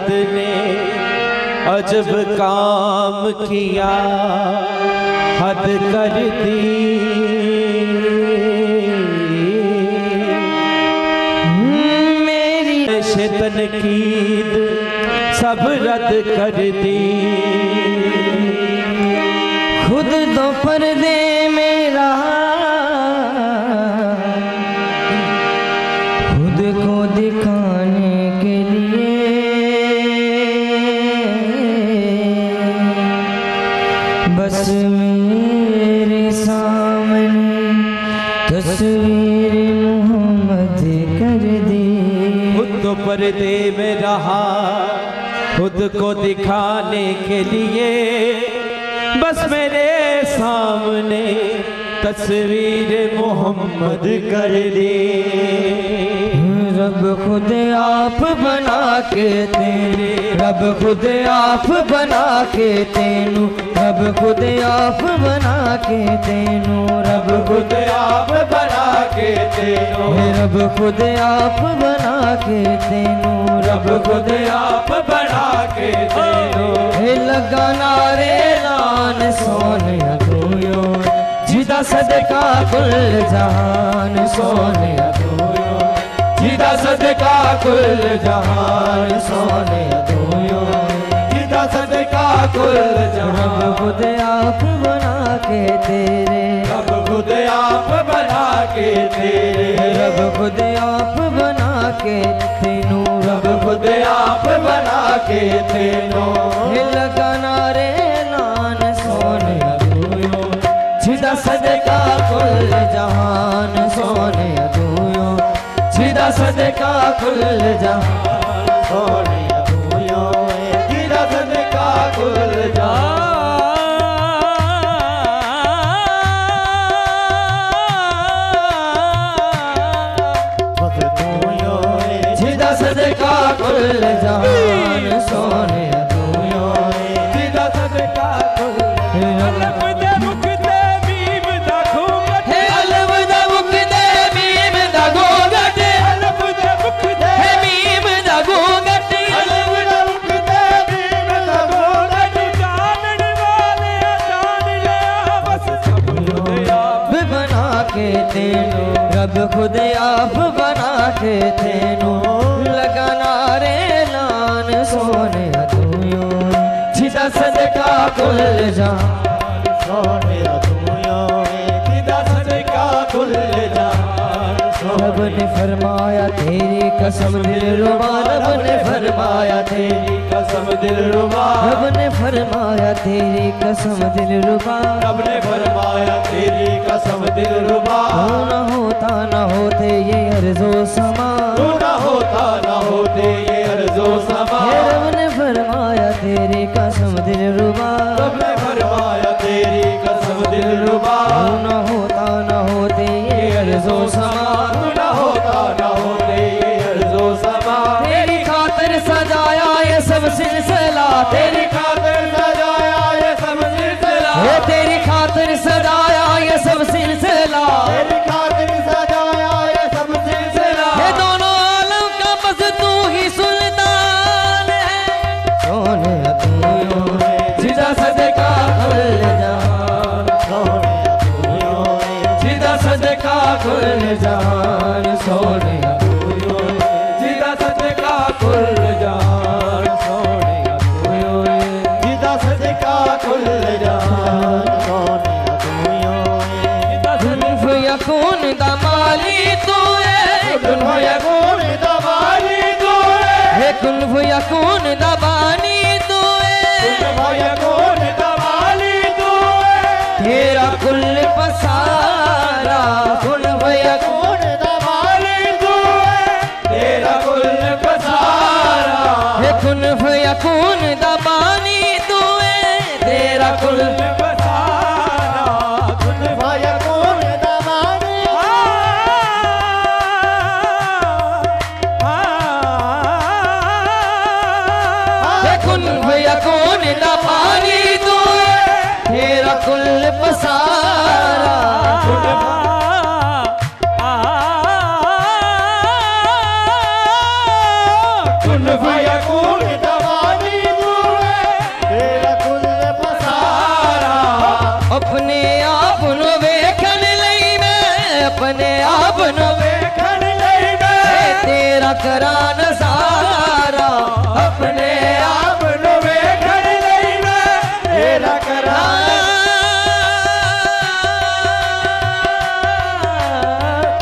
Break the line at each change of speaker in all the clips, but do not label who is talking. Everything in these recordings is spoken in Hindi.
खुद ने अजब काम किया, हद कर दी। मेरी तनकीद सब रद्द कर दी।
खुद तो पर्दे में रहा, खुद को दिखाने के लिए बस मेरे सामने तस्वीर मोहम्मद कर दी।
खुद तो पर्दे में रहा, खुद को दिखाने के लिए बस मेरे सामने तस्वीर मोहम्मद कर दी।
रब खुद आप बना के तेरे, रब खुद आप बना के तेनू, रब खुद आप बना के तेनू, रब खुद
आप बना के तेनू,
रब खुद आप बना के तेनू,
रब खुद आप बना के तेनू।
लगा नारे लान सोने दूयो, जिदा सदका कुल जहान सोने दूयो,
जिदा सदका कुल जहान
सोने दूयो,
जिदा सदका कुल जहान।
रब खुद आप बना के तेरे,
रब खुद आप बना के तेरे,
रब खुद आप बना के तेनू,
रब खुद आप बना के तेनू।
लगा नारे लान सोने दूयो, जिदा सदका कुल जहान सोने दूयो, जिदा सदका कुल जहान सोने दूयो,
जिदा सदका कुल जहान।
जिदा सदका कुल जहान सोने दूयो,
जिदा सदका कुल अलफ दे मुख दे बीम दा घूंघट,
अलफ दा मुख दे बीम दा घूंघट,
अलफ दे मुख दे
बीम दा घूंघट,
अलफ दे मुख दे बीम दा घूंघट। जानन वाले जान लिया बस सब खुद आप
बना के तेनू, रब खुद आप बना के तेनू, लगा नारे लान सोने दूयो, जिदा सदका कुल जहान
सोने दूयो, जिदा सदका कुल जहान।
रब ने फरमाया तेरी कसम दिलरुबा, रब ने फरमाया तेरी
कसम दिलरुबा,
रब ने फरमाया तेरी कसम दिलरुबा,
रब ने फरमाया तेरी कसम दिलरुबा।
न होते ये अर्ज़ो समा,
तू न होता न होते ये अर्ज़ो समा।
रब ने फरमाया तेरी कसम दिलरुबा,
रब ने फरमाया तेरी कसम दिलरुबा।
न होते ये अर्ज़ो समा,
तू न होता न होते ये अर्ज़ो समा।
तेरी खातिर सजाया ये सब सिलसिला, तेरी
खातिर सजाया ये सब सिलसिला,
तेरी खातिर सजाया ये सब सिलसिला,
तेरी खातिर सजाया ये सब सिलसिला।
ये दोनों आलम का बस तू ही सुल्तान है सोने दूयो, जिदा सदका कुल जहान सोने दूयो, जिदा सदका कुल जहान सोने दूयो,
जिदा सदका कुल जहान सोने दूयो, जिदा सदका कुल जहान सोने दूयो।
कुन फयकून दा माली तू है,
कुन फयकून दा माली तू है,
कुन फयकून दा बानी तू है,
कुन फयकून दा माली तू है।
तेरा कुल पसारा कुन फयकून
दा माली तू है, तेरा कुल पसारा।
कुन फयकून दा बानी तू है, तेरा कुल
पसारा, कुन फयकून दा माली।
कुन फयकून दा बानी तू है, तेरा कुल पसारा
कुन फयकून दा
करा नजारा अपने
आप नु वेखण लई मैं तेरा करा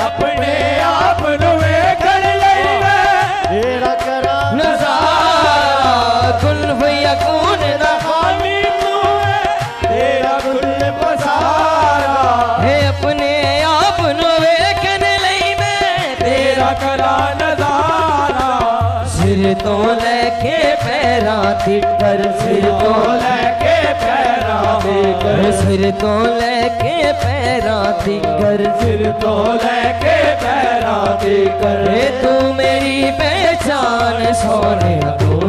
अपने आप नु वेखण लई मैं तेरा करा
नजारा कुल फयकून दा
खाली तू है तेरा कुल पसारा
है अपने आप नु वेखण लई मैं तेरा
करा नजारा
सिर तो लेके पैरां तिकर सिर तो
लेके पैरां तिकर
सिर तो लेके पैरां तिकर
सिर तो लेके पैरां तिकर
तू मेरी पहचान सोने तू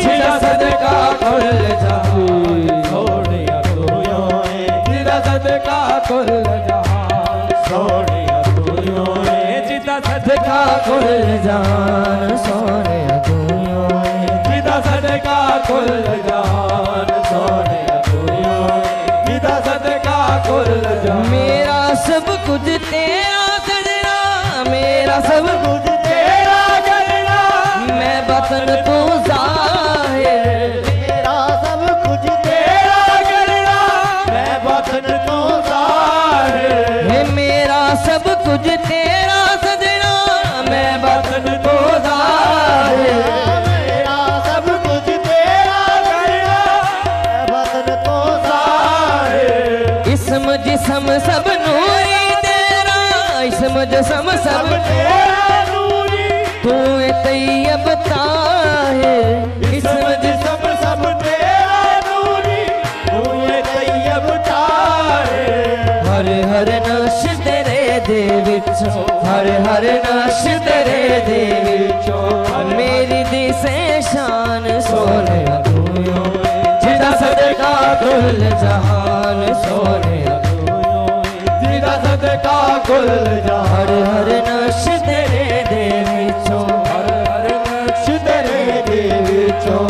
जिदा सदका कुल जहान सोनिया तू योए जिदा सदका कुल जहान सोनिया तू योए जिदा सदका
कुल जान सोने तू
जिदा सदका कुल जहान सोनिया तू योए जिदा सदका कुल जहान
मेरा सब कुछ तेरा सजना मेरा सब कुछ
तेरा करना
मैं बतन तू जाहिर
तेरा सब कुछ तेरा करना मैं बतन तू जाहिर
है मेरा सब कुछ तेरा सजना मैं बतन तू जाहिर
मेरा सब कुछ तेरा करना मैं बतन तू जाहिर
इसम जिसम सब नूरी तेरा इसम जिसम सब
तेरा नूरी
तू तैयब ताहिर
इसम जिसम सब तेरा नूरी तू ये तैयब ताहिर
हर हर नश तेरे दे विचों हर हर नश तेरे दे विचों मेरी दिसे शान सोने तू जिदा सदका कुल जहान सोने
जिदा सदका कुल जहान
हर हर नश तेरे दे विचों
हर हर नक्श तेरे दे विचों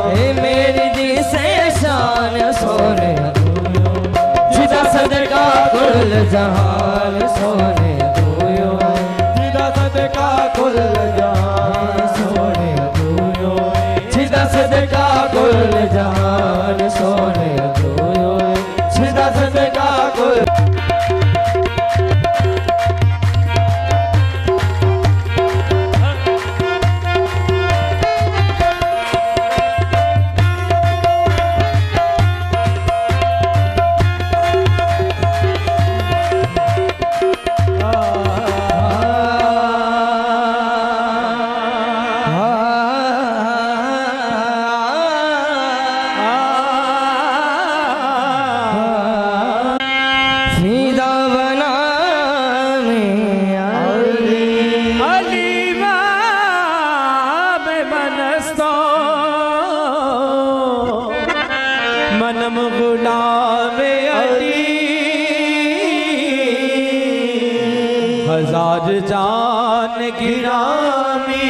मेरी दिसे शान सोने जिदा सदका कुल जहान सोने
जिदा सदका कुल जहान
सोने जिदा सदका कुल जहान सोने जिदा सदका कुल सीधा बना में
अलीवा में मनस्तो मनम गुलाम अली हजार जान गिरामी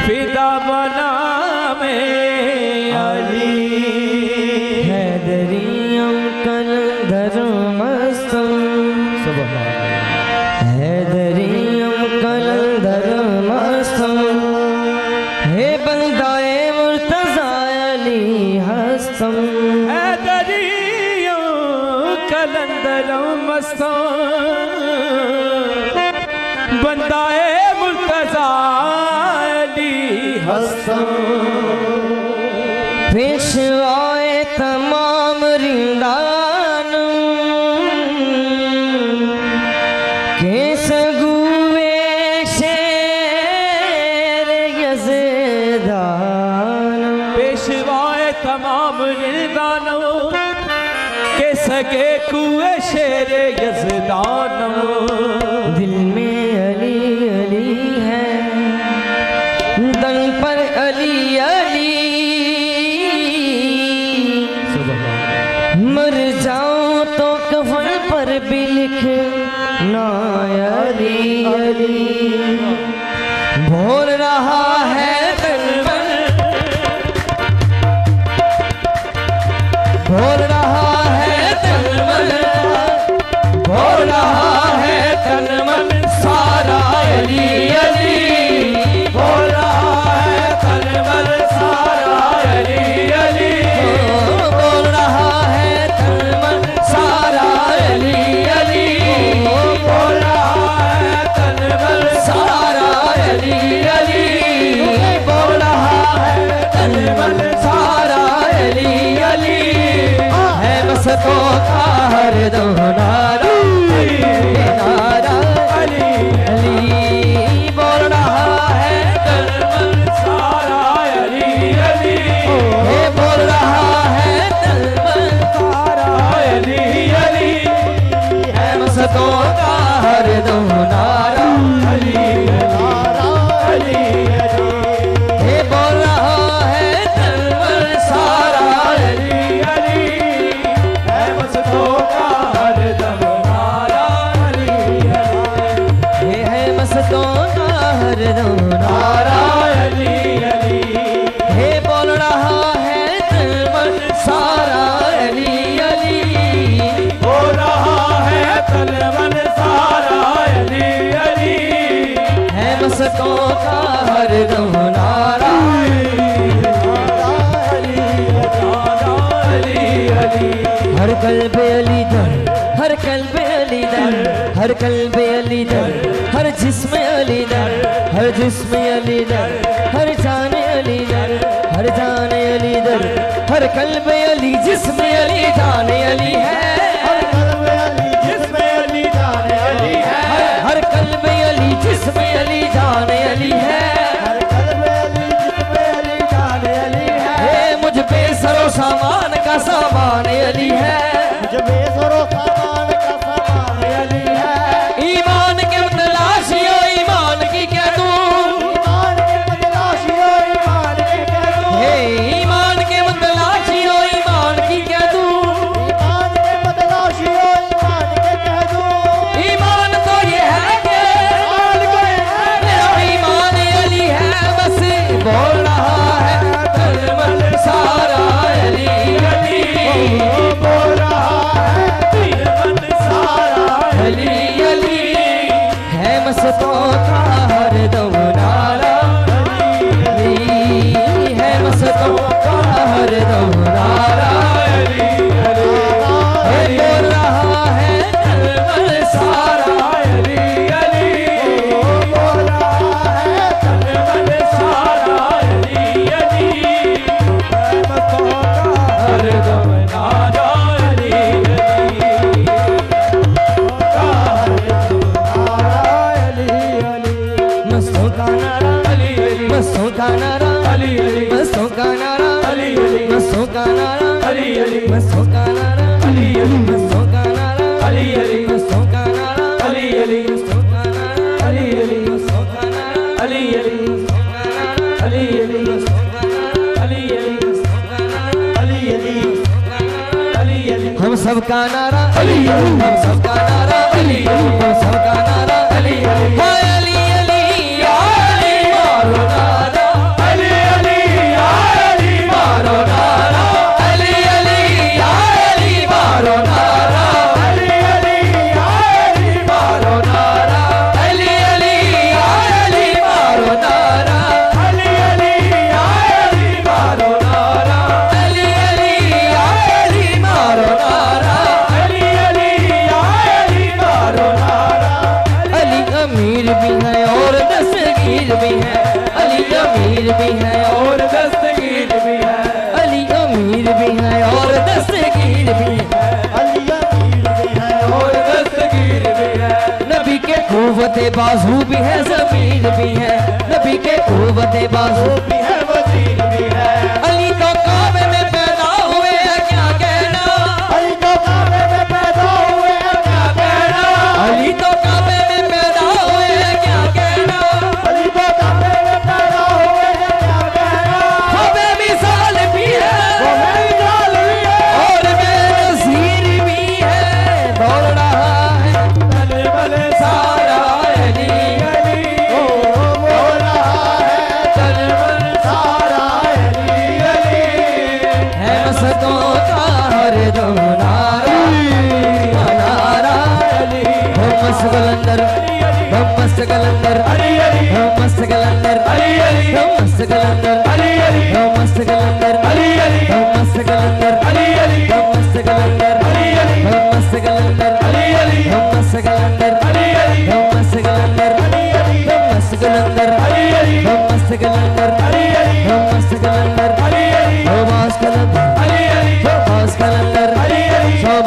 फिदा बना में अली
हैदरियम कलंदर मस्तम हैदरियम कलंदर मस्तम हे बंदाए मुर्तजा अली हस्तम
हैदरियों कलंदरों मस्तों बंदाए मुर्तजा अली हस्तों
पेशवाए तमाम रिंदान के सगुए शेर यज़दान
पेशवाए तमाम रिंदानों के सगे कुए शेर यज़दानों
दिल में अली अली है दन पर अली अली मर जाऊं तो कफन पर भी लिख ना अली अली बोल रहा है तन पर बोल रहा है तन मन बोल रहा है तन मन सारा अली अली मस्तों का हरदम नारा नारा अली अली बोल रहा है तलमन
सारा अली अली
ये बोल रहा है तलमन
सारा अली अली
है मस्तों का हरदम नारा
अली अली
ये बोल रहा है तलमन सारा
अली अली है मस्तों का हरदम नारा अली अली
ये है मस्तों का हरदम नारा
अली अली
हे बोल रहा है तलमन सारा अली अली
हो रहा है तलवन सारा अली अली
है मस्तों का हरदम नारा हर कल्ब अली दर हर कल्ब अली दर हर कल्ब अली दर हर जिस्म अली दर हर जिस्म अली दर हर जान अली दर हर जान अली दर हर कल्ब अली जिस्म अली जान अली है
जिसमें अली जान अली है
हर कल्ब अली जिस्म अली जान अली है हे मुझ पे सरो सामान का सामान अली है ईमान के तलाशियो ईमान की क्या तू हे ईमान के तलाशियो ईमान की क्या तू ईमान तो ये है कि मेरा ईमान अली है बस बोल रहा है तलमन सारा अली अली
बोल रहा है तिरवन सारा
अली अली है मस्तों का हरदम नारा अली है मस्तों का हरदम नारा है बोल रहा है तलमन सारा
अली अली बोल रहा है तलवन सारा अली अली मस्तों का हरदम नारा अली अली
मस्तों का नारा मस्तों का नारा
अली अली
मस्तों का नारा
अली अली
मस्तों का नारा
अली अली
मस्तों का नारा
अली अली
मस्तों का नारा
अली अली
मस्तों का नारा
अली अली
मस्तों का नारा
अली अली
मस्तों का नारा
अली अली
मस्तों का नारा
अली अली
मस्तों का नारा
अली अली
मस्तों का नारा
अली अली अली अली
हम सबका नारा
अली अली
हम सबका नारा
अली अली
हम सबका नारा
अली अली
हाय अली अली या अली मारो नारा
अली अली अली मारो नारा
अली अली या अली मारो नारा
अली अली अली मारो नारा
अली अली या अली मारो नारा
अली अली अली मारो नारा
अली अली या अली मारो नारा
अली अली अली मारो नारा
अली अमीर भी है और दस्तगीर भी है अली अमीर भी है
और दस्तगीर भी है
अली अमीर भी है और दस्तगीर भी है
और दस्तगीर भी है
नबी के कुव्वत बाजू भी है जमीन भी है नबी के कुव्वत बाजू
भी है वजीर भी है
अली तो काबे में पैदा हुए हैं क्या कहना
अली तो काबे में पैदा हुए हैं क्या कहना
अली तो काबे में पैदा हुए हैं क्या कहना
अली तो काबे में पैदा हुए हैं क्या कहना
हमें मिसाल भी है
वो मेरी जान भी है
और बेनज़ीर भी है बोल रहा है
भले भले
सारा अली
अली ओ बोल रहा है
तलमन
सारा अली अली
है मस्तों का हरदम नारा नारा
अली
हम मस्त कलंदर हम मस्त कलंदर
अली अली
हम मस्त कलंदर
अली अली
हम मस्त कलंदर
अली अली
हम मस्त कलंदर
अली अली
हम मस्त कलंदर
अली अली
हम मस्त कलंदर
अली अली
हम मस्त कलंदर
अली अली
हम मस्त कलंदर
अली अली
हम मस्त कलंदर
अली अली
हम मस्त कलंदर
अली अली
हम मस्त कलंदर
अली अली
हम मस्त कलंदर
अली अली
हम मस्त कलंदर
अली अली
हम मस्त कलंदर
अली अली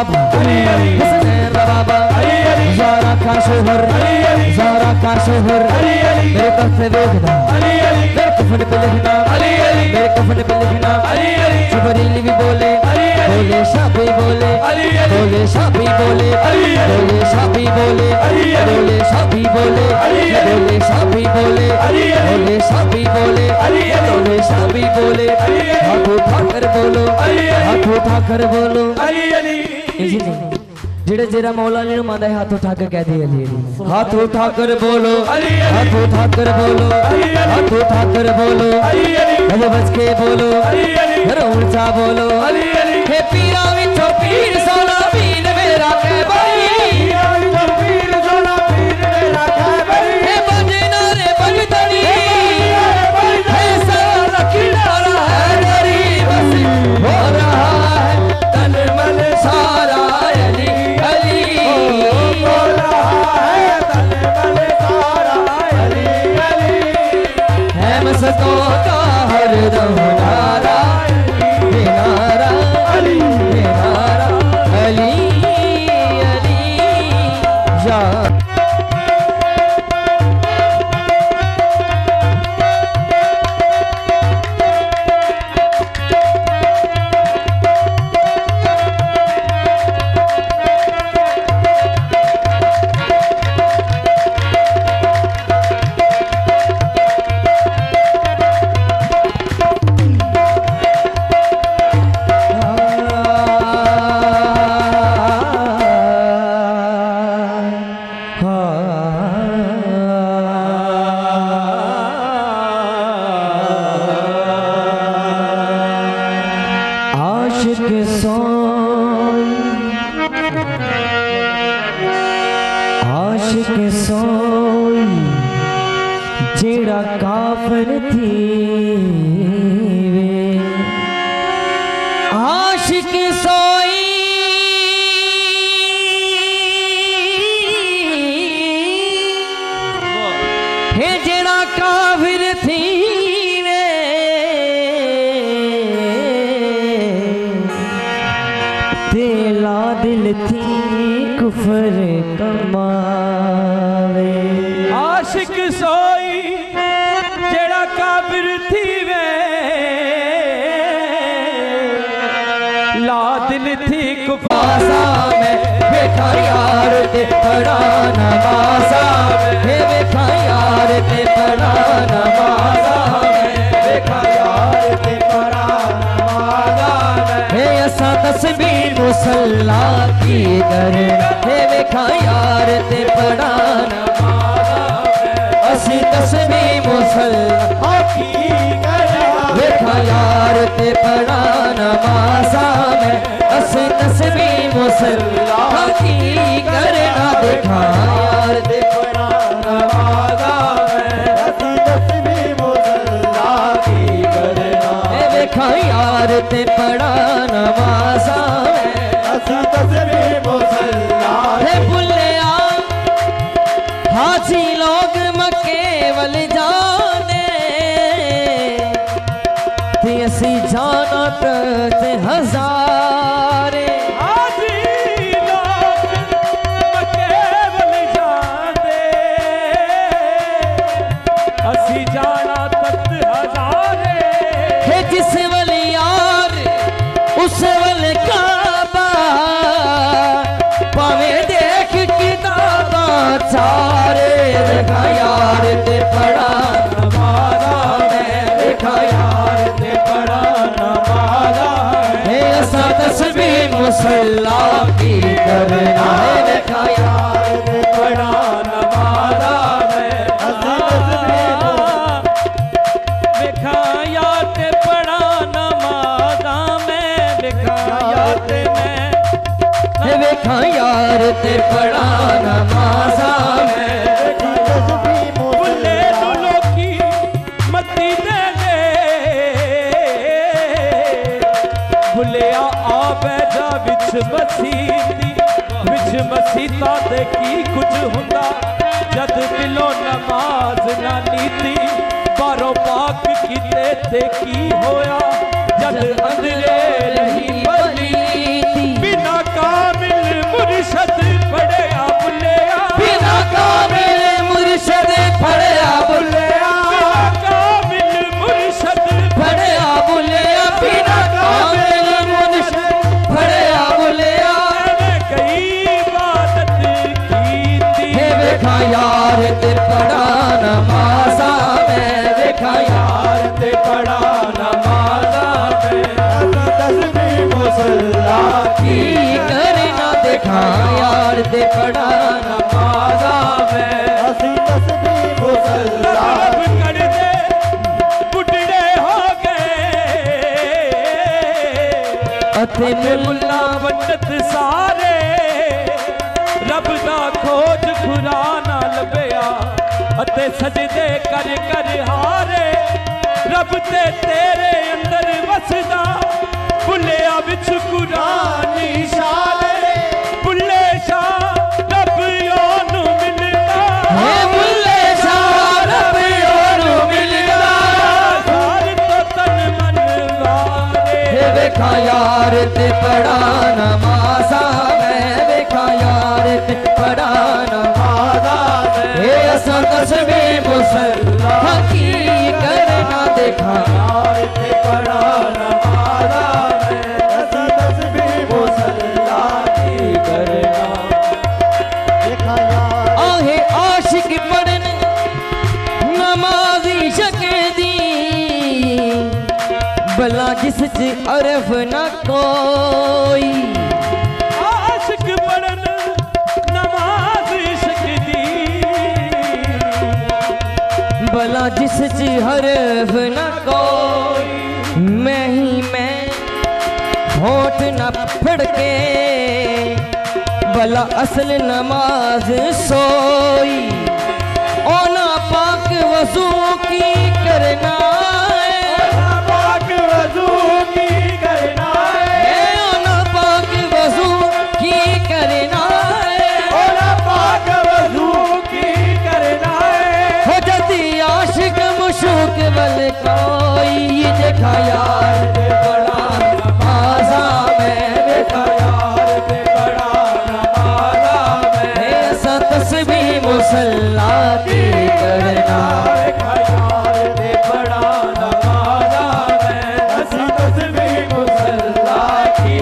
बाबा, हसनैन दा बाबा, ज़ारा का शोहर, ज़ारा का शोहर, मेरे कफ़न पे लिखना, मेरे कफ़न पे लिखना, मेरे कफ़न पे लिखना, जिब्रील भी बोले, बोले शाबी बोले, बोले शाबी बोले, बोले शाबी बोले, बोले शाबी बोले, बोले शाबी बोले, बोले शाबी बोले, बोले शाबी बोले, हाथ उठाकर बोलो, हाथ उठाकर बोलो, जेड़े जेरा मौला अली नु मांदा है हाथ उठा के कह दिए अली अली, हाथ उठाकर बोलो, हाथ उठाकर बोलो, हाथ उठाकर बोलो, अरे बच के बोलो, अरे ऊंचा बोलो, हे पीरा विचो पीर सोना पीर मेरा कह भाई, पीर सोना पीर मेरा कह भाई, हे बजना रे बजतनी, हे सारा किनारा है गरीब हो रहा है तन मन सारा मसकों का हरदम नारा नारा अली नारा अली अली या जेड़ा काफर थी वे आशिक सोई हे जेड़ा काफिर थी वे तेला दिल थी कुफर कमावे
आशिक सोई जेड़ा काबिर थी वे ला दिल थी कुफासा
में बैठा यार ते पड़ा नमाज़ा में बैठा यार ते पड़ा नमाज़ा में बैठा यार ते पड़ा नमाज़ा में हे असा तस्बीह मुसल्ला की करे हे बैठा यार ते पड़ा नमाज़ा में असी तस्बीह मुसल्ला की करे बैठा यार ते पड़ा नमाज़ा में असी तस्बीह मुसल्ला की करना देखा यार ते पड़ा नमाज़ा में असी तस्बीह मुसल्ला की करना देखा यार ते पड़ा नमाज़ा में असी तस्बीह मुसल्ला है बुल्लिया हाजी लोग मक्के वल जाने ते असी जाना ते हज़ारे सारे देखा यार ते पड़ा नमाज़ा में देखा यार ते पड़ा नमाज़ा है असा तस्बीह मुसल्ला की करना है देखा यार ते पड़ा नमाज़ा में असा तस्बीह
देखा यार ते पड़ा नमाज़ा में देखा यार ते मैं
देखा यार ते पड़ा नमाज़ा
मसीता दे की कुछ हुंदा जद दिलों नमाज ना नीती बारों पाक किते ते की होया जद अंदरे रही बली बिना कार
ते पढ़ा नमाज़ा में
असी तस्बीह मुसल्ला
रब कर दे बुढ़े हो गए
अते
मुल्ला पंडित सारे रब दा खोज खुरा ना लभया अते सजदे कर कर हारे रब ते तेरे अंदर वसदा भुलिया विच कुरानी शाले भुले शाह रब ओनू मिलदा
हे बुल्ले शाह रब ओनू मिलदा
सार तो तन मन वारे
हे वेखा यार ते पढ़ा नमाज़ा में वेखा यार ते पढ़ा नमाज़ा में हे असा तस्बीह मुसल्ला की करना देखा
यार ते पढ़ा नमाज़ा में असी तस्बीह मुसल्ला की करना देखा यार
आहे आशिक पढ़न नमाज़ी शकदी भला जिस च अरफ न कोई
आशिक पढ़न नमाज इश्क दी
भला जिस च हरफ न कोई मैं ही मैं होठ न फड़के भला असल नमाज सोई ओना पाक वजू की करना
पाक वज़ू की करना है
ओना पाक वजू की करना
ओला पाक वज़ू की करना है
हो जदी आशिक मुशूक वल कोई देखा यार ते बड़ा नमाज़ा में देखा यार ते बड़ा नमाज़ा में ऐसा तस्बीह मुसल्ला की करना
देखा यार ते बड़ा नमाज़ा में असी तस्बीह मुसल्ला की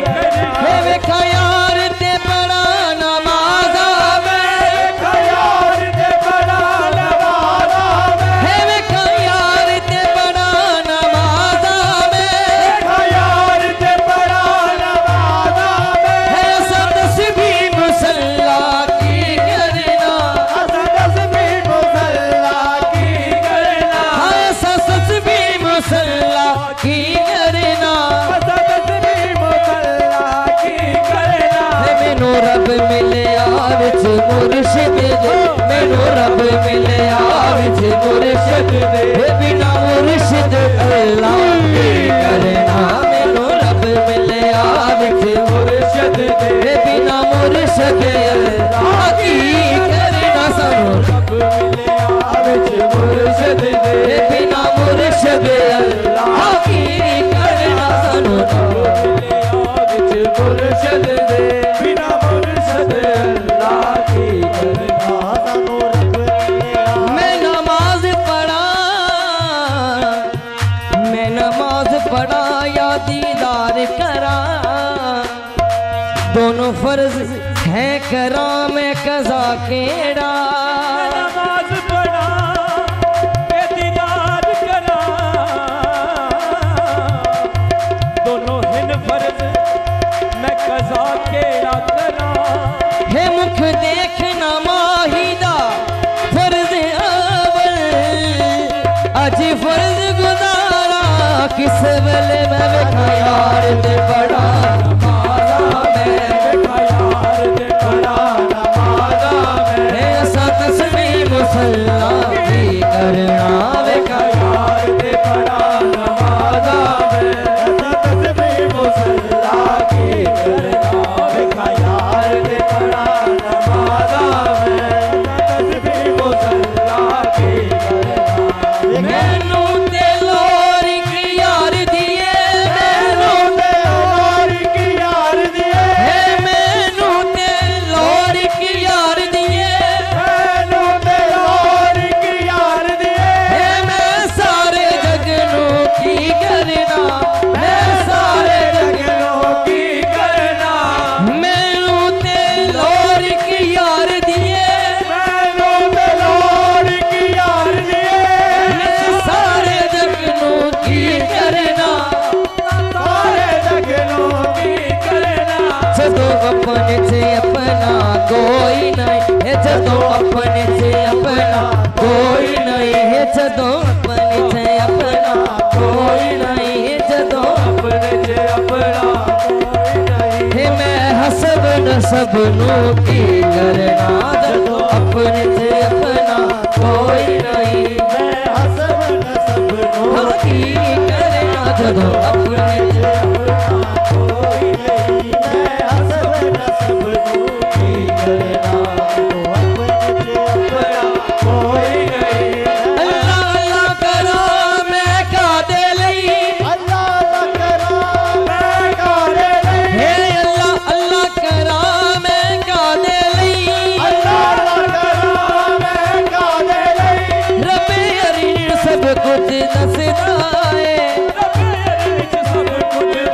करना
हे वेखा यार ते बड़ा नमाज़ा में
देखा यार ते बड़ा नमाज़ा में
हे वेखा यार ते बड़ा नमाज़ा में
देखा यार ते बड़ा नमाज़ा में
ऐसा तस्बीह मुसल्ला की करना
असा तस्बीह मुसल्ला की करना
ऐसा तस्बीह मुसल्ला की करना
असा तस्बीह मुसल्ला की करना
हे मैनू रब मिलिया विच मुर्शिद दे मैनू रब मिलिया विच मुर्शिद दे हे बिना मुर्शिद अल्लाह की करना मैनू रब मिलिया विच मुर्शिद दे हे बिना मुर्शिद अल्लाह की करना सानू रब मिलिया विच मुर्शिद दे हे बिना मुर्शिद अल्लाह की करना सानू रब मिलिया विच मुर्शिद दे
बिना मुर्शिद अल्लाह की करना सानू रब मिलिया
मैं नमाज पढ़ा या दीदार करा दोनों फर्ज है करा मैं कज़ा केड़ा
नमाज पढ़ा के दीदार करा दोनों हिन फर्ज मैं कज़ा केड़ा करा
है मुख देखना माहिदा फर्ज अवल अज फर्ज गुजारा किस वेले मैं वेखा यार ते बड़ा नमाज़ा में वेखा यार ते बड़ा नमाज़ा में ऐसा तस्बीह मुसल्ला की करना वेखा यार ते बड़ा नमाज़ा में
असा तस्बीह मुसल्ला की करना देखा यार ते बड़ा नमाज़ा में असा तस्बीह मुसल्ला की करना
मैनू ते लोरी की यार दिए मैनू
मैनू ते और की
जदों अपने से अपना कोई नहीं है, जदों अपने से अपना कोई नहीं है, जदों
अपने से अपना कोई नहीं
है। मैं हसब नसब नू की करना, जदों अपने से अपना कोई नहीं।
मैं हसब नसब नू
की करना, जदों अपने से
अपना कोई नहीं। मैं हसब नसब नू की करना, तो अपने से अपना कोई नहीं।
अल्लाह अल्लाह करा मैं कादे लई,
अल्लाह अल्लाह करा मैं काले नहीं।
हे अल्लाह अल्लाह करा मैं कादे लई,
अल्लाह अल्लाह करा मैं काले नहीं।
रब्बे अरीन सब कुछ दसदा है,
सब कुछ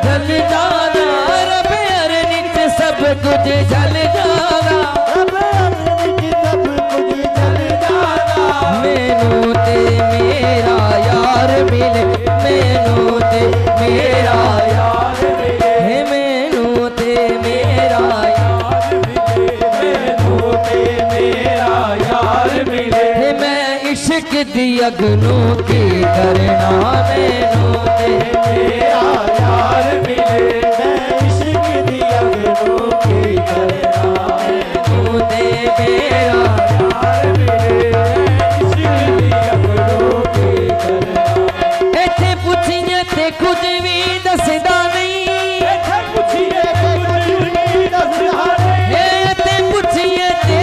जल जाना रब्बे अरीन सब कुछ जल जाना।
रब अमृत सब कुछ जल जाना।
मैनू ते मेरा यार मिले, मैनू ते मेरा यार मिले, हे मैनू ते मेरा यार
मैनू ते मेरा यार मिले।
हे मैं इश्क दी अगनू की करना, मैनू ते
मेरा यार मिले। मैं इश्क दी अगनू की करना।
मैनू ते मेरा
यार मिले इश्क दी अगनू की करना।
इत्थे पुछिए ते कुछ भी दसदा नहीं,
इत्थे पुछिए कुछ
कुछ दसदा नहीं।
हे इत्थे पुछिए ते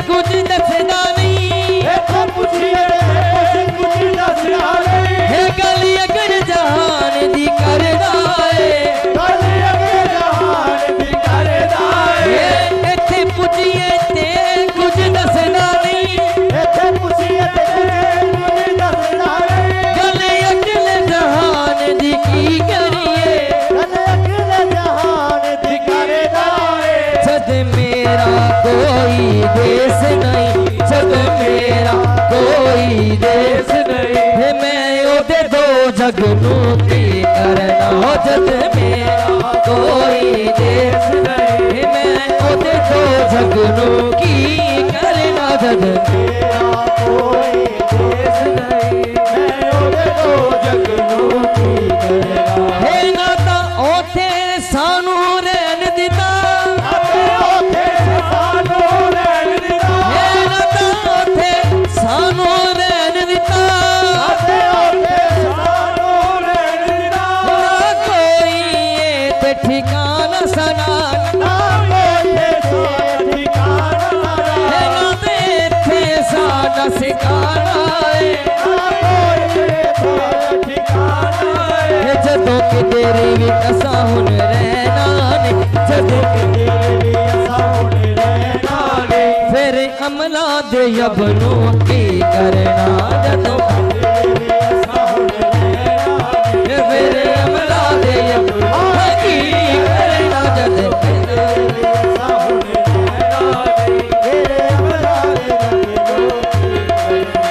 कुछ दसदा नहीं।
इत्थे पुछिए कुछ दसदा नहीं।
हे गली अगर जहान दी करदा है,
कल अगे जहान दी करदा
हे
है।
इत्थे पुछिए ते कुछ दसदा नहीं।
इत्थे पुछिए कुछ दसदा नहीं।
गली अगले जहान दी की करिए,
कल अगले जहान दी करदा है।
जद मेरा कोई देश नहीं, जद मेरा कोई देश नहीं, हे मैं ओदे दो जग नू की करना। हो जद मेरा कोई देश नहीं, हे मैं ओदे दो जग नू की करना। जद
मेरा कोई देश नहीं। मैं ओदे दो जग नू की करना।
हे ना ता ओथे सानू रहन दिता,
अपे ओथे सानू रहन दिता।
हे ना ता ओथे सानू रहन दिता।
अपे ओथे सानू रहन दिता।
ना कोई ते ठिकाना सना,
ना कोई से ठिकाना
हे
ना।
ना ते थे साडा सिकाना है।
ना कोई से ठिकाना है।
हे जदों कि तेरी भी कसा हुन रहना ने, जदों कि
तेरी साउने रहना ने।
फिर अमला दे अबनू की करना। जदों
तेरी साउने रहना ने।
फिर अमला दे अबनू की करना। जद
तेरी साउने रहना ने। तेरे अमला दे अगनू की करना।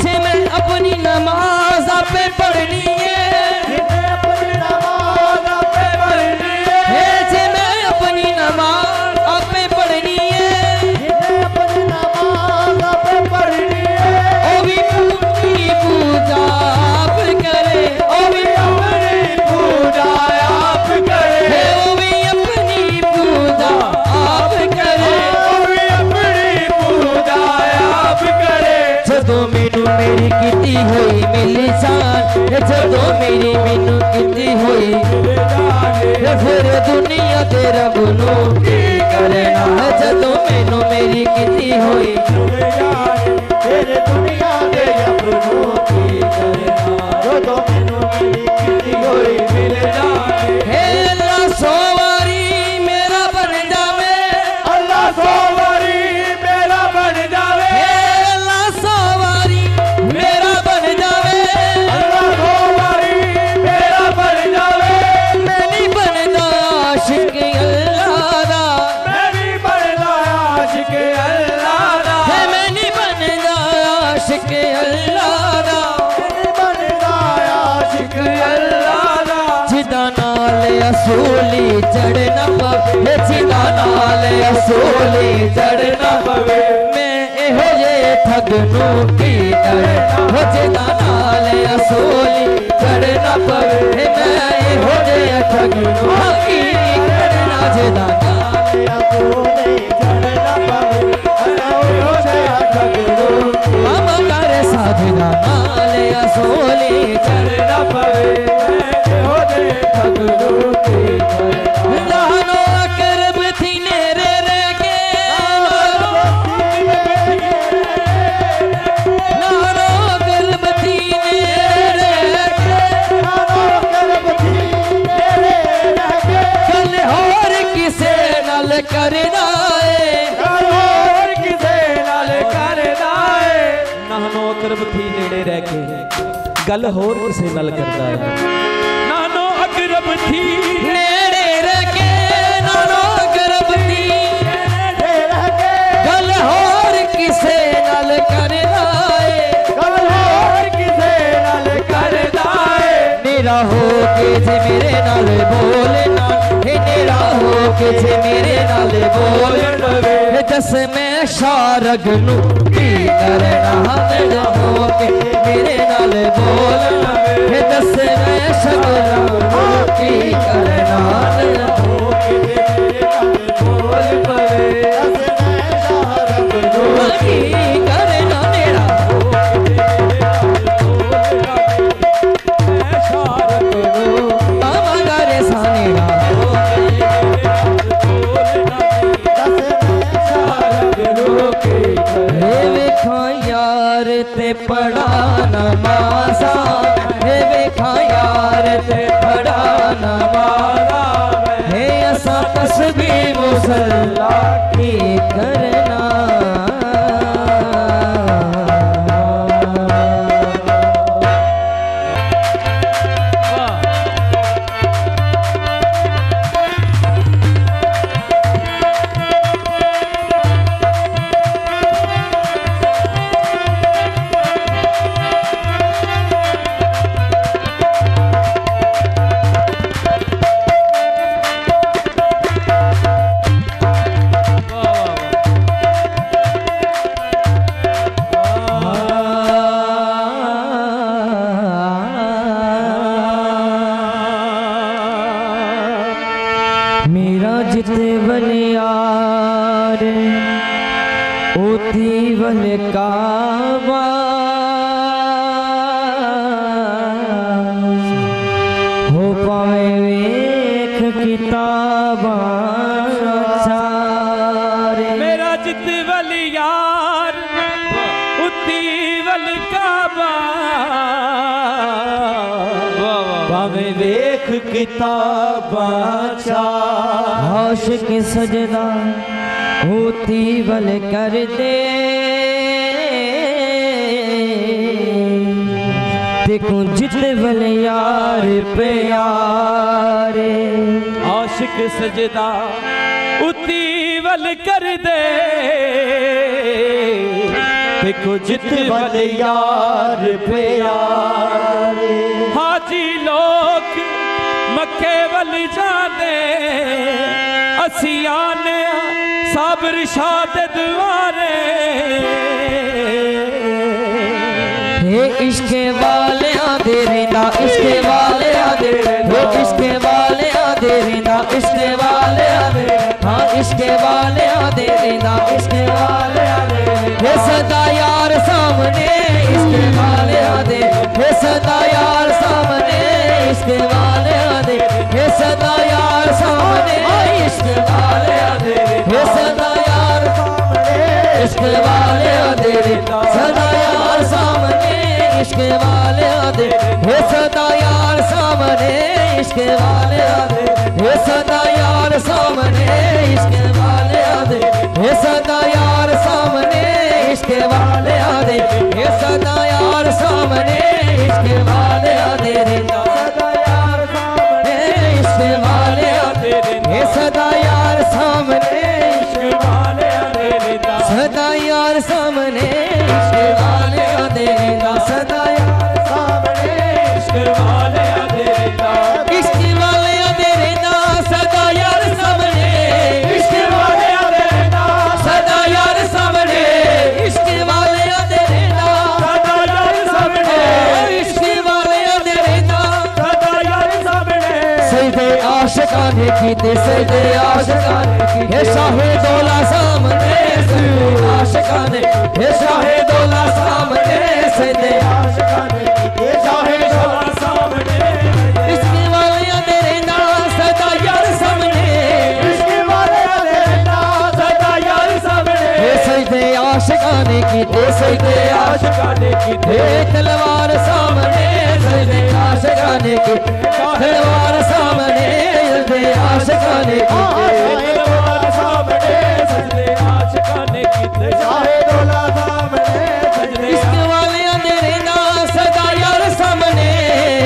जे मैं अपनी नमाज आपे पढ़नी है,
जिन्हें अपनी नमाज अपे पढ़नी है।
हे जे मैं अपनी नमाज आपे पढ़नी है,
जिन्हें अपनी नमाज अपे पढ़नी है।
ओ भी पूरी पूजा आप करे, ओ भी
अपनी पूजा आप करे।
हे ओ भी अपनी पूजा आप करे।
और अपनी पूजा आप करे।
जदों मैनू मेरी कीती हुई मिली जान, हे जदों मेरी मैनू कीती हुई, हे फिर दुनिया दे रब नू की करना। हे जदों मैनू मेरी कीती हुई,
तेरे दुनिया दे अपनों की करना। जो तो मैनू मेरी कीती होई मिल जाए।
हे अल्लाह सौ वारी मेरा बन जावे,
अल्लाह सौ वारी मेरा बन जावे।
हे अल्लाह सौ वारी मेरा बन जावे।
अल्लाह सौ वारी मेरा बन जावे।
मैं नहीं बनदा आशिक अल्लाह दा,
मैं भी बनना आशिक अल्लाह दा।
हे मैं नहीं बनदा आशिक अल्लाह दा।
मैं बनना आशिक अल्लाह दा।
जिदा नाल असूली चढ़ना पवे, जिदा नाल असूली चढ़ना पवे। मैं हो जे ठगनू की करना हो जेदा नाल असोली करना पवे मैं हो जे ठगनू की करना जेदा नाल असोली करना पवे हो जे ठगनू मामा करे साधना नाल असोली करना पवे हो जे ठगनू की लानो करब थी नेरे रे के लानो करब थी नेरे के कल होर किसे नाल करना
नानो अकरब थी नेड़े रह के गल होर किसे नाल करदा है नानो अकरब थी
नेड़े रह के नानो अकरब थी गल होर किसे नाल करदा है मेरा हो के जे मेरे नाल बोलना हे मेरा हो के जे मेरे नाल बोलना दस मैं शारग नू की करना मेरा हो के मेरे नाल बोलना हे दस मैं शारग नू की करना मेरा हो के मेरे नाल बोल पवे दस मैं शारग नू की करना मेरा हो के मेरे नाल बोलना शारग नू मामा गारे सानेरा वेखा यार ते पढ़ा नमाज़ा हे वेखा यार ते पढ़ा नमाज़ा हे असा तस्बीह मुसल्ला की करना मेरा जिते बलियार ओती बल काबा हो पावे वेख किताबा सारे
मेरा जित वल यार उती वल काबा भावे वेख किताबा
आशिक सजदा होती बल कर दे देखो जित बल यार प्यारे
आशिक सजदा उती वल कर दे देखो जित वल यार प्यारे हाजी लोग मक्के वल जाने असियाने साबर शाद द्वारे
हे इश्के वाले आदे रिंदा इश्के वाले आदे हे इश्के वाले आदे रिंदा इश्के वाले आदे हाँ इश्के वाले आदे रिंदा इश्के वाले आदे हे सदा यार सामने इश्के वाले आदे हे सदा यार सामने इश्के वाले आदे हे सदा यार सामने इश्के वाले आदे हे सदा यार सामने इश्के वाले आदे सदा यार सामने इश्के वाले आदे हे सदा यार सामने इश्के वाले आदे हे सदा यार सामने इश्के वाले आदे हे सदा यार सामने इश्के वाले आदे हे सदा यार सामने इश्के वाले आदे सदा यार सामने इश्के वाले आदे हे सदा यार सामने इश्के वाले आदे सदा यार सामने इश्के वाले आदे सदा यार सामने इश्के वाले आदे इश्के वाले आदे सदा यार सामने इश्के वाले आदे सदा यार सामने इश्के कीते सजदे आशिकां ने कीते शाहे दौला सामने सजदे आशिकां ने हे शाहे दौला सामने सजदे
आशिकां ने कीते शाहे दौला सामने
इश्क वालियां दे रहिंदा सदा यार सामने
इश्क वालियां दे रहिंदा सदा यार सामने
हे सजदे आशिकां ने कीते सजदे आशिकां ने कीते तलवार सामने सजदे आशिकां ने कीते तलवार सामने सजदे आशिकां ने कीते
तलवार सामने सजदे आशिकां ने कीते शाहे दौला सामने सजदे
इश्क वालियां दे रहिंदा सदा यार सामने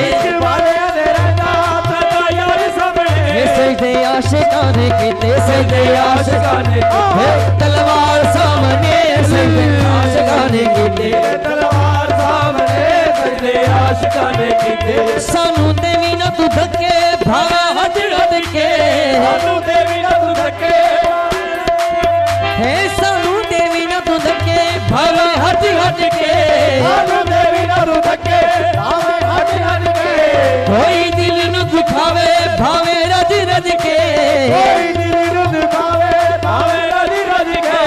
इश्क वालियां दे रहिंदा सदा यार सामने
हे सजदे आशिकां ने कीते सजदे आशिकां ने कीते तलवार सामने सजदे आशिकां ने कीते
तलवार सामने सजदे आशिकां ने कीते
सानू देवी ना तू धक्के भावे हज हज के
सानू देवी ना तू धक्के
हे सानू देवी ना तू धक्के भावे हज हज के
सानू देवी ना तू धक्के भावे हज हज के
कोई दिल नु दुखावे भावे रज रज के
कोई दिल नु दुखावे भावे रज रज के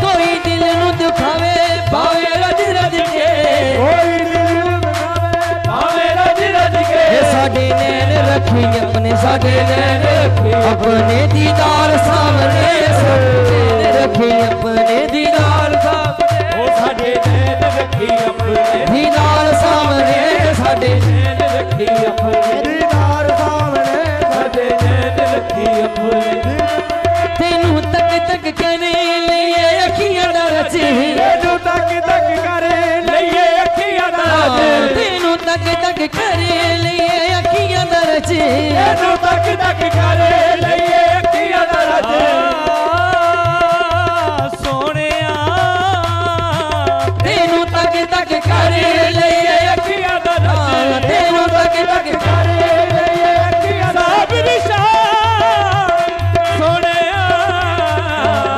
कोई दिल नु दुखावे भावे रज रज के
कोई दिल नु दुखावे भावे रज रज के
हे साडे नैन रखी अपने साडे नैन रखी अपने दीदार सामने साडे नैन रखी अपने दीदार सामने
ओ साडे नैन रखी अपने
दीदार सामने साडे
नैन रखी अपने दीदार सामने साडे नैन रखी अपने
तेनू तक तक करे लिए अखियां ना रची
तेनू तक तक करे लइए अखियां दा रच
तेनू तक तक करे लिए अखियां ना रची
तेनू तक तक करे लइए अखियां दा रच
सोनिया
तेनू तक तक करे लिए
अखियां दा रच
तेनू तक तक
करे लइए अखियां दा
साबिर शाह सोनिया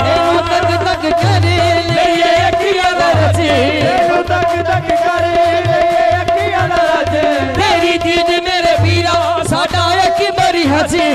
तेनू तक तक करे लिए अखियां ना रची
तेनू तक तक करे लइए अखियां दा रच
तेरी दीद मेरे पीरा साडा अकबर हसी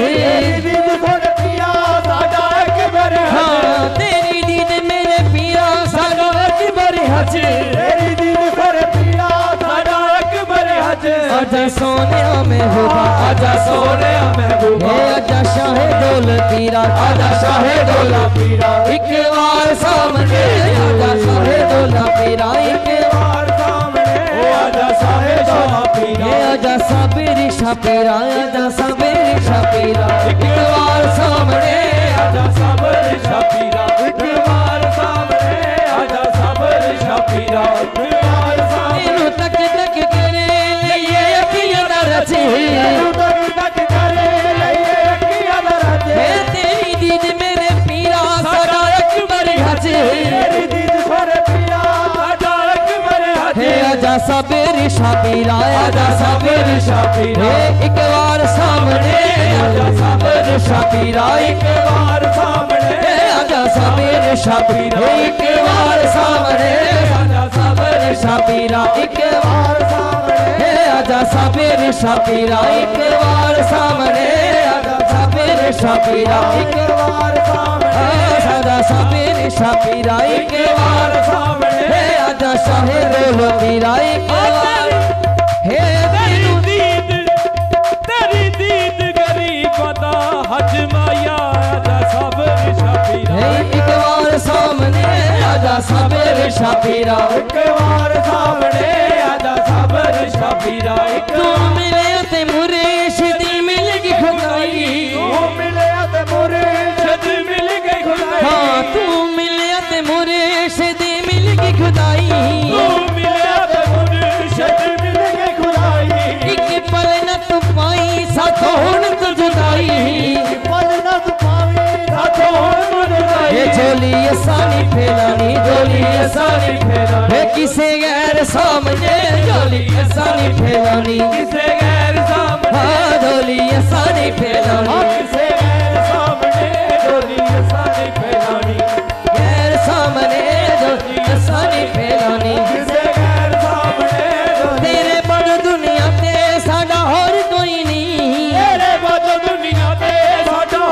दीद थोड़ पिया साडा अकबर
हाँ तेरी दीद मेरे पीरा साडा अकबर हसी
तेरी दीद थोड़ पिया साडा अकबर हज
आजा सोनिया महबूबा आजा
सोनिया महबूबा
हे आजा शाहे दौल पीरा आजा शाहे दौला
पीरा
एक बार सामने आजा शाहे दौला पीरा एक
बार सामने ओ आजा साहे दौला पीरा
हे आजा साबिर शापीरा आजा साबिर शापीरा एक बार सामने
आजा सबर शपीरा एक बार सामने आजा सबर शपीरा एक बार सामने
तेनू तक तक करे लिए अखियां ना रची
तेनू तक तक करे लइए अखियां दा रच
हे तेरी दीद मेरे पीरा साडा अकबर हसी
तेरी दीद थोड़ पिया साडा अकबर हज
हे आजा साबिर शापीरा आजा साबिर
शपीरा
हे एक बार सामने आजा साबिर शापीरा एक
बार सामने
हे आजा साबिर शापीरा एक बार सामने आजा साबिर शापीरा एक
बार सामने
हे आजा साबिर शापीरा एक बार सामने आजा साबिर शापीरा एक
बार सामने
आजा साबिर शापीरा एक बार
सामने
हे आजा शाहे दौल पीरा एक बार हे तेनू
तेरी दीद गरीबों दा हज माया आजा साबिर शापीरा
हे एक बार सामने आजा साबिर शापीरा
एक बार सामने आजा सबर शपीरा एक
तू मिले ते मुर्शिदी मिल गई खुदाई
तू मिले ते मुर्शिद मिल गई खुदाई
हाँ तू मिले ते मुर्शिदी मिल गई खुदाई
तू मिले ते मुर्शिद मिल गई खुदाई
एक पल न तू पाई साथों हुन तू जुदाई
पल न तू पावी साथों मुर्दाई
ये झोली असानी फैलानी झोली असानी फैलानी हे किसे गैर सामने झोली असानी फैलानी
किसे गैर सामने
हाँ झोली असानी फैलानी
किसे गैर सामने डोली सारी फैलानी
गैर सामने झोली असानी फैलानी
किसे गैर सामने डोली
तेरे बड़ दुनिया ते साडा होर कोई नहीं
तेरे बाद दुनिया ते साडा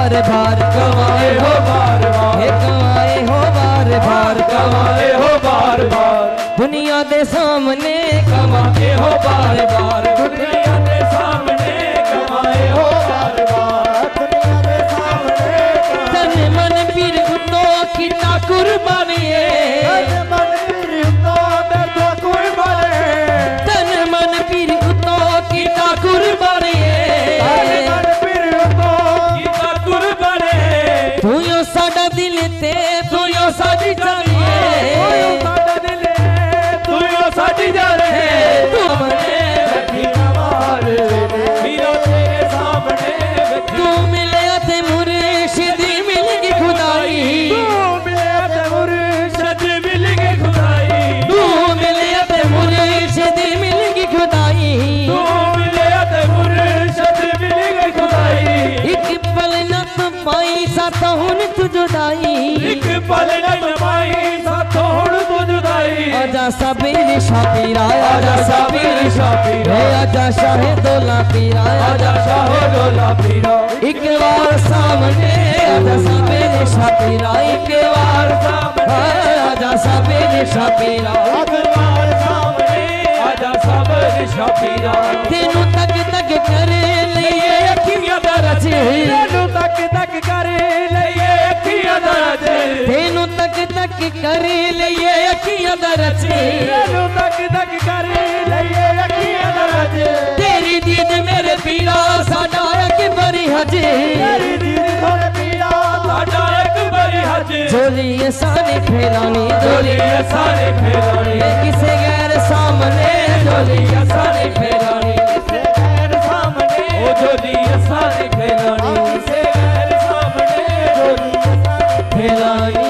बार बार,
कमाए हो बार बार,
हे कमाए हो बार बार,
कमाए हो बार बार,
दुनिया दे सामने
कमाए हो बार बार, दुनिया के सामने कमाए हो बार बार,
दुनिया के सामने
तन मन पीर उतो किता कुर्बानिए,
तन मन पीर उतो कुर्बानी,
तन मन पीर उतो किता कुर्बानिए,
तन मन पीर उतो
कीता कुर्बानी,
तू यो साडा दिल ते तू यो साडी जानिए,
साडा दिल
तू यो साडी जाने,
तू मने
रखी कमाल हीरो तेरे सामने,
तू मिले ते मुर्शिद मिलगी खुदाई,
सच मिल के खुदाई,
तू मिले ते मुर्शिद मिलगी खुदाई,
तू मिले ते मुर्शद मिल के खुदाई,
एक पल न तू पाई साथ हुन तू जुदाई,
एक पल न पाई साथों हुण तू जुदाई,
आजा सबीर शापीरा,
आजा साबिर शाफिर,
हे आजा शाहे दौला पीरा,
आजा शाह डोला पीरा,
एक बार सामने आजा सबीर शापीरा, एक बार
सामने
आजा सबीर शापीरा,
अखबार सामने आजा साबिर शाफिरा,
तेनू तक तक करे लिए अखियां दरज,
तेनू तक तक करे लइए अखियां दरज,
तेनू तक तक करे लिए अखियां दरज,
तेनू तक तक करे लइए अखियां दरज,
तेरी दीद मेरे पीरा साडा एक बड़ी हजे,
तेरी दीद थोड़े पीरा साडा एक बड़ी हज,
झोली साने फेरानी,
झोली सारे फेरानी,
किसे गैर सामने
झोली सारे फेरानी, किसे गैर सामने ओ झोली सारे फेरानी, किसे गैर सामने झोली सारे
फेरानी।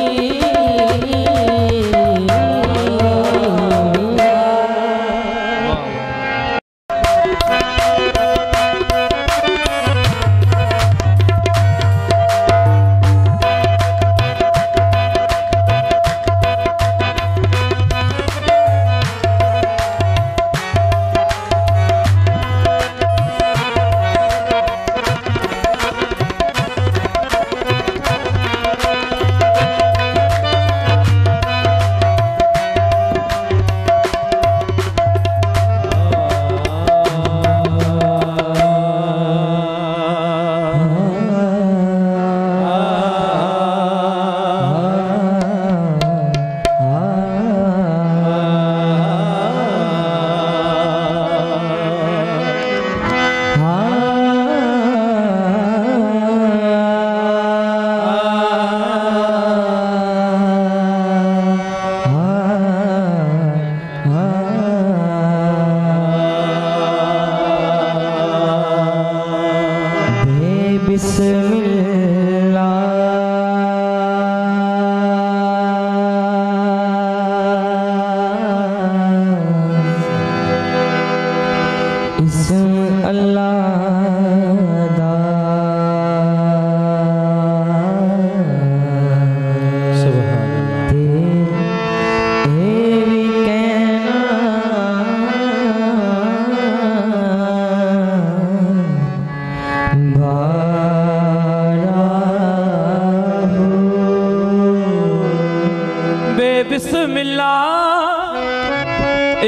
बिस्मिल्लाह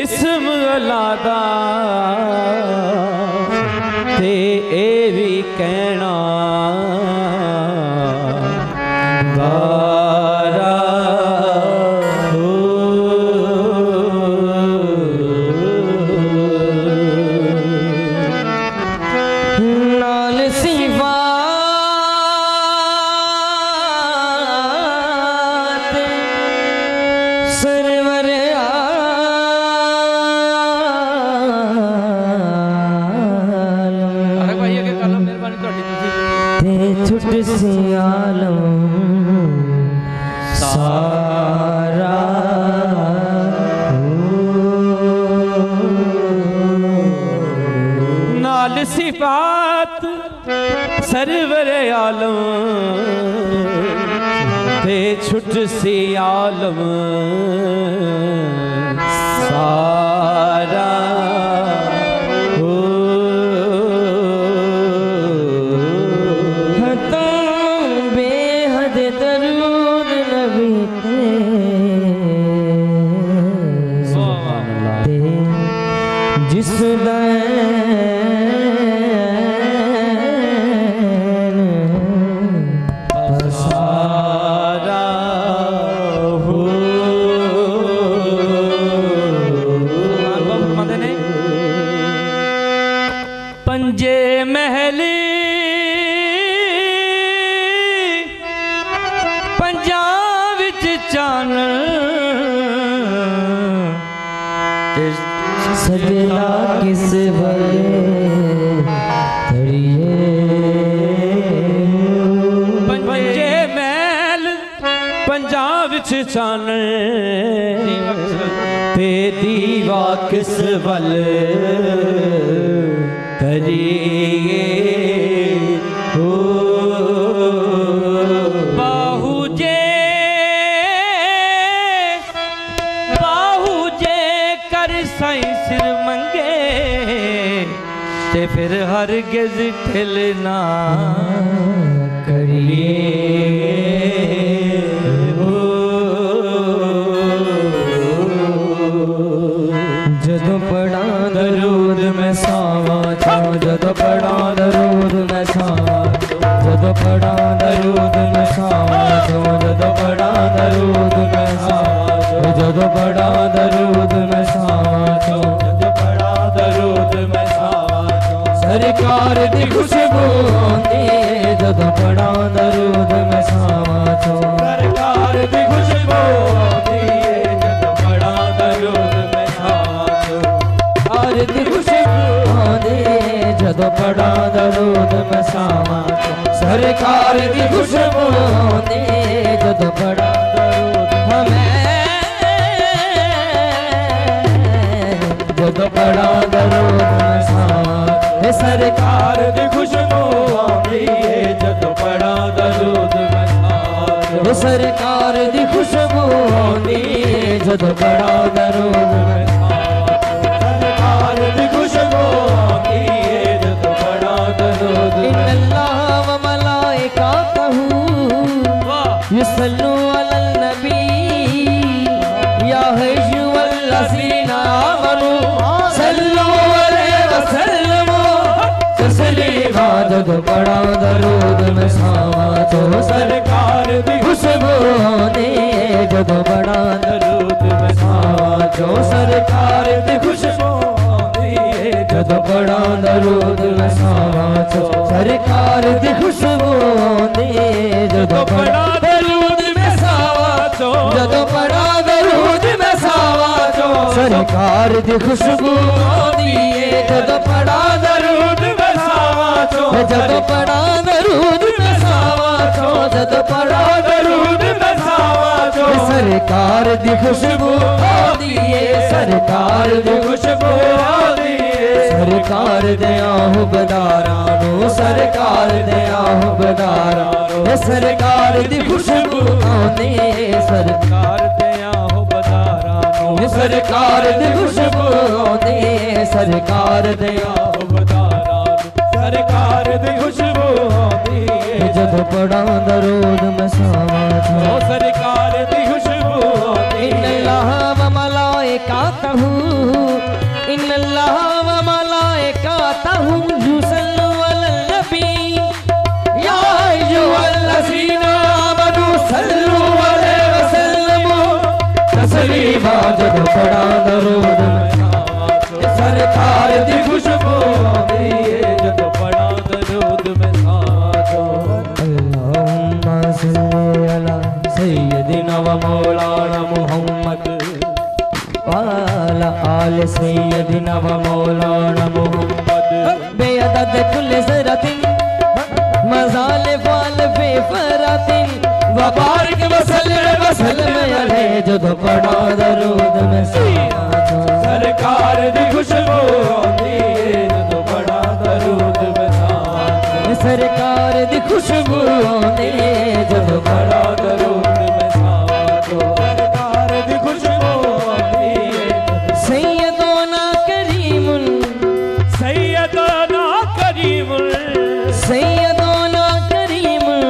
इस्म अल्लाह दा ते ए भी कहना बारा हो
नाल सिफात सरवर
अरे भाई ये कलम मेहरबानी ਤੁਹਾਡੀ ਤੁਸੀਂ
ते छुट से आलम सारा
नाल सिफात सरवर आलम ते छुट सी आलम सारा हो
तो जिस दैन
पसारा हो पंजे महली पंजाब विच चानन
सजला किस भले तड़िए
पंजे महल पंजाब विच चानन ते दीवा किस वल करिए हो बाहू जे कर साई सिर मंगे ते फिर हरगिज़ ठिल ना करिए हो
जदों पढ़ा दरूद में सावा छो जदों पढ़ा दरूद में सावा जदों पढ़ा दरूद में सावा छो जदों पढ़ा दरूद में सावा जदों पढ़ा दरूद में सावा छो
जदों पढ़ा दरूद में सावा छो
सरकार दी खुशबू आंदी जदों पढ़ा दरूद में सावा छो
सरकार दी खुशबू आंदी जदों पढ़ा दरूद में सावा छो
सरकार दी खुशबू आंदी जदों पढ़ा दरूद में सावा छो सरकार दी खुशबू आंदी जदों पढ़ा दरूद जदों पढ़ा दरूद में सावा सरकार
दी खुशबू आंदी जदों पढ़ा दरूद में सावा छो
सरकार दी खुशबू आंदी जदों पढ़ा दरूद में
सरकार दी खुशबू आंदी जदों पढ़ा दरूद
इन्नल्लाह व मलाइकातहू युसल्लू अलल नबी या अय्युहल्लज़ीना आमनू सल्लू अलैहि वसल्लमू तस्लीमा जदों पढ़ा दरूद में सावा छो
सरकार दी
खुशबू आंदी जदों पढ़ा
दरूद में सावा
छो सरकार दी खुशबू आंदी जदों पढ़ा दरूद में सावा छो सरकार दी खुशबू आंदी जदों पढ़ा दरूद में सावा छो जदों पढ़ा दरूद में सावा छो सरकार दी खुशबू आंदी जदों पढ़ा दरूद में सावा छो जदों पढ़ा दरूद में सावा छो जदों पढ़ा दरूद में सावा छो सरकार दी खुशबू आंदी सरकार दी खुशबू आंदी सरकार दे आहू बदारानो सरकार दे आहू बदारानो सरकार दी खुशबू आंदी सरकार
दे आहू बदारानो
सरकार दी खुशबू आंदी सरकार दे आहू
बदारानो सरकार दी खुशबू आंदी
जदों पढ़ा दरूद में सावा छो
सरकार दी खुशबू आंदी
इन्नल्लाह व मलाइकातहू इन्नल्लाह व मलाइकातहू युसल्लू अलल नबी या अय्युहल्लज़ीना आमनू सल्लू अलैहि वसल्लमू तस्लीमा जदों पढ़ा दरूद में सरकार दी खुशबू आंदी
जदों पढ़ा दरूद में सावा छो
अल्लाहुम्मा सल्ली अला सय्यदिना व मौलाना मुहम्मद वाला आल सय्यदिना व मौलाना मुहम्मद बेअदद कुल ज़रतिन मज़ाल फाल बेफरातिन व बारिक वसल्लम अलैहि जदों पढ़ा दरूद में सावा छो
सरकार दी खुशबू आंदी जदों पढ़ा दरूद में सावा छो
सरकार दी खुशबू आंदी जदों पढ़ा
दरूद में सावा छो सरकार दी खुशबू आंदी
सैयदोना करीमुल
सैयदना करीमुल
सैयदोना करीमुल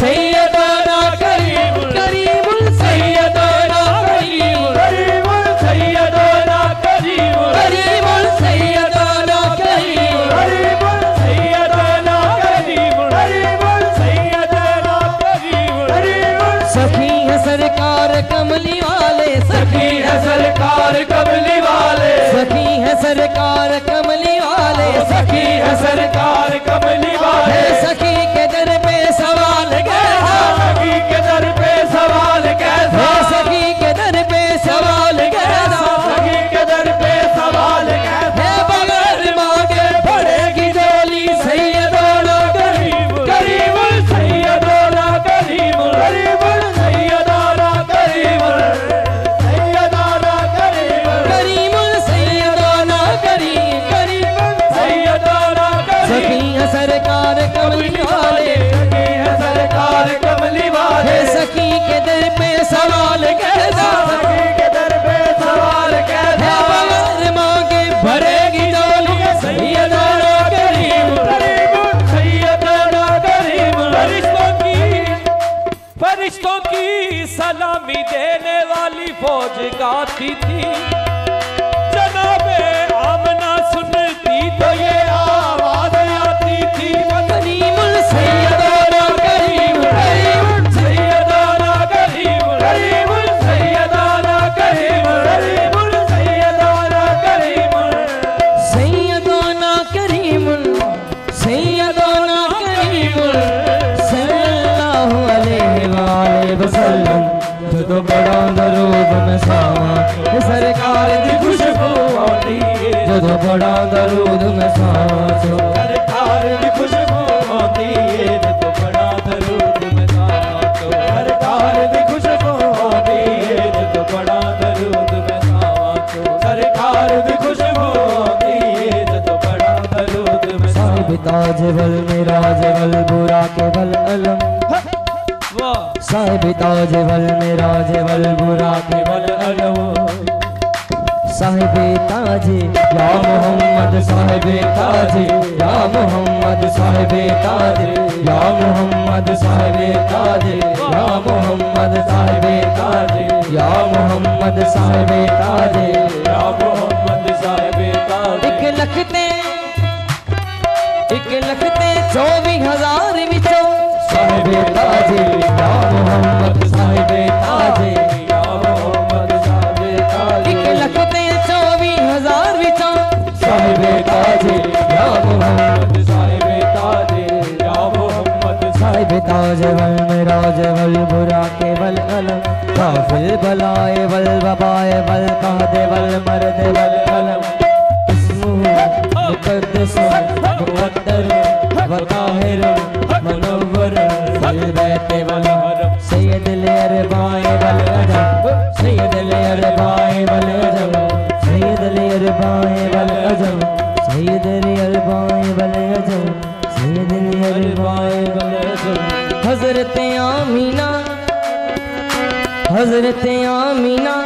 सैयदोना करीमुल करीमुल सैयदोना करीमुल
कमली वाले,
सखी है सरकार कमली वाले,
सखी है सरकार कमली वाले,
सखी के दर पे सवाल कैसा,
सखी के दर पे सवाल कैसा,
सखी के दर पे सवाल कैसा,
सखी के दर पे सवाल कैसा,
बगैर मांगे पड़ेगी डोली सैयदोला
करीम करीम सैयदोला करीम करीम सैयदोला करीम सैयदोला करीम
करीम सैयदोला करीम करीम
सैयदोला करीम,
सखी है सरकार कमली वाले,
सखी है सरकार कमली वाले,
सखी के दर पे सवाल कैसा,
सखी के दर पे सवाल कैसा,
बगैर मांगे भरेगी डोली सैयदोला करीम
करीम सैयदोला करीम। फरिश्तों की सलामी देने वाली फौज गाती थी, जनाबे आमना सुनती तो ये आवाज आती थी,
करीम सैयदोला करीम करीम
सैयदोला करीम करीम सैयदोला करीम करीम सैयदोला करीम,
सैयदोना करीम सैयदोना करीम सल्लल्लाहु अलैहि वसल्लम, जो बड़ा दरूद में सावा सरकार दी खुशबू आती है, जो बड़ा दरूद में सावा
सरकार की खुशबू आती है, तो बड़ा दरूद में सावा, सरकार की खुशबू आती है, तो बड़ा दरूद में सावा, सरकार की खुशबू आती है, तो बड़ा दरूद में
साहिब ताज वल मिराज वल बुरा के वल अलम,
वाह
साहिब ताज वल मिराज वल बुरा के वल अलम, साहिब ताज या मोहम्मद साहिब ताज या मोहम्मद साहिब ताज या मोहम्मद साहिब ताज या मोहम्मद साहिब ताज या मोहम्मद साहिब ताज
या मोहम्मद साहिब ताज,
एक लखते 24,000 विचों साहिब ताज या मोहम्मद साहिब ताज
या मोहम्मद साहिब ताज,
एक लखते 24,000 विचों
साहिब ताज या मोहम्मद साहिब ताज या मोहम्मद
साहिब ताज वल मिराज वल बुरा के वल अलम, काफिल बलाए वल वबाए वल कादे वल मर्द वल अलम, इस्मुहु मुक़द्दस मुक़द्दर व ताहिर मनव्वर फिल बैत वल हरम, सैयद अरबाए वल अजम, सैयद अरबाए वल अजम, सैयद अरबाए वल अजम, सैयद अरबाए वल अजम, सैयद अरबाए वल अजम, हज़रत आमीना हज़रत आमीना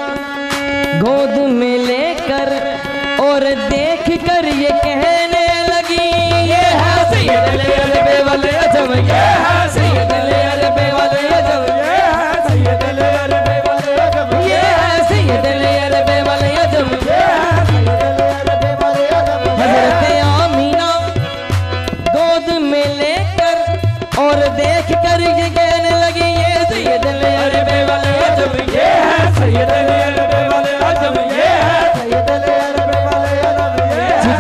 गोद में लेकर और देख कर ये कहने लगी, ये है सैयद अरबे वल अजम, ये है सैयद अरबे वल अजम,
ये है सैयद अरबे वल अजम,
ये है सैयद अरबे वल अजम,
ये है सैयद अरबे वल अजम,
हज़रत आमीना गोद में लेकर और देख कर ये कहने लगी, ये सैयद अरबे वल अजम,
ये है सैयद अरबे वल अजम, ये है सैयद अरबे वल अजम, ये है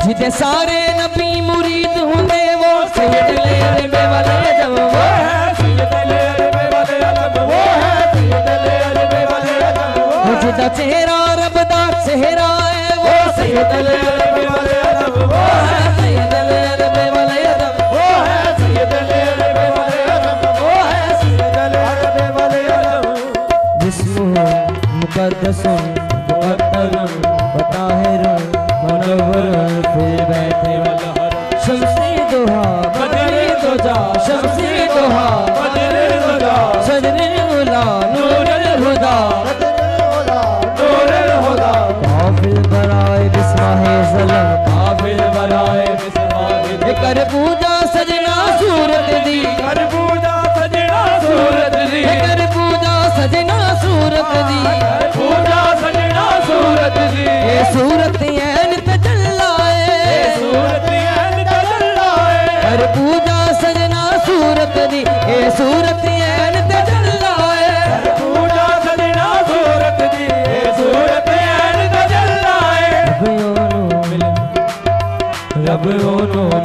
जिते सारे नबी मुरीद होंदे वो सैयद अरबे वल अजम, वो
है सैयद अरबे वल अजम, वो है सैयद अरबे वल अजम,
जिदा चेहरा रब दा चेहरा है वो सैयद अरबे वल अजम, वो है सैयद अरबे वल अजम,
वो है सैयद अरबे वल अजम, वो है सैयद अरबे वल अजम,
जिस्मुहु मुक़द्दसुन मुक़द्दरुन व ताहिरुन मनव्वरुन फिल बैत वल हरम, शम्सी दुहा बदरी दुजा शम्सी दुहा
बदर हुदा
सदरुल उला नूरुल हुदा,
नूरुल हुदा,
काफिल बराए बिस्माहे ज़लम,
काफिल बनाए बिस्माहिल,
कर पूजा सजना सूरत दी,
कर पूजा सजना सूरत दी,
कर पूजा सजना सूरत दी,
कर पूजा सजना सूरत दी,
ये सूरत ऐन तजल्लाए,
सूरत ऐन तजल्लाए,
कर पूजा सजना सूरत दी, ये सूरत ऐन तजल्लाए,
कर पूजा सजना सूरत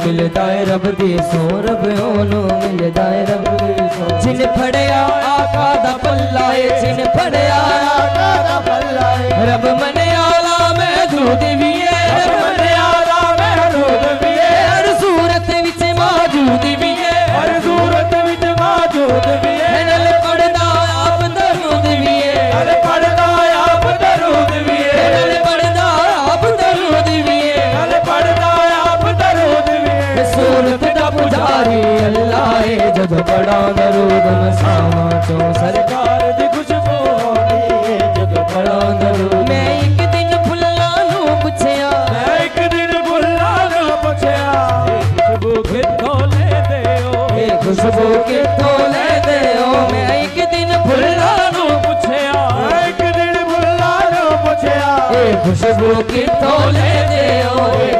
मिलदा है रब दी सो रब ओनू मिलदा है रब दी सो जिन फड़िया आका दा पल्ला है जिन फड़िया आका दा पल्ला है रब मनियाला महदूद भी है रब मनियाला महदूद भी है हर सूरत विच मौजूद भी है
हर सूरत विच मौजूद भी है
नल पढ़दा आप दरूद भी है
नल पढ़दा आप दरूद भी है
नल पढ़दा आप दरूद भी है
नल पढ़दा आप दरूद भी है
सूरत दा पुजारी अल्लाह है जब पढ़ा दरूद मसावा तो सरकार
दी खुशबू होंदी है जब
पढ़ा दरूद मैं एक दिन फुल्लां नू पुछया
मैं एक दिन फुल्लां नू पुछया खुशबू कित्थों लेंदे हो
खुशबू कित्थों लेंदे हो मैं एक दिन फुल्लां नू पुछया
मैं एक दिन फुल्लां नू पुछया
खुशबू कित्थों लेंदे हो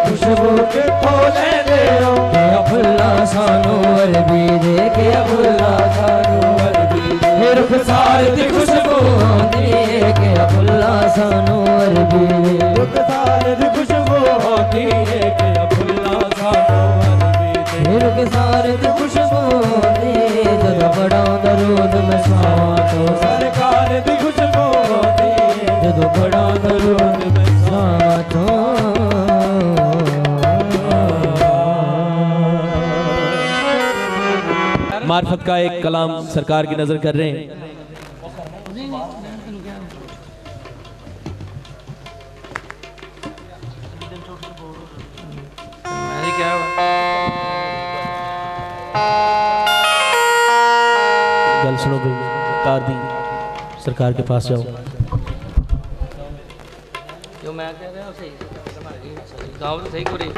खुशबू
कित्थों लेंदे हो
क्या फुल्ला सानू अरबी दे क्या फुल्ला सानू अरबी दे रुखसार दी खुशबू होंदी है क्या फुल्ला सानू अरबी दे
रुखसार दी खुशबू होंदी है क्या फुल्ला सानू अरबी दे
रुखसार दी खुशबू होंदी है जब पढ़ा दरूद मैं सावा तो
सरकार दी खुशबू होंदी है
जब पढ़ा दरूद मैं सावा तो
मार्फत का एक कलाम सरकार की नजर कर रहे हैं। गल सुनो भाई, कार दी सरकार के पास जाओ।
जो मैं कह रहा हूँ सही गाँव तो सही करे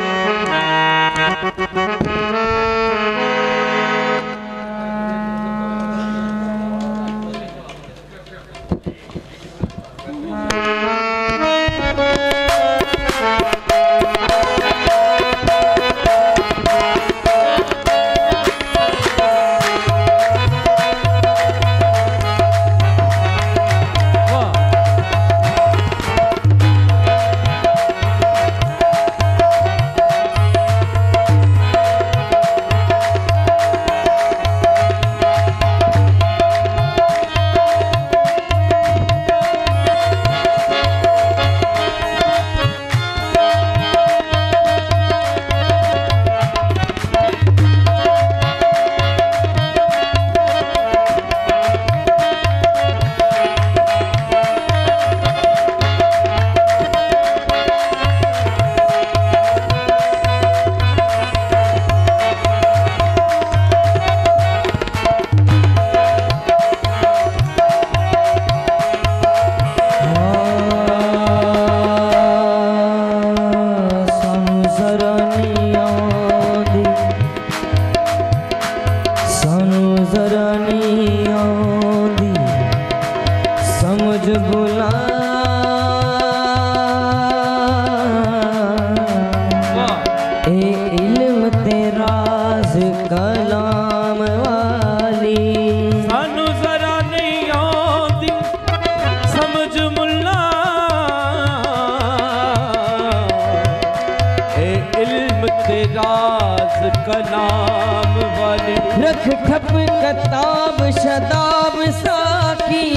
ठप कताब शदाब साकी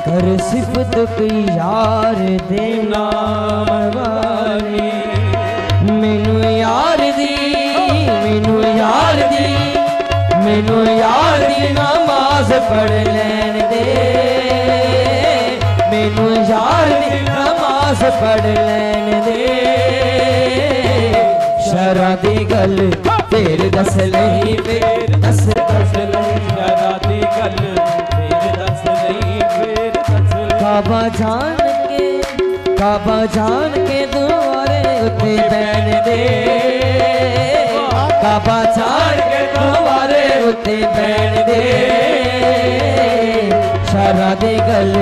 कर सिफत की यार दे नाम वाली मैनू यार दी मैनू यार दी मैनू यार दी नमाज पढ़ लैन दे मैनू यार दी नमाज पढ़ लैन दे शरा दी गल फिर दस लही फिर दस लही
शरा दी गल फिर दस लही फिर दस लही
काबा जान के दुआरे उते बैन दे काबा जान के दुआरे उते बैन दे शरा दी गल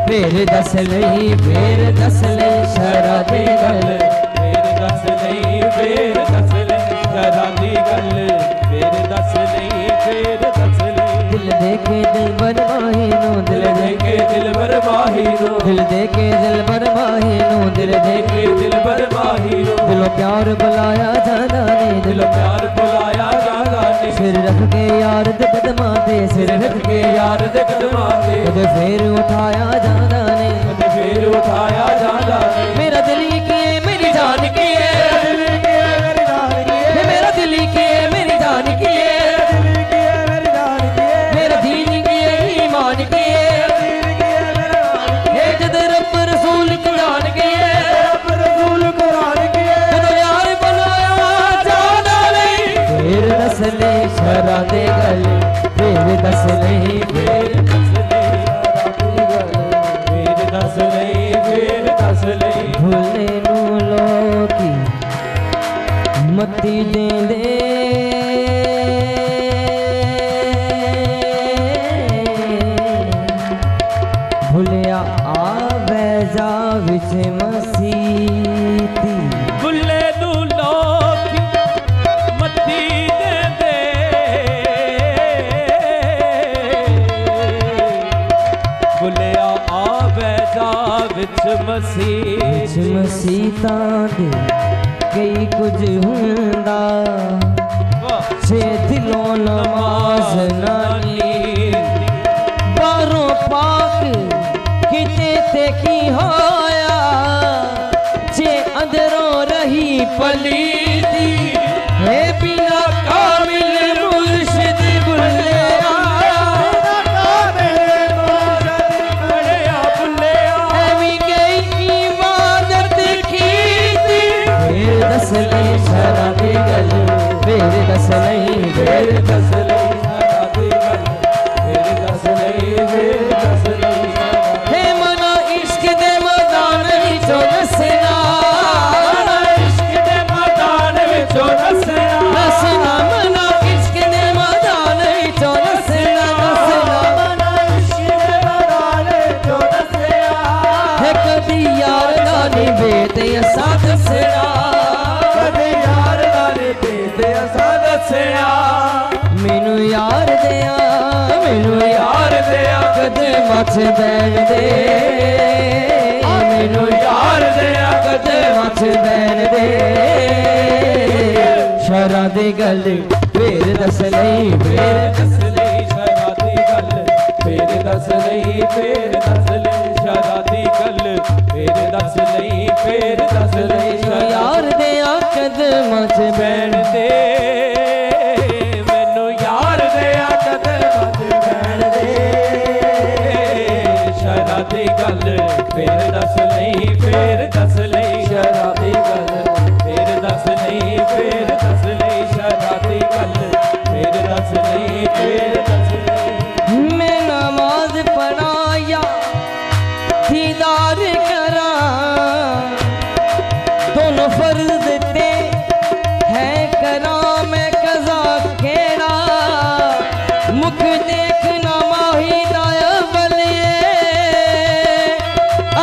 फिर दस लही फिर दस लही शरा दी गल
फिर दस लही फिर दस लही शरा दी गल फिर दस लही फिर दस लही
दिल देके दिल बर माही नो दिल
देके दिल बर माही नो
दिल देके दिल बर माही नो दिल देके
दिल बर माही नो
दिलो प्यार बुलाया जाना ने
दिल प्यार बुलाया जाना ने
सिर रख के यार दे कदमां ते सिर रख के
यार दे कदमां ते
कदे फिर उठाया जाना ने
कदे फिर उठाया जाना ने
मेरा दिल की है मेरी जान की है मेरा दिल की है मेरी जान की है मेरा दीन की है ईमान की है जद रब रसूल कुरान की है जद यार बनाया जाना नहीं फिर दस ले शरा दे गले फिर दस नहीं
फिर दस नहीं फिर दस नहीं
भूले नू लोकी मती दे दे भूलिया आवे जा विच मसीती
भुले नू लोक मती दे दे भुलिया आवे जा विच
मसीता दे कई कुछ हुंदा छे दिलों नमाज नानी बारों पाक किते ते की होया जे अंदरों रही पलीती है बिना कामिल मुर्शिद बुल्लिया एवी गई इबादत की थी फिर दस ले शरा दी गल फिर दस नहीं
फिर दस नहीं फिर दस नहीं फिर दस नहीं
हे मना इश्क दे मैदान विचों नसना
इश्क दे मैदान विचों नसना
नसना मना इश्क दे मैदान विचों नसना है कदी यार नानी बेत असा दसना मैनू यार दिया कदे मच बैन दे मैनू यार दिया कदे मच बैन दे शरा दी गल फिर दस नहीं फिर
दस नहीं शरादी गल फिर दस नहीं फिर दस नहीं शरादी गल फिर दस नहीं फिर दस नहीं
यार दिया कदे मच बैन
बैन दे मैनू यार दिया कदे मच बैन दे शरादी गल फिर दस नहीं फिर दस नहीं शरादी गल फिर दस नहीं फिर दस नहीं शरादी गल फिर दस नहीं फिर दस नहीं
मैं नमाज पढ़ाया दीदार करा दोनों फर्ज देते है करा मैं कज़ा केड़ा मुख देखना माही दाया बलिए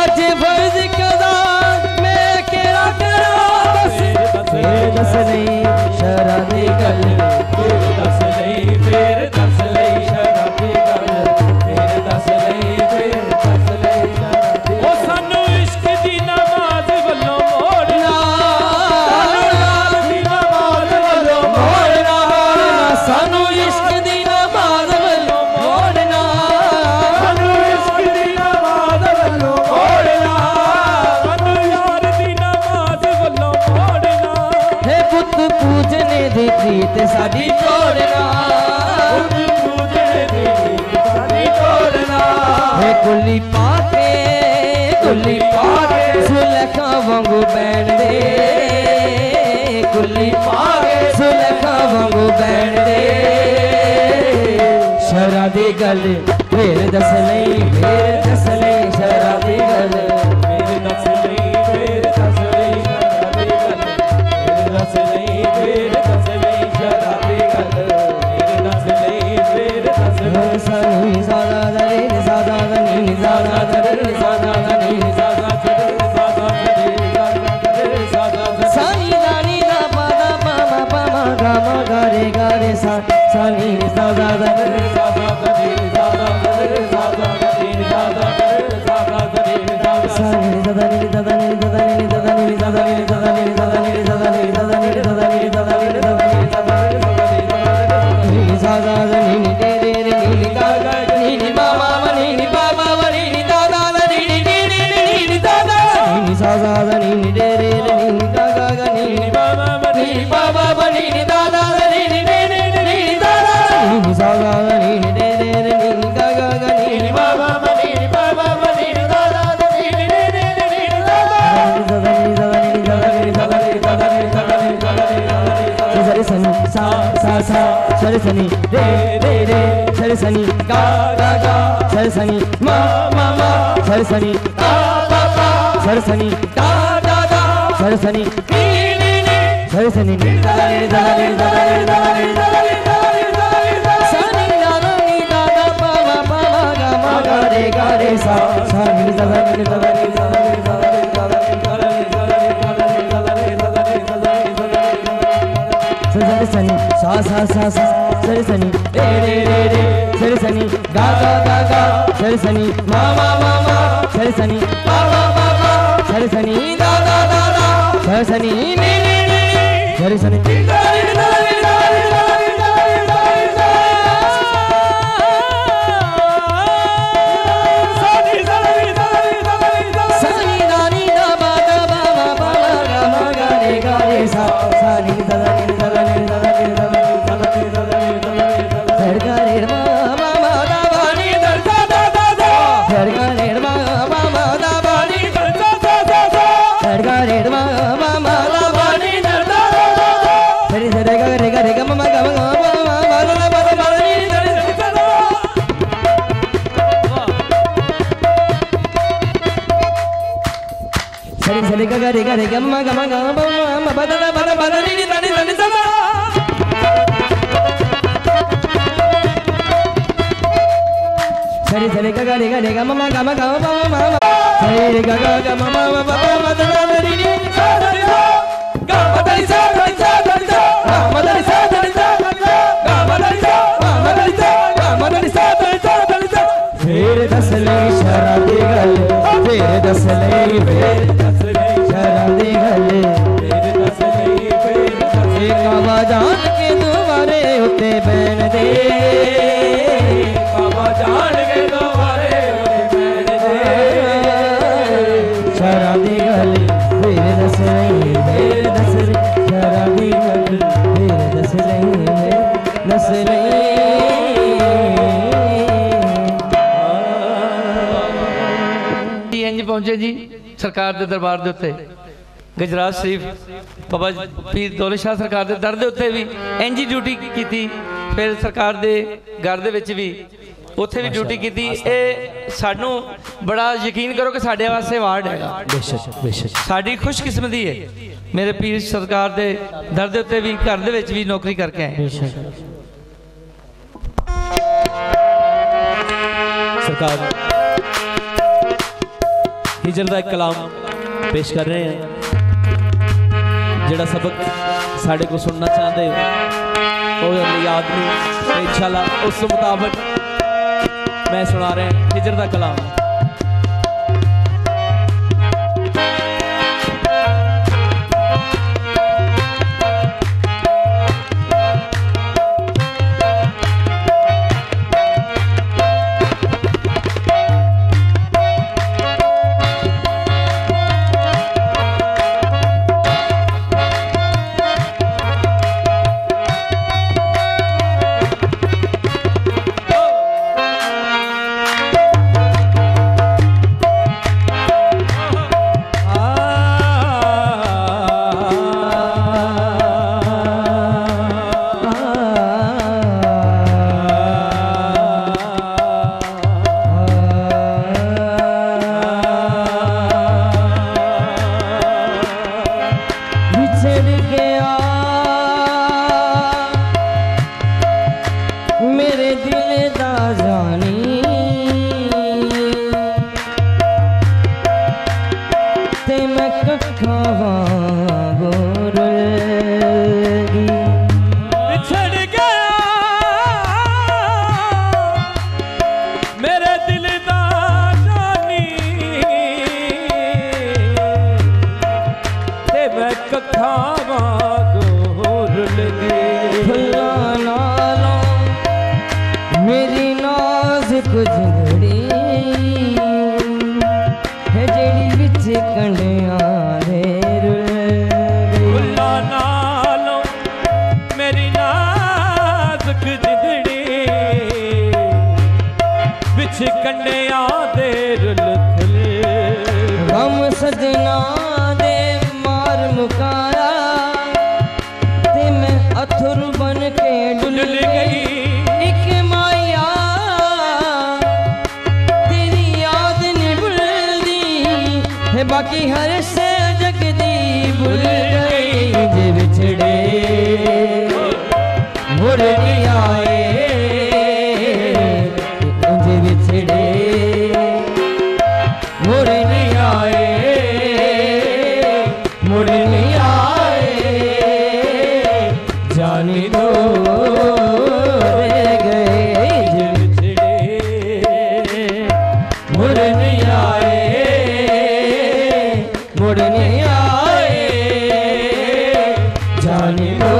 अज फर्ज कज़ा मैं केड़ा करा बस दस नहीं शरा दी गल
फिर दस नहीं फिर दस नहीं शरादी गल फिर दस नहीं फिर दस नहीं शरादी ओ सानू इश्क दी नमाज वल्लों मोड़ना दी नमाज वल्लों मोड़ना
सानू इश्क दी नमाज वल्लों मोड़ना
सानू इश्क दी नमाज वल्लों मोड़ना सानू यार दी नमाज वल्लों मोड़ना
है पुत पूजने दी प्रीत साडी तोड़ना है कुली पाके सुलखा वांगू बैन दे कुली पाके सुलखा वांगू बैन दे शरा दी गल फिर दस नहीं फिर दस नहीं शरा दी गल
फिर दस नहीं फिर दस नहीं शराबी गल फिर दस नहीं फिर दस नहीं शराबी गल फिर दस नहीं फिर दस नहीं
सानी सादा दरे सादा दनी सादा दरे सादा दनी
सादा चले सादा चले सादा चले
सानी दानी दा पादा पामा पामा गा मा गा रे सा सानी सादा दरे
सादा चले
सर सनी रे रे रे सर सनी गा गा गा सर सनी मा मा मा सर सनी गा गा गा सर सनी गा गा गा सर सनी नी नी नी सर सनी नी दा दा नी दा दा नी दा दा नी दा दा नी दा दा नी दा दा नी दा दा नी दा सनी दा दा नी दा दा पा मा पा मा गा रे सा सा नी दा दा नी दा दा नी दा दा नी दा दा नी दा दा नी दा दा नी दा दा नी दा दा नी दा दा नी दा दा नी दा दा नी दा दा नी सर सनी सा सा सा सा सर सनी रे रे रे रे सर सनी गा गा गा गा सर सनी मा मा मा मा सर सनी पा मा मा मा सर सनी दा दा दा दा सर सनी नी नी नी सर सनी दा दा नी दा दा नी दा दा नी दा दा नी दा दा नी दा दा सनी दा नी दा बा दा बा मा पा गा मा गा रे गा रे सा सा नी दा दा नी दा दा नी दा दा नी दा दा नी दा दा नी दा दा नी दा दा नी सर गा रे मा मा मा दा बा नी दा दा दा दा दा सर गा रे मा मा मा दा बा नी दा दा दा दा दा सर गा रे मा मा मा दा बा नी दा दा दा दा सरी सर गा रे गा मा गा मा मा मा मा दा बा दा नी दा दा दा सरी सरी गा रे गा मा गा मा गा मा मा बा दा बा दा नी दा नी दा नी दा सरी सरी गा रे गा मा गा मा गा मा मा सरी गा गा मा मा मा मा दा दा नी नी सा दा नी सा गा मा दा नी सा दा नी सा दा नी सा गा मा दा नी सा दा नी सा गा मा दा नी सा गा मा दा नी सा गा मा दा नी सा दा नी सा दा नी सा फिर दस ले शराबी गल फिर दस ले शराबी गल फिर दस ले एक आवाज़ान के दुआरे उते बैन दे आवाज़ान के दुआरे उते बैन दे शराबी गल फिर दस ले शराबी गल फिर दस ले
इंज पहुंचे जी सरकार के दरबार के उत्ते गजराज शरीफ बाबा पीर दौलत शाह सरकार के दर के उत्ते भी इंज ही ड्यूटी की। फिर सरकार के घर दे विच भी उत्थे भी ड्यूटी की। सानू बड़ा यकीन करो कि साडे वास्ते अवार्ड है, साडी खुशकिस्मती है। मेरे पीर सरकार के दर के उत्ते भी घर दे विच भी नौकरी करके आए।
सरकार हिजर का एक कलाम पेश कर रहे हैं, जिहड़ा सबक साढ़े को सुनना चाहते हो वो याद नहीं, इंशाअल्लाह उस मुताबिक मैं सुना रहे हैं हिजर का कलाम।
अथुर बन के डुल गए बाकी हर से जगदी भूल गई जे बिछड़े मुड़ नहीं आए जे बिछड़े मुड़ नहीं आए मुड़ नहीं आए जाने दो रह गए जे बिछड़े मुड़ नहीं आए मुड़ नहीं आए जाने दो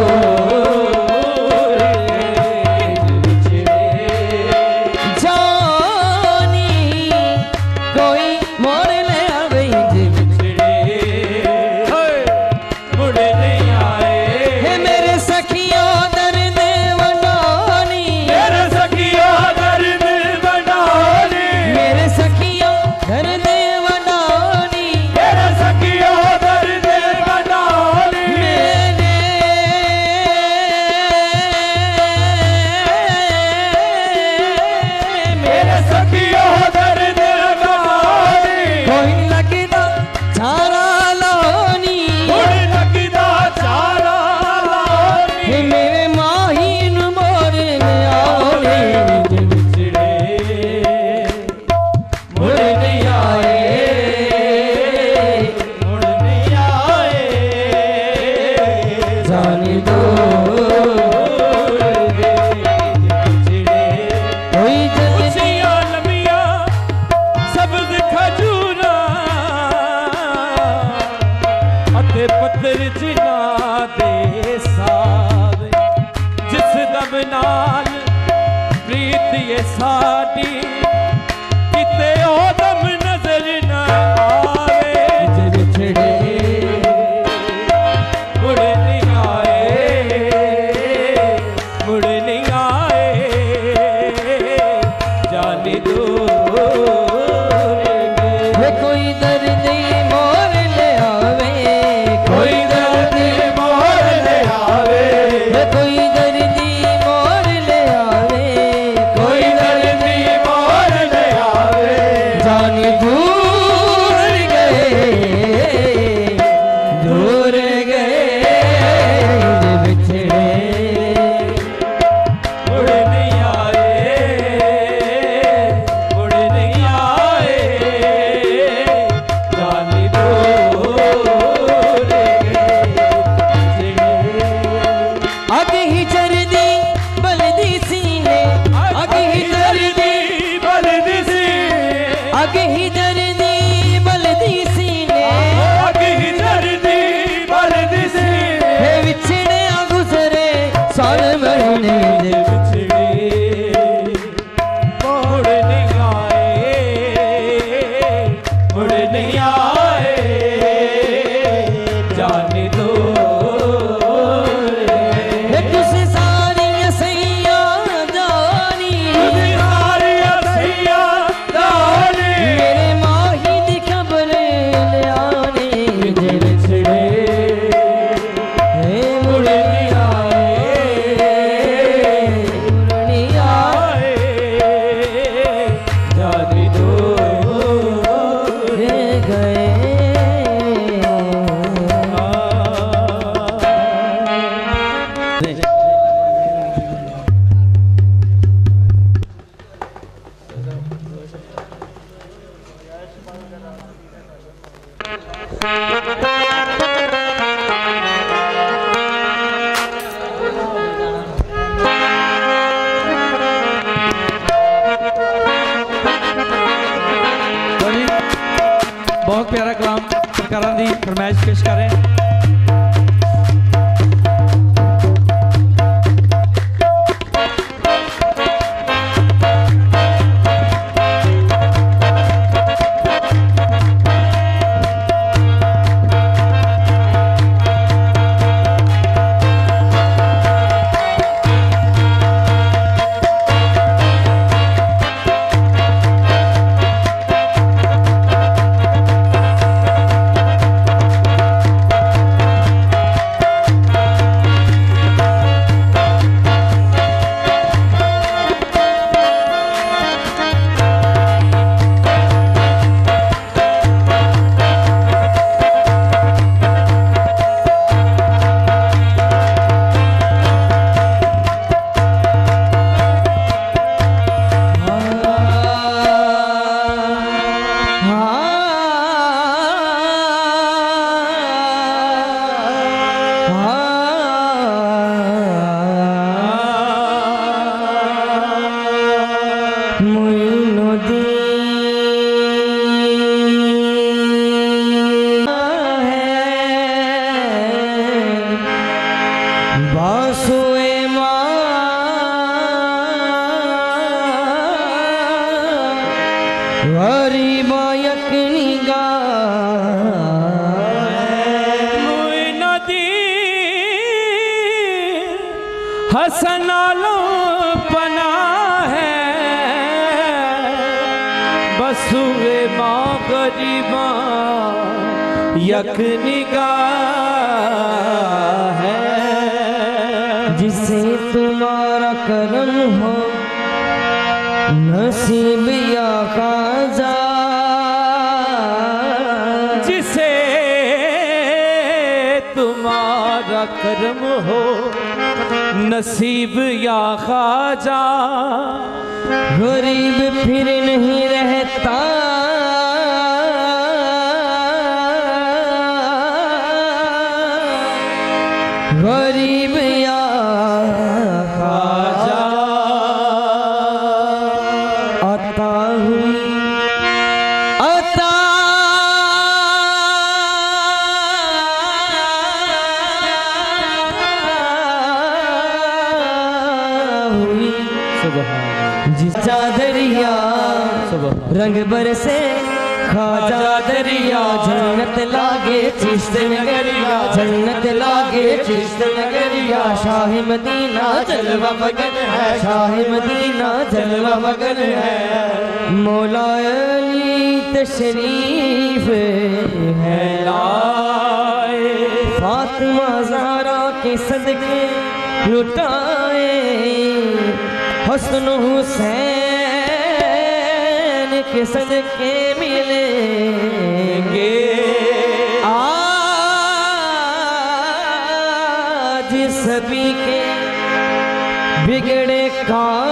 बहुत प्यारा कलाम सरकारां दी फरमाइश पेश कर रहे हैं।
हसनालो पना है बसुए माँ गरीबा यक निगाह है।
जिसे तुम्हारा करम हो नसीब या ख़ाजा,
जिसे तुम्हारा करम हो नसीब या ख्वाजा,
गरीब फिर नहीं रहता गरीब या ख्वाजा। अता हुई अता जिसा दरिया रंग बरसे खाजा दरिया, जन्नत लागे चिश्त नगरिया, जन्नत लागे चिश्त नगरिया। शाह मदीना जलवा मगन है, शाह मदीना जलवा मगन है। मौला अली तशरीफ है लाए, फातिमा ज़हरा के सदके लुटाए, हसन हुसैन के सदके मिलेंगे। आज सभी के बिगड़े काम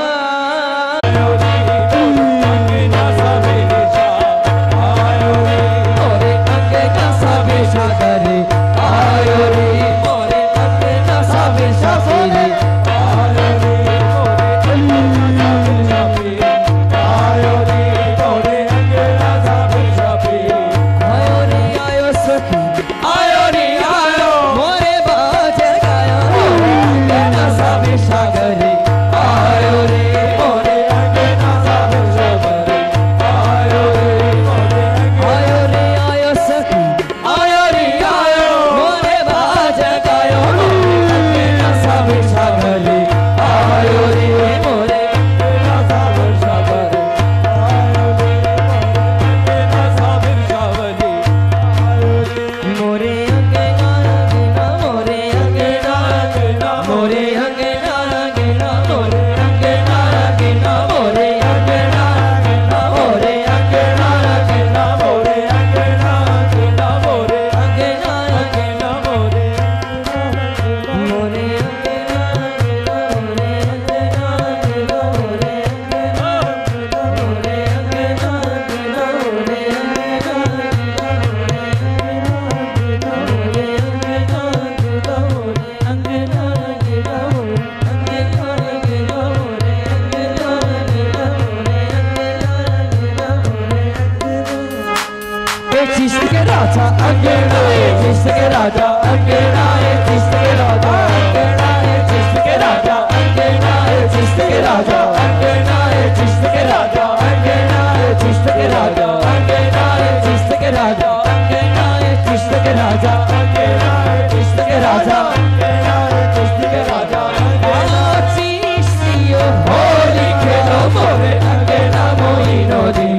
चिश्त के राजा अंगेड़ा है, चिश्त के राजा अंगेड़ा है, चिश्त के राजा अंगेड़ा है, चिश्त के राजा अंगेड़ा है, चिश्त के राजा अंगेड़ा है, चिश्त के राजा अंगेड़ा है, चिश्त के राजा अंगेड़ा है, चिश्त के राजा अंगेड़ा है, चिश्त के राजा अंगेड़ा है, चिश्त के राजा अंगेड़ा है, चिश्त के राजा अंगेड़ा। चिश्तियो होली खेलो मोरे अंगेड़ा मोइनो दी,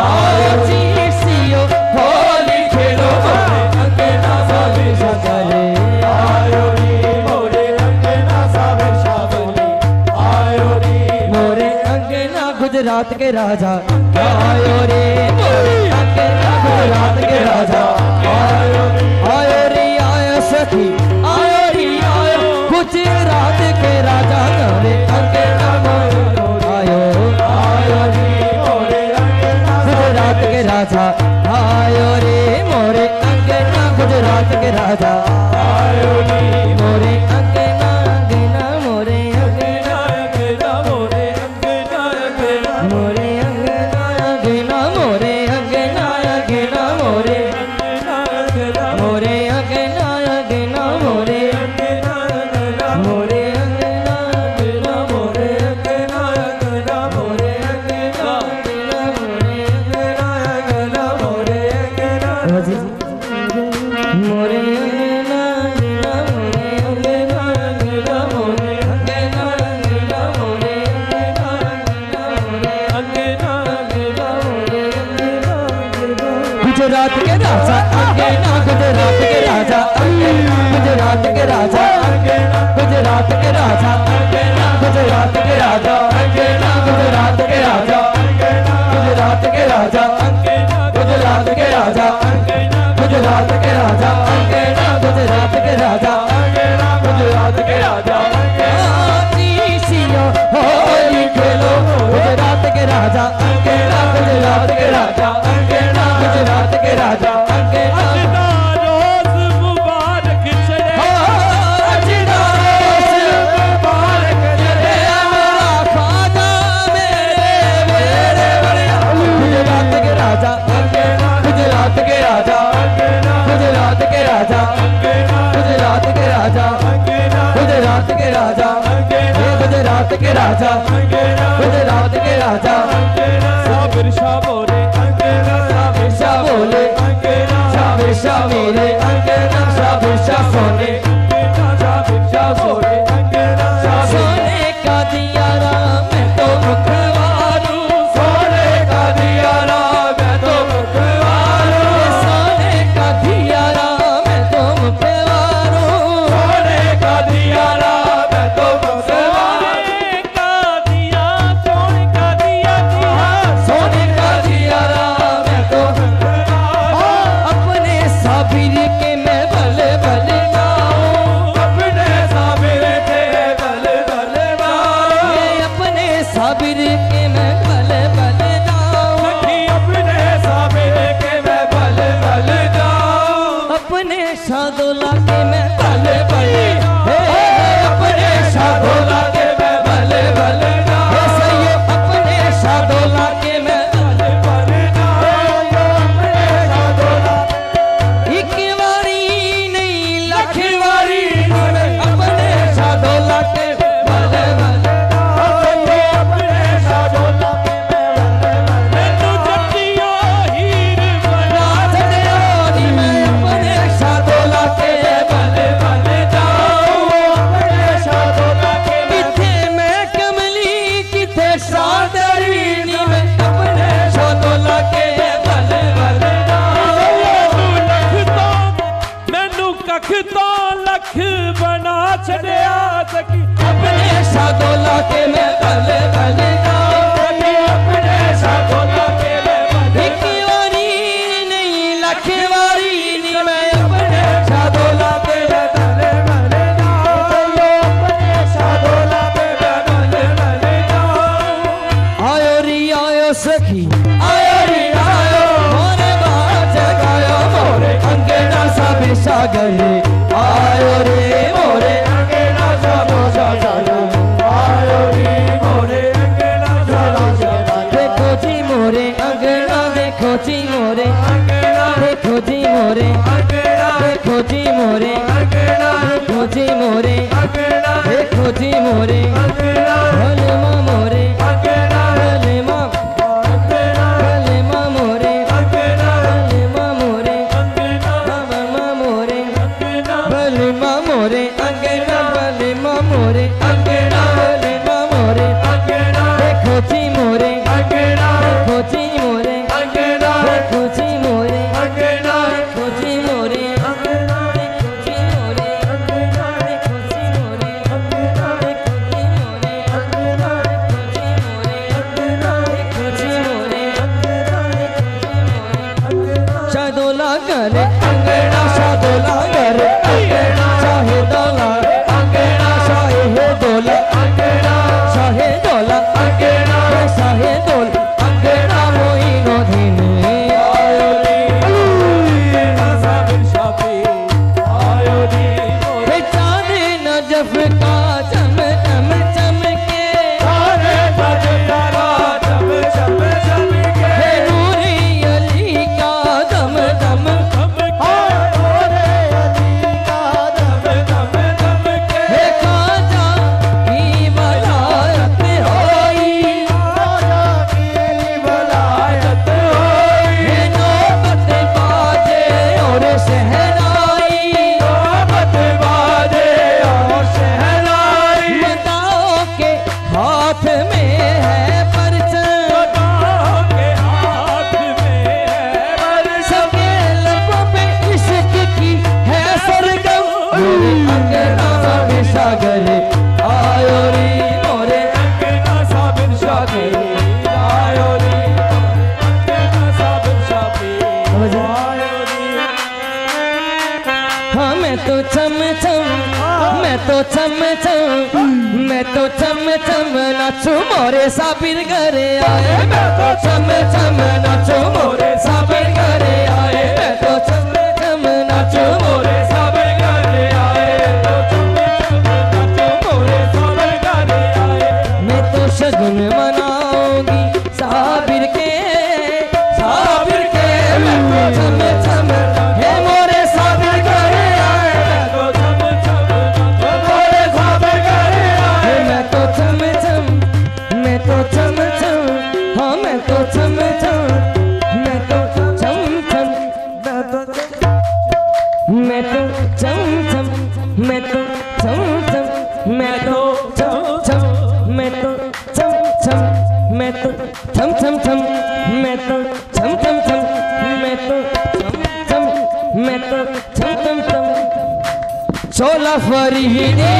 आओ चिश्तियो होली खेलो मोरे अंगेड़ा साबे शाबली, आयो रे मोरे अंगेड़ा साबे शाबली, आयो रे मोरे अंगेड़ा गुजरात के राजा, आयो रे मोरे अंगेड़ा गुजरात के राजा, आयो रे आयो सखी, आयो रे आयो गुजरात के राजा, मोरे अंगेड़ा मोइनो आयो, आयो रे मोरे अंगेड़ा गुजरात के राजा, आयो रे मोरे अंगेड़ा गुजरात के राजा, आयो रे मोरे अंगेड़ा अंगेड़ा मोरे अंगेड़ा अंगेड़ा मोरे अंगेड़ा अंगेड़ा मोरे गुजरात के राजा अंगेना, गुजरात के राजा अंगेना, गुजरात के राजा अंगेना, गुजरात के राजा अंगेना, गुजरात के राजा अंगेना, गुजरात के राजा अंगेना, गुजरात के राजा अंगेना, गुजरात के राजा अंगेना, गुजरात के राजा अंगेना, गुजरात के राजा अंगेना, गुजरात के राजा अंगेना, होली खेलो गुजरात के राजा अंगेना, गुजरात के राजा अंगेना, गुजरात के राजा अंगेना।
रोज मुबारक चढ़े,
मुबारक चढ़े मेरा ख्वाजा मेरे गुजरात के राजा अंगेना, गुजरात के राजा अंगेना, गुजरात के राजा अंगेना, गुजरात के राजा अंगेना, गुजरात के राजा अंगेना, गुजरात के राजा अंगेना, गुजरात के राजा अंगेना।
साबिर शाह बोले अंगेना,
साबिर शाह बोले अंगेना, साबिर शाह बोले अंगेना, साबिर शाह सोने, साबिर शाह बोले अंगेना, सोने का दियारा मैं तो मुखवारू, सोने का दियारा मैं तो मुखवारू, सोने का दियारा मैं तो मुखवारू, सोने का दियारा मैं तो मुखवारू, सोने का दिया सोने का दियारा मैं तो अपने साबिर के मैं भले भले गाऊं, अपने साबिर के भले भले गाऊं, अपने साबिर के मैं भले भले गाऊं, अपने साबिर के मैं भले भले गाऊं, अपने शादोला के मैं भले भले अपने शादोला के मैं भले भले गाऊं, सही अपने शादोला के मैं भले भले गाऊं, अपने शादोला एक वारी नहीं लख वारी अपने शादोला के भले भले अपने शादोला के
मैनू जट्टियों हीर बना
छड़िया नी मैं अपने शादोला के भले भले जाऊं, अपने शादोला के किथे मैं कमली किथे सादरी नी मैं अपने शादोला के भले भले जाऊं,
मैनू कख तो लख बना छड़िया सकी
अपने शादोला के मैं भले भले जाऊं, अपने शादोला के मैं भले एक वारी नहीं लख वारी नी मैं अपने शादोला के मैं भले भले जाऊं, अपने शादोला के मैं भले भले जाऊं। आयो री आयो सखी आयो री आयो मोरे बाज गायो मोरे अंगेना सब सागरे आयो रे मोरे अंगेना सब सागरे आयो रे मोरे अंगेना सब सागरे देखो जी मोरे अंगेना देखो जी मोरे अंगेना देखो जी मोरे अंगेना देखो जी मोरे अंगेना देखो जी मोरे अंगेना देखो जी मोरे अंगेना भले मां मोरे अंगेना भले मां अंगेना भले मां मोरे अंगेना भले मां मोरे अंगेना भले मां मोरे अंगेना भले मां मोरे अंगेना भले मां मोरे अंगेना भले मां मोरे अंगेना देखो जी मोरे अंगेना देखो जी मोरे अंगेना देखो जी मोरे अंगेना देखो जी मोरे अंगेना देखो जी मोरे अंगेना देखो जी मोरे अंगेना देखो जी मोरे मैं तो चम चम नाचू मोरे साबिर घरे आए, मैं तो चम चम नाचू मोरे साबिर घरे आए, मैं तो चम चम नाचू मोरे साबिर घरे आए, तो चम चम नाचू मोरे साबिर घरे आए। मैं तो शगुन मनाऊंगी साबिर के मैं तो चम चम हे मोरे साबिर घरे आए, मैं तो चम चम मोरे साबिर घरे आए, मैं तो चम चम मैं तो चम चम हाँ मैं तो चम चम मैं तो चम चम मैं तो चम चम मैं तो चम चम मैं तो चम चम मैं तो चम चम मैं तो चम चम चम मैं तो चम चम चम मैं तो चम चम मैं तो चम चम चम। चोला फरीदी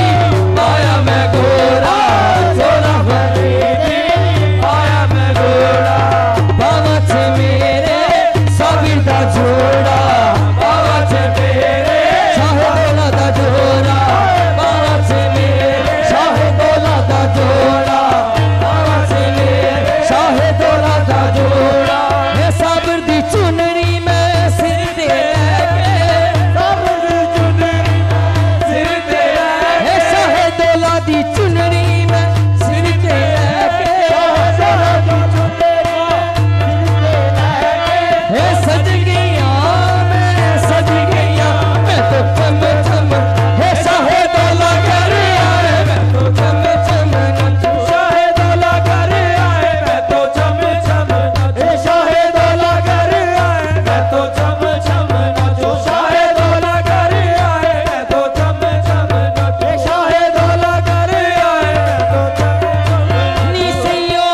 आया मैं गोरा, चोला फरीदी आया मैं गोरा, बाबा छे मेरे साबिर दा जोड़ा, बाबा छे मेरे शाहे दौला दा जोड़ा, बाबा छे मेरे शाहे दौला दा जोड़ा, बाबा छे मेरे शाहे दौला दा जोड़ा। हे साबिर दी चुनरी में सिर ते लेके, साबिर दी चुनरी में सिर ते लेके, हे शाहे दौला दी चुनरी में सिर ते लेके, शाहे दौला दी चुनरी में सिर ते लेके, हे सज गया मैं सज गया, मैं तो चम चम हे शाहे दौला घरे आए, मैं तो चम चम नाचू शाहे दौला घरे आए, मैं तो चम चम नाचू शाहे दौला घरे आए, मैं तो चम चम नाचू शाहे दौला घरे आए, मैं तो चम चम नाचू शाहे दौला घरे आए, मैं तो चम चम निसियो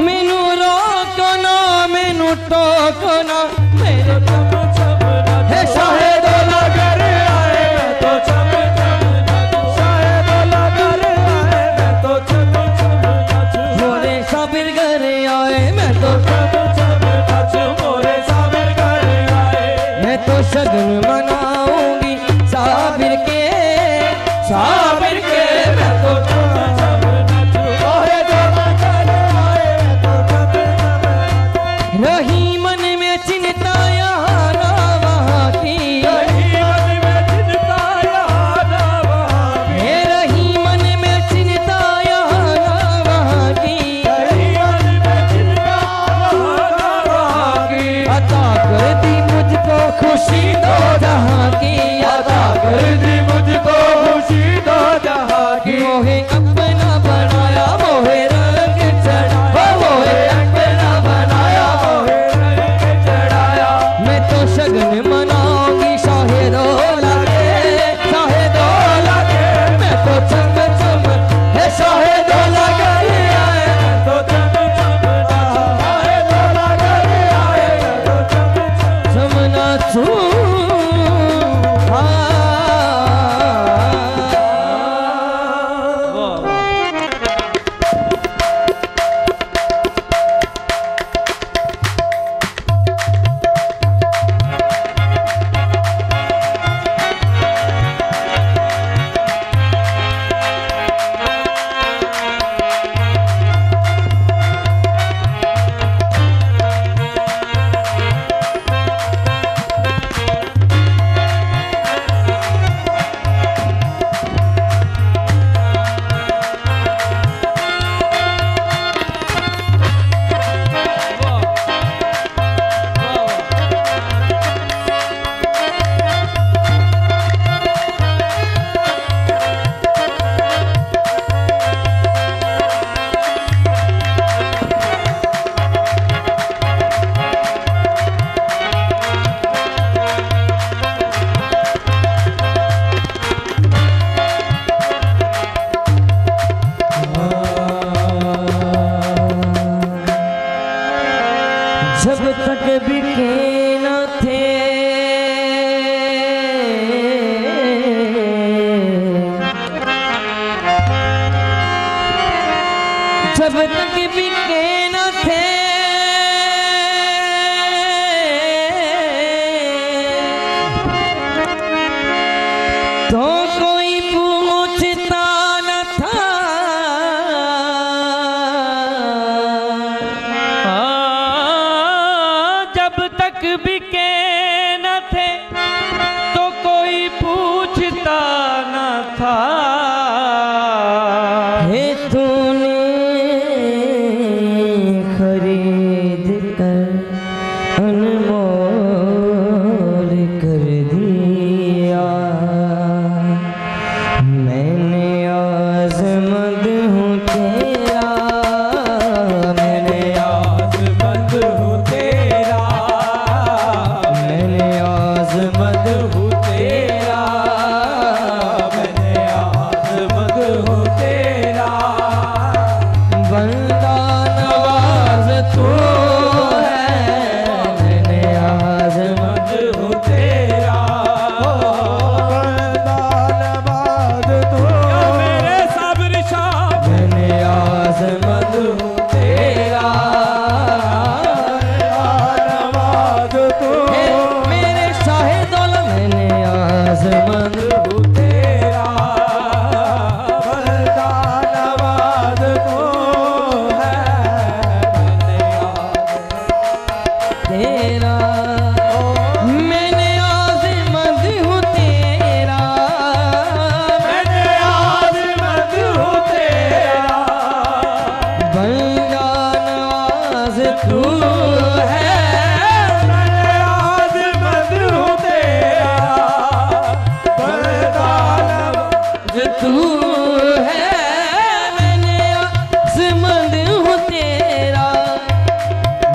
मैनू रोको ना मैनू टोको ना, मेरे चम चम नाचू हे शाहे दौला घरे आए, मैं तो चम चम नाचू शाहे दौला घरे आए, मैं तो चम चम नाचू मोरे साबिर घरे आए, मैं तो चम चम नाचू मोरे साबिर घरे आए। मैं तो शगुन मनाऊंगी साबिर के मैं तो चम चम नाचू मोरे दौला घरे आए, मैं तो चम चम रही मन में चिंता यहाँ ना वहाँ की, रही मन में चिंता यहाँ ना वहाँ की, हे रही मन में चिंता यहाँ ना वहाँ की, रही मन में चिंता यहाँ ना वहाँ की। अता कर दी मुझको खुशी दो जहाँ की, अता कर दी मुझको खुशी दो जहाँ की। मोहे अपना बनाया मोहे रंग चढ़ाया, मोहे अपना बनाया मोहे रंग चढ़ाया। मैं तो शगन मनाऊंगी शाहे दौला के, मैं तो चम चम हे शाहे दौला घरे आए, मैं तो चम चम शाहे दौला घरे आए, मैं तो चम चम नाचू जब तक बिके न थे जब तक बिके न थे तो कोई पूछ
तक बिके न थे तो कोई पूछता न था।
हे तूने खरीद कर अनमोल कर दिया। मैंने आज़मद हूँ तेरा, मैंने
आज़मद हूँ तेरा,
मैंने आज़मद हूँ तेरा,
मैंने आज़मद हूँ तेरा।
बंदा नवाज तू है, मैंने आज़मद
हूँ तेरा, बंदा नवाज तू। मेरे साबिर शाह
मैंने आज़मद
हूँ तेरा, नवाज तू।
मेरे शाहे दौलत मैंने आज़मद
हूँ तेरा, बंदा नवाज तू है।
तेरा, मैंने आज़मद हूँ तेरा,
मैंने आज़मद हूँ तेरा,
बंदा नवाज तू है,
मैंने आज़मद हूँ तेरा, बंदा नवाज
तू है, मैंने आज़मद हूँ तेरा,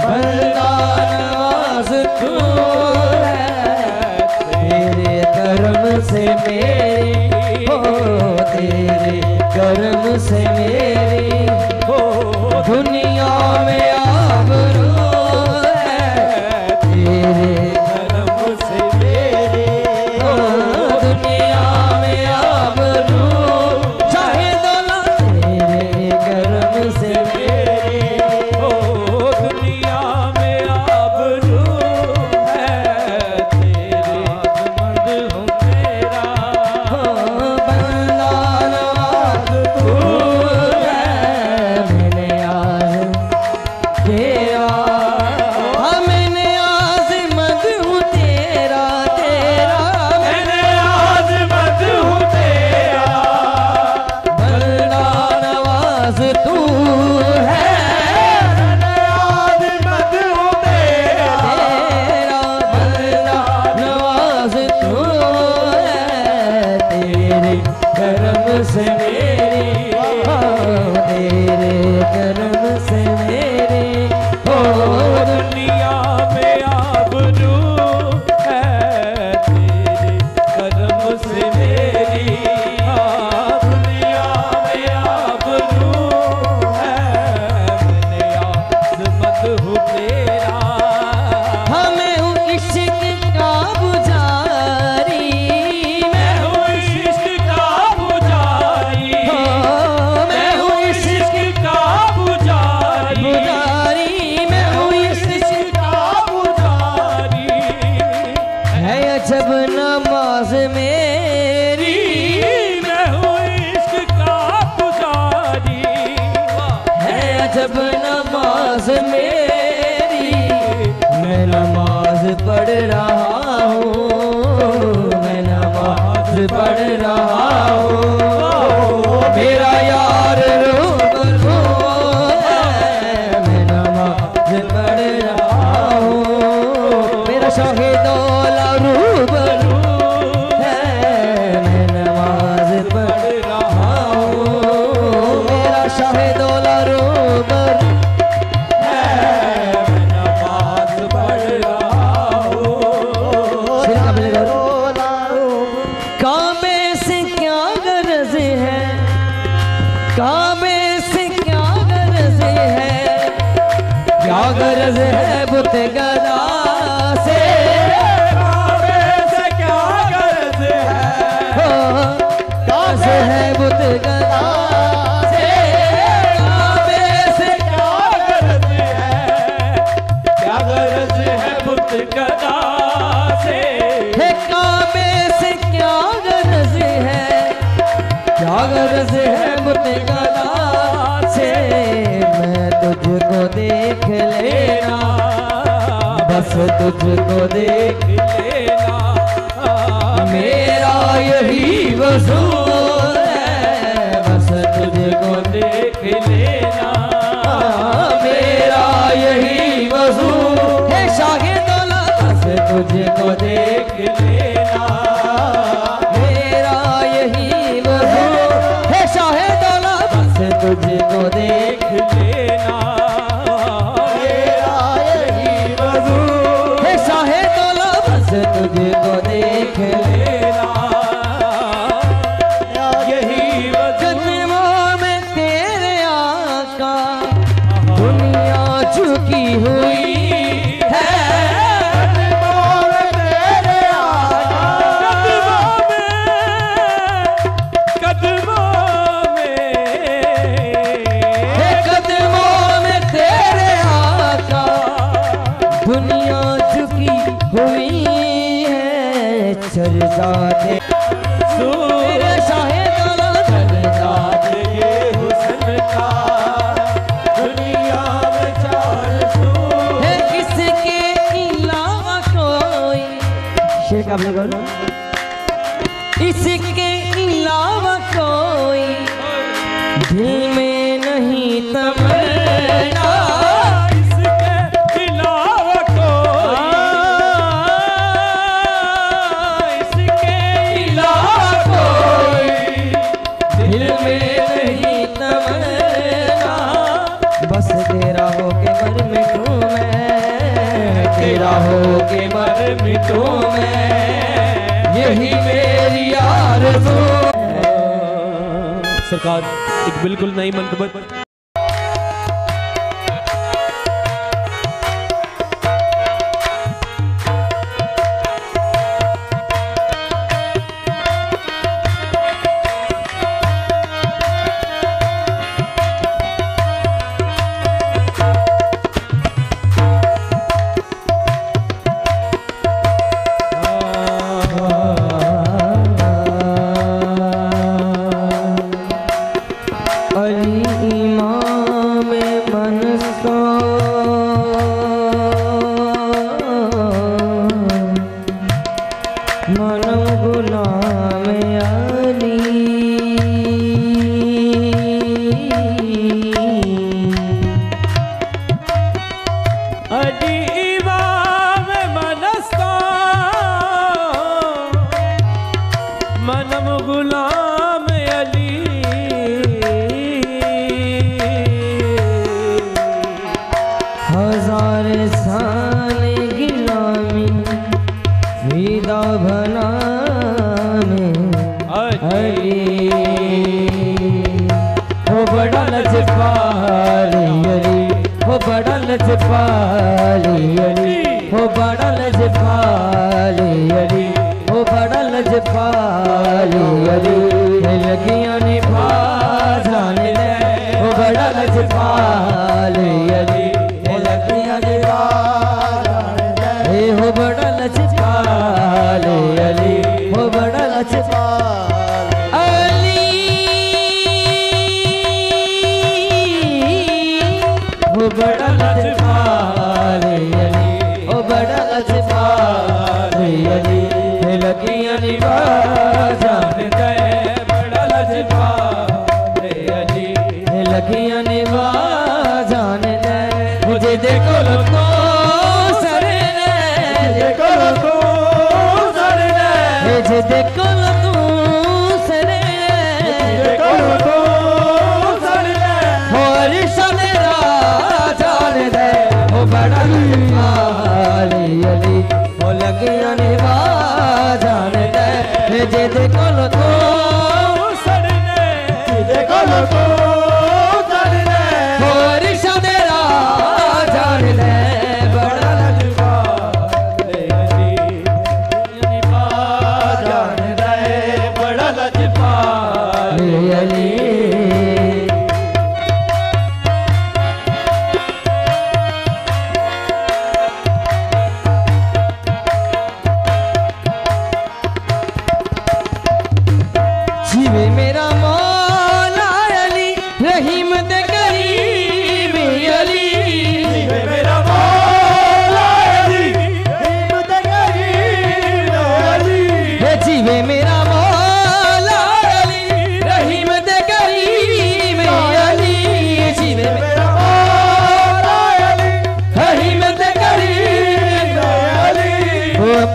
बंदा नवाज तू है। तेरे करम से मेरी हो, तेरे करम से मेरी
हो
दुनिया में आबरू है। तेरे
करम से मेरे
हो दुनिया में आबरू, चाहे दौलत तेरे करम से मेरी
हो दुनिया में आबरू है। तेरे आज़मद हूँ तेरा,
हो बंदा नवाज तू है। मैंने आज तेरा, हाँ मैंने आज़मद हूँ तेरा, तेरा
मैंने आज़मद हूँ तेरा,
बंदा नवाज तू है।
मैंने आज़मद हूँ तेरा,
तेरा बंदा नवाज तू है। तेरे करम से मेरी हो, तेरे करम से मेरी हो
दुनिया में आबरू है। तेरे करम से मेरी दुनिया में आबरू है। मैंने आज़मद हूँ तेरा,
हमें हूँ इश्क का पुजारी,
मैं हूँ इश्क का पुजारी,
मैं हूँ
इश्क का पुजारी,
पुजारी, मैं हूँ इश्क
का पुजारी।
है अजब नमाज मेरी,
मैं हूँ इश्क का पुजारी,
है अजब नमाज मेरी। मैं नमाज पढ़ रहा हूँ, मैं नमाज पढ़ रहा हूँ। मेरा यार रूबरू है, मैं नमाज पढ़ रहा हूँ। मेरा शाहिदौला रूबरू है, मैं नमाज पढ़ रहा हूँ। मेरा शाहिदौला रूबरू
नमाज पढ़ रहा हूँ।
सिर कबले करो। काबे से क्या गरज है, काबे से क्या गरज है, क्या गरज है बुत गदा से।
काबे से क्या गर्ज है,
हो गरज है बुत गदा से, काबे से
क्या गर्ज है, क्या गर्ज है बुत गदा से।
है, काबे से क्या गरज है, क्या गरज है बुत गदा से। मैं तुझको देख लेना, बस तुझको देख
लेना
मेरा यही वजूद है, बस तुझको
देख लेना
मेरा यही वजूद है। शाहे दौलत बस तुझको देख
लेना
मेरा यही वजूद है। शाहे दौलत बस तुझको देख
लेना मेरा यही वजूद
है। शाहे दौलत बस तुझको देख
लेना यही वजूद
कदमों में तेरे आका दुनिया झुकी हुई है। कदमों में तेरे आका दुनिया झुकी हुई है। शहजादे मेरे शाहे दौलत
शहजादे ये हुस्न का दुनिया में चार सू
है, इसके अलावा कोई शेर का भी बोलो। इसके अलावा कोई दिल में नहीं तमन्ना,
इसके अलावा कोई इसके अलावा कोई
दिल में नहीं तमन्ना, बस तेरा हो के मर मिटूं मैं, तेरा हो के मर मिटूं मैं, यही मेरी आरज़ू।
सरकार एक बिल्कुल नई मनकबत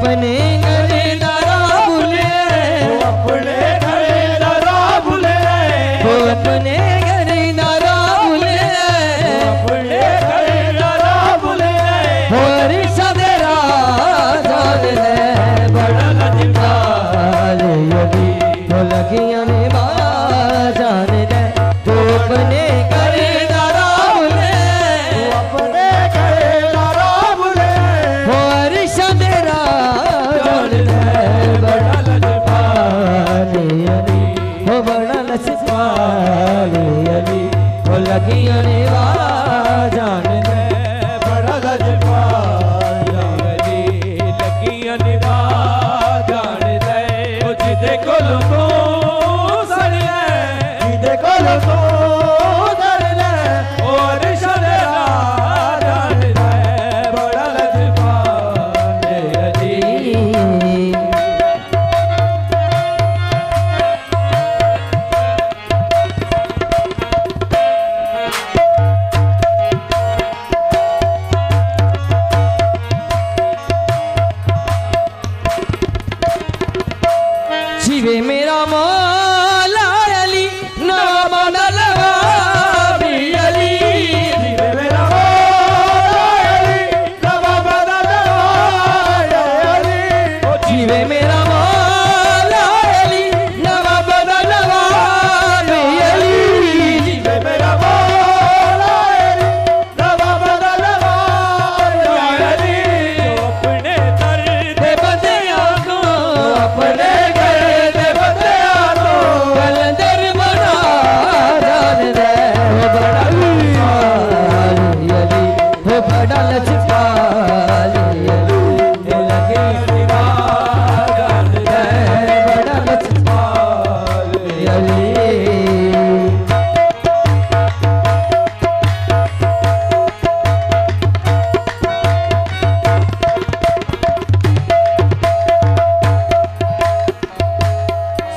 अपने घर दारा भूले,
अपने घर दारा भूले,
वो अपने घर दारा भूले,
अपने घर दारा भूले,
और सदेरा जान है बड़ा लजपाल यदि वो लगियां ने जान है तो अपने घर दारा भूले,
अपने घर दारा भूले,
और सदेरा जान है बड़ा लजपाल यदि वो बड़ा लजपाल यदि वो लगियां ने जान है
बड़ा लजपाल
जी लगियां निगाह जान दे ओ जिदे कोल तो सड़ ले
जिदे कोल तो दर ले,
और शदरा जान दे बड़ा लजपाल जी
शिवे मेरा मौला अली नाम नलवा भी अली,
जिदे मेरा मौला अली, नवा बदल अली,
शिवे मेरा मौला अली नाम बदलवा भी अली,
जिदे मेरा मौला अली, नवा बदल अली,
अपने दर्द
ते बंदियां को अपने घर दे
बंदियां को
कलंदर बना जान दे वो बड़ा लजपाल यली, वो बड़ा लजपाल यली, वो लगे
निगाह जान दे
बड़ा लजपाल यली।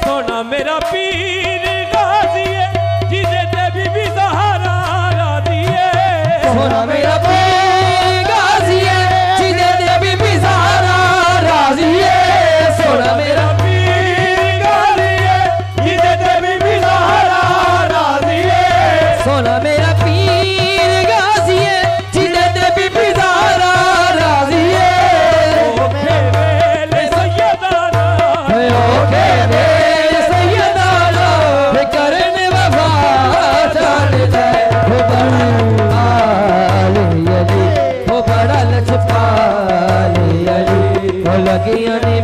सोना मेरा पीर गाजी है जिदे ते बीबी सहारा राजी है
सोना मेरा गाजी है जिदे दे बीबी सहारा राजी है, सोना मेरा
पीर गाजी है, जिदे ते बीबी सहारा राजी है,
सोना मेरा पीर गाजी है जिदे दे बीबी सहारा राजी है,
ओखे वेले सैयदाना
ओके दे सैयदाना करन वफा जान दे वो बड़ा आल यली, वो बड़ा लजपाल यली, वो लगियां ने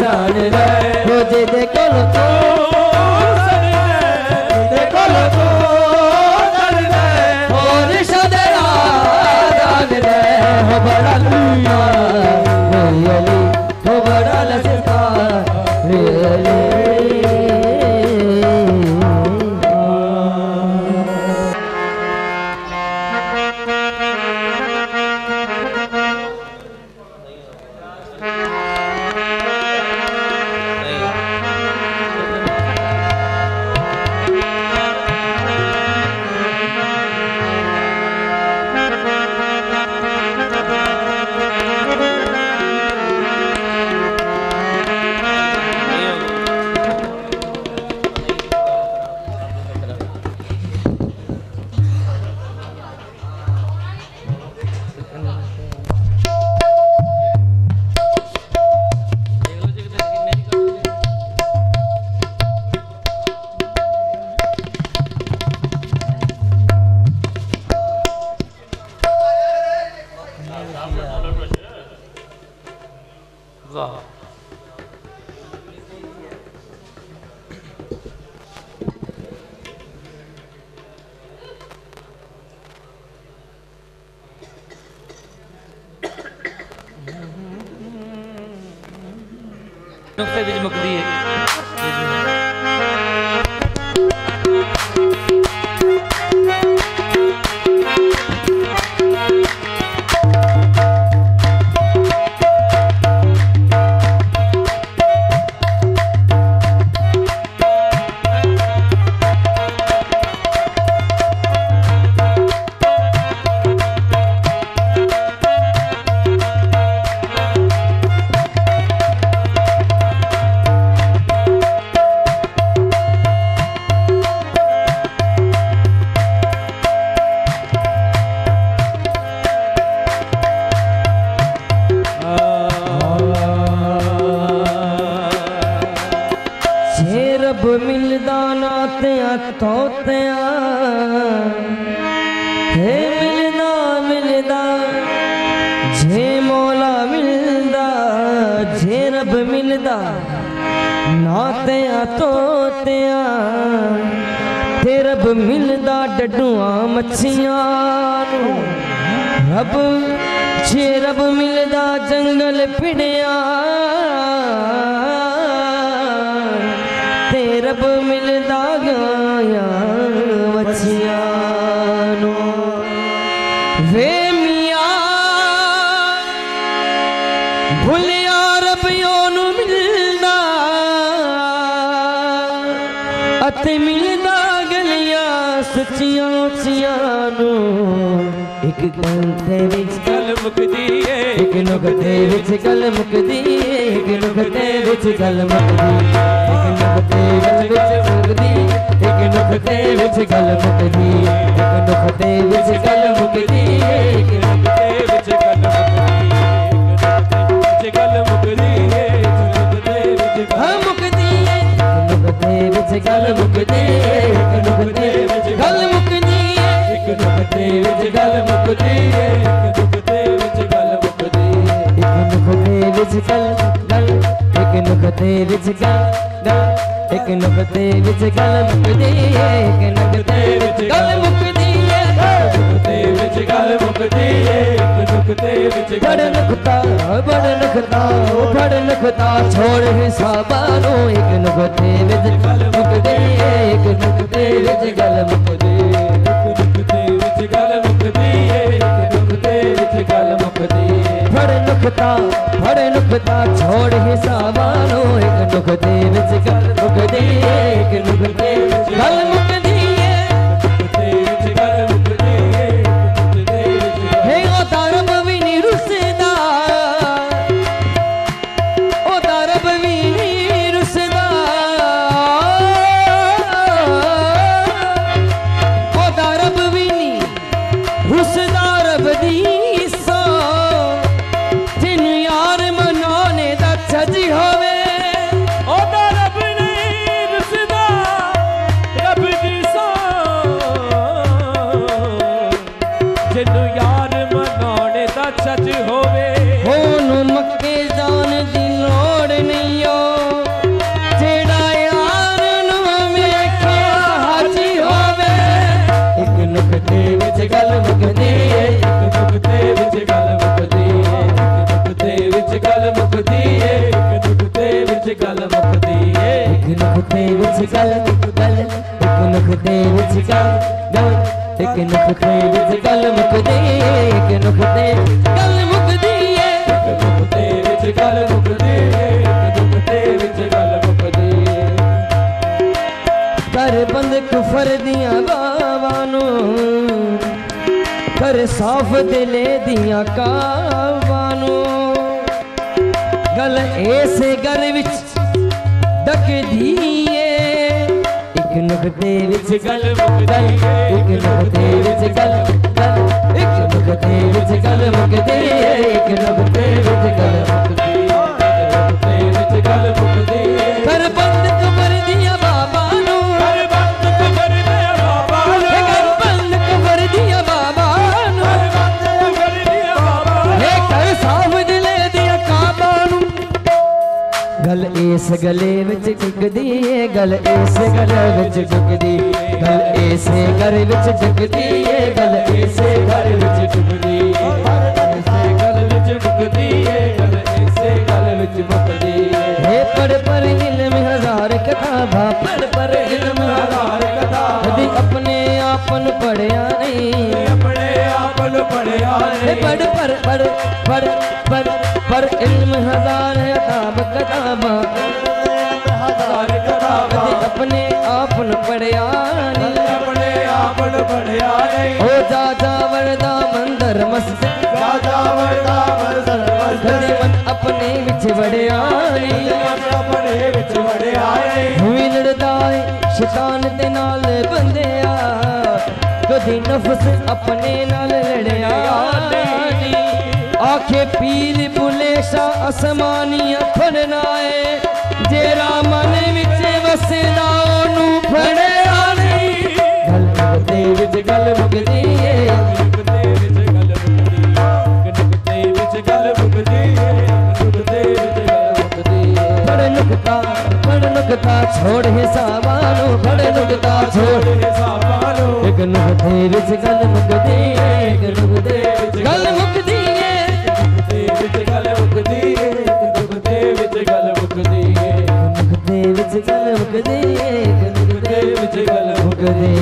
जान दे वो जिदे कोल तो
जिदे कोल तो दर ले,
और सदरा जान दे वो बड़ा लजपाल यली, वो बड़ा लजपाल यली।
वाह नुक्ते विच मुकदी है
तोतिया हे मिलदा मिलदा जे मौला मिलदा जे रब मिलदा नातिया तोतिया ते रब मिलदा डडुआ मच्छियां रब जे रब मिलदा जंगल पिड़िया ते रब मिलदा गाया मच्छियां वे मिया भुलिया रब योनू मिलदा अते मिलदा गलियां सच्चियां उच्चियां एक गल विच
गल मुकदी है
एक नुक्ते विच गल मुकदी एक नुक्ते विच गल मुकदी एक नुक्ते विच मुकदी एक नुक्ते विच गल मुकदी एक नुक्ते विच गल मुकदी एक
नुक्ते विच गल मुकदी एक नुक्ते विच गल मुकदी
नुक्ते विच गल मुकदी एक नुक्ते विच गल मुकदी
एक नुक्ते विच गल मुकदी एक नुक्ते विच गल मुकदी
एक नुक्ते विच गल एक नुक्ते विच गल मुकदी एक नुक्ते विच गल मुकदी
नुक्ते विच गल मुकदी एक नुक्ते विच
बड़ नुक्ता छोड़ हिसाबानो एक नुक्ते विच गल मुकदी एक नुक्ते विच गल मुकदी
नुक्ते विच गल मुकदी एक नुक्ते विच गल मुकदी
बड़ नुक्ता छोड़ हिसाबानो एक नुक्ते विच गल मुकदी एक नुक्ते विच गल मुकदी
नुक्ते विच गल मुकदी एक नुक्ते विच
हे ओ तारब भी नी रुसदा ओ तारब भी नी रुसदा ओ तारब भी नी रुसदा रब दी सो जिन यार मनाने दा छजी होवे
ओदा रब नहीं रुसदा रब दी सो जिन्नू यार मनाने दा सच होवे
होनू मक्के जान दी लोड़ नहीं हो जेड़ा यार नू वेखे हाजी होवे एक नुक्ते विच गल मुकदी
एक नुक्ते विच गल मुकदी एक नुक्ते विच गल मुकदी एक नुक्ते विच गल मुकदी
एक नुक्ते विच गल एक नुक्ते विच गल एक नुक्ते विच गल मुकदी एक नुक्ते गल मुकदी
एक नुक्ते विच गल मुकदी एक नुक्ते विच गल मुकदी
कर बंद कुफर दियां बावानू कर साफ दिले दियां कावानू गल ऐसे घर विच डकदी एक नुक्ते विच गल मुकदी एक नुक्ते विच गल एक नुक्ते विच गल मुकदी एक नुक्ते विच गल मुकदी
नुक्ते विच गल मुकदी
कर बंद कुफर दियां बावानू
कर बंद कबर दे बाबा
कर बंद कुफर दियां बावानू
कर बंद कर दिया बाबा
हे कर साफ दिले दिया काबानू गल इस गले विच टिकदी गल इस गले विच टिकदी गल इसे घर विच टिकदी गल इसे घर विच टिकदी
ऐसे गल विच मुकदी गल ऐसे गल विच मुकदी
हे पढ़ इल्म हजार किताबा पढ़ इल्म
हजार कथा
कदी अपने आपन पढ़िया नहीं
अपने आप नु पढ़िया
हे पढ़ इल्म हजार किताबा
हजार कथा
कदी अपने आपन पढ़िया नहीं
अपने आप नु पढ़िया नहीं
ओ जा वरदा मंदर मस्जिद
राजा वरदा मरदर
कदी मन अपने विच वड़िया नहीं
अपने विच वड़िया नहीं
हुई लड़दा है शैतान दे नाल बंदिया कदी नफ्स अपने नाल लड़िया नहीं आखे पीर बुलेशा आसमानिया फड़ना है जेरा मन विच वसदा ओनू फड़िया नहीं विच गल मुकदी है
नुकते विच गल मुकदी नुकते विच गल मुकदी नुकते विच गल मुकदी
बड़ नुकता छोड़ हिसाबानो बड़ नुकता छोड़
हिसाबानो
एक नुकते विच गल मुकदी है एक नुकते विच गल मुकदी है
नुकते विच गल मुकदी नुकते विच गल मुकदी
नुकते विच गल मुकदी है एक नुकते विच गल मुकदी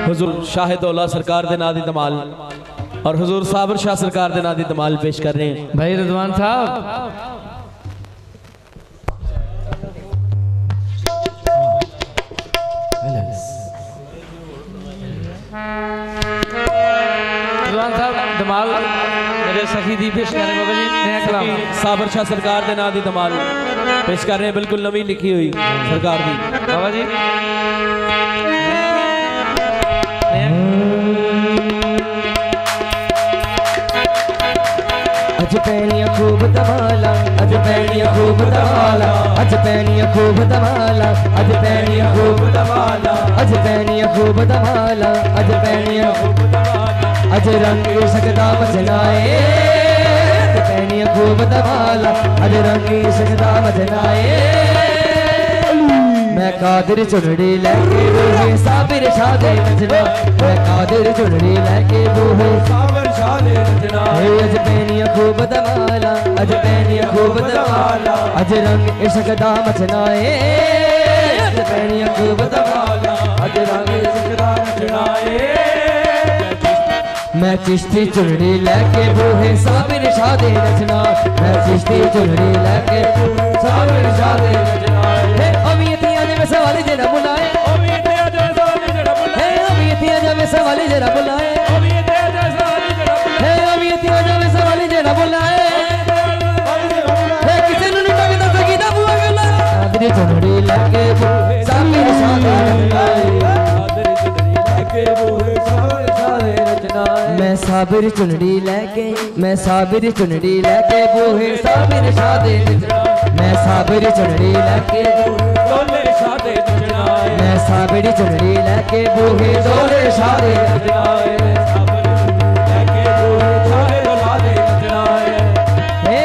हुजूर शाहिद औला सरकार दे नां दी धमाल और हुजूर साबर शाह सरकार दे नां दी धमाल पेश कर रहे हैं
भाई रिजवान साहब रिजवान साहब धमाल मेरे सखी दी पेश कर रहे हैं बाबा जी नया कलाम
साबर शाह सरकार दे नां दी धमाल पेश कर रहे हैं बिल्कुल नवी लिखी हुई सरकार दी
बाबा जी
अज पैनिया खूब धमाला अज पैनिया खूब धमाला अज पैनिया खूब धमाला अज पैनिया खूब धमाला अज पैनिया खूब धमाला अज पैनिया खूब धमाला अज रंग सकदा मचनाए अज पैनिया खूब धमाला अज रंग सकदा मचनाए मैं कादिर चुनड़ी लैके बूहे साबिर शादे नचना मैं कादिर चुनड़ी लैके बूहे
साबर शाह दे रचना
अज पैनिया खूब धमाला अज पैनिया खूब धमाला अज रंग इश्क दा मचनाए अज पैनिया खूब धमाला अज रंग इश्क दा मचनाए मैं चिश्ती चुनड़ी लैके बूहे साबिर शादे नचना मैं चिश्ती चुनड़ी लैके साबिर शादे नचना हे अमीतिया जब सवाल जरा बुलाए
अमीतिया जब सवाल जरा बुलाए
हे अमीतिया जब सवाल जरा बुलाए
अमीतिया जब सवाल जरा बुलाए
हे अमीतिया जब सवाल जरा बुलाए हे किसे नु नहीं लगदा सकी दा बुआ गला आदरी चुनड़ी लगे साबिर शादे मैं साबिर चुनड़ी लैके मैं साबिर चुनड़ी लैके बूहे साबिर शादे मैं साबिर चुनड़ी लैके
डोले शाह दे रचना
मैं साबिर चुनड़ी लैके बूहे डोले शादे हे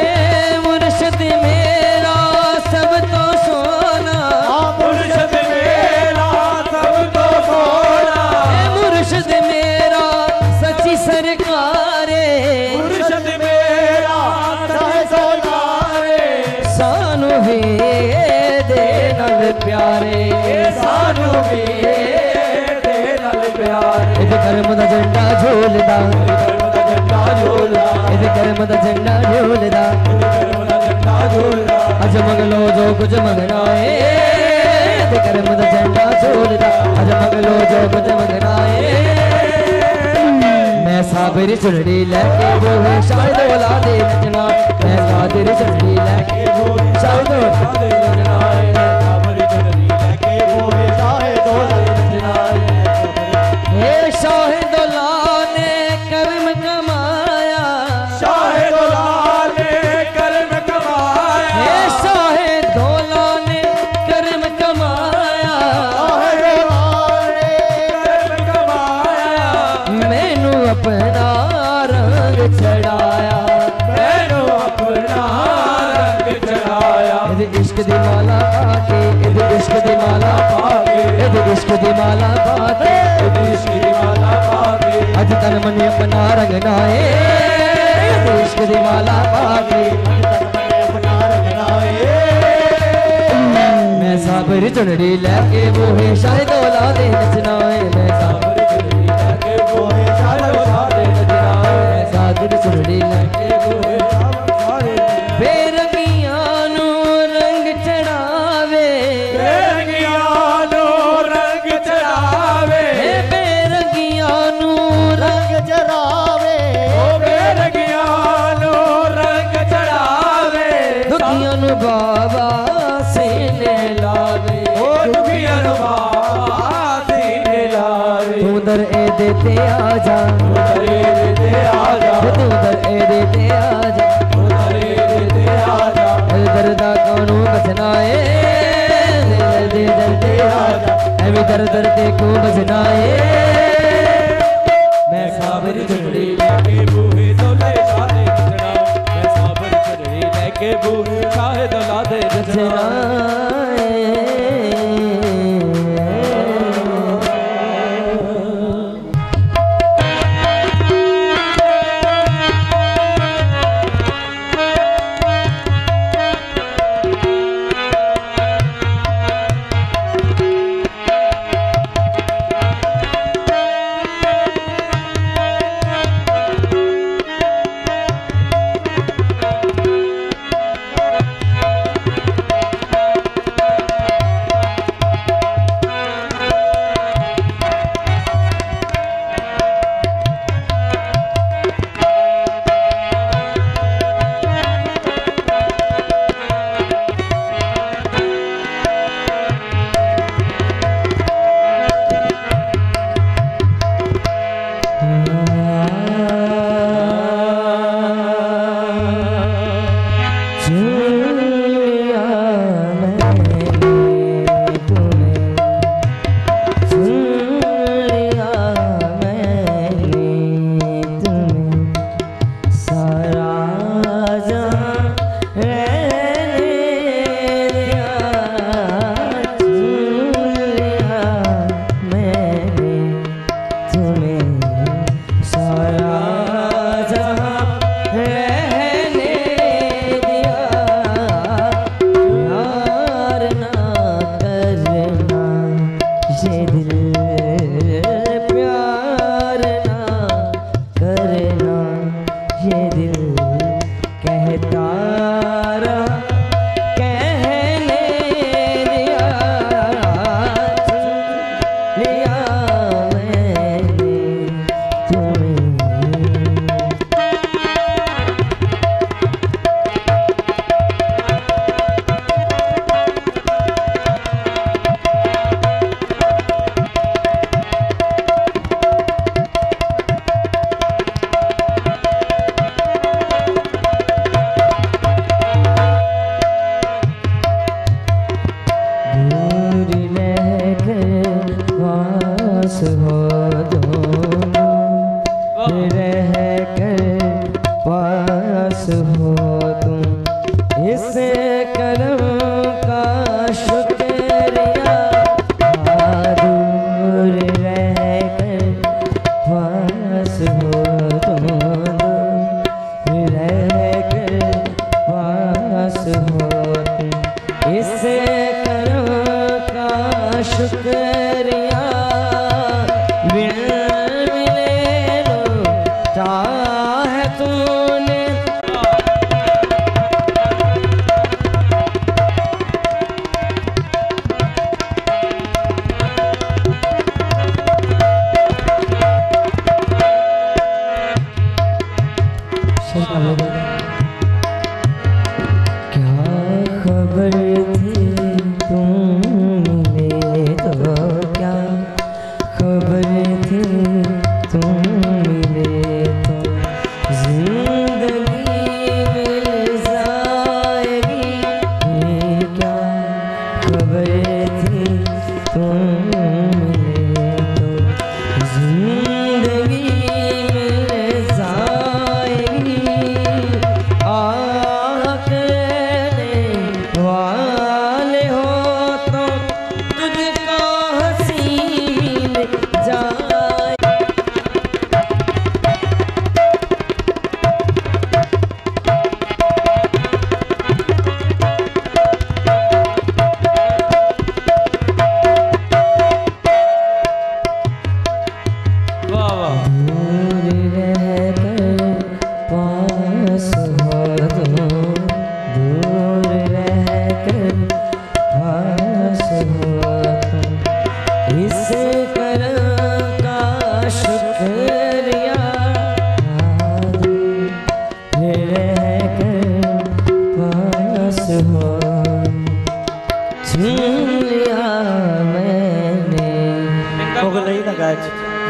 मुर्शिद मेरा सब तो सोना
मुर्शद मेरा सब तो सोना
हे मुर्शिद मेरा सच्ची सरकारे
मुर्शद मेरा सब सोनारे
सानू भी दे नल प्यारे
सानू भी दे नल प्यार
इध कर्म दा झंडा झूलदा
धर्म दा झंडा झूला
इध कर्म दा झंडा झूलदा
धर्म दा झंडा झूला
अज मंगलो जो कुछ मंगना है इध कर्म दा झंडा झूलदा अज मंगलो जो कुछ मंगना है मैं साबिर चुनड़ी लैके बूहे शायद औलादे नचना मैं साबिर चुनड़ी लैके बूहे शायद औलादे नचना हे शाहिद औला ने कर्म कमाया
शाहिद औला ने कर्म कमाया
हे शाहिद औला ने कर्म कमाया
कर्म कमाया
मैनू अपना रंग चढ़ाया
मैनू अपना रंग चढ़ाया
इध इश्क दी माला पाके इध इश्क दी माला पाके इध इश्क दी माला पाके
इश्क की माला पाके
अज तन मन अपना रंग नाए इध इश्क दी माला पाके मैं साबिर चुनड़ी लैके बूहे शायद औलादे नचना है मैं साबिर चुनड़ी लैके बूहे शायद औलादे नचना है मैं साबिर चुनड़ी लैके बूहे बेरंगियां नू रंग चढ़ावे
बेरंगियानो रंग चढ़ावे
हे बेरंगियां नू रंग चढ़ावे
ओ बेरंगियानो रंग चढ़ावे
दुखियां नू बाबा सीने लावे
ओ दुखियां बाबा सीने लावे
तू दर ए देते आजा
उतरे देते आजा
तू दर ए देते आजा
उतरे देते आजा
दर्दा कानू बचना है आजा ऐवी दर दर ते को बजनाए मैं साबर झुमड़ी
लेके बूहे दौले शाहे बजना मैं साबर चढ़ी लेके बूहे शाहे दौला दे बजना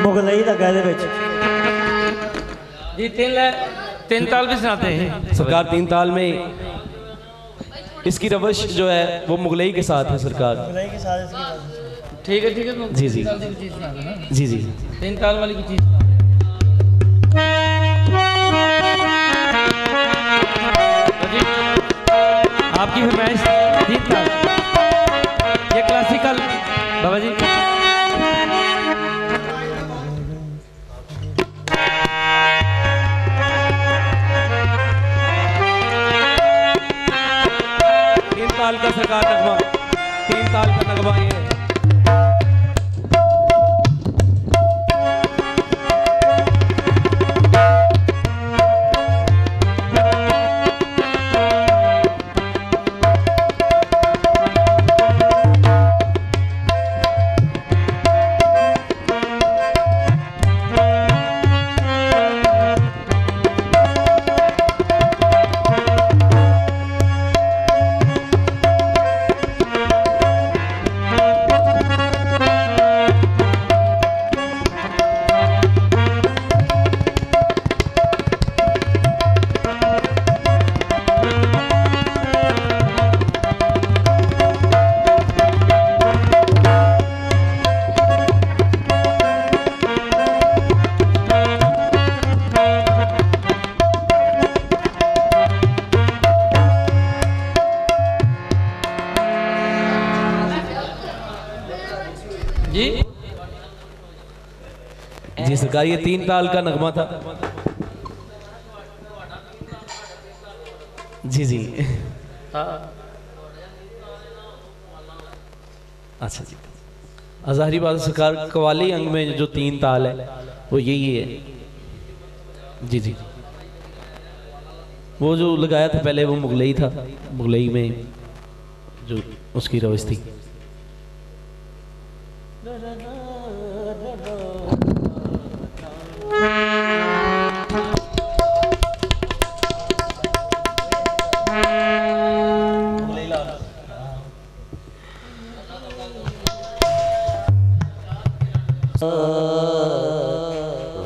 मुगलई दा गाय दे विच
जी तीन ताल भी सुनाते हैं
सरकार। तीन ताल में इसकी रवश जो है वो मुगलई के साथ है सरकार।
मुगलई के साथ इसकी
ठीक है जी
जी।
चीज़ सुना देना।
जी जी
3 ताल वाली कोई चीज़ सुना देना। जी आपकी फरमाइश 3 ताल, ये क्लासिकल बाबा जी।
ताल का सरकार नगमा, 3 ताल का नगमा ये है। जी सरकार, ये 3 ताल का नगमा था।
जी जी
अच्छा जी, ज़ाहिरी बात सरकार, कवाली अंग में जो 3 ताल है वो यही है। जी जी, वो जो लगाया था पहले वो मुगलई था, मुगलई में जो उसकी रवस थी।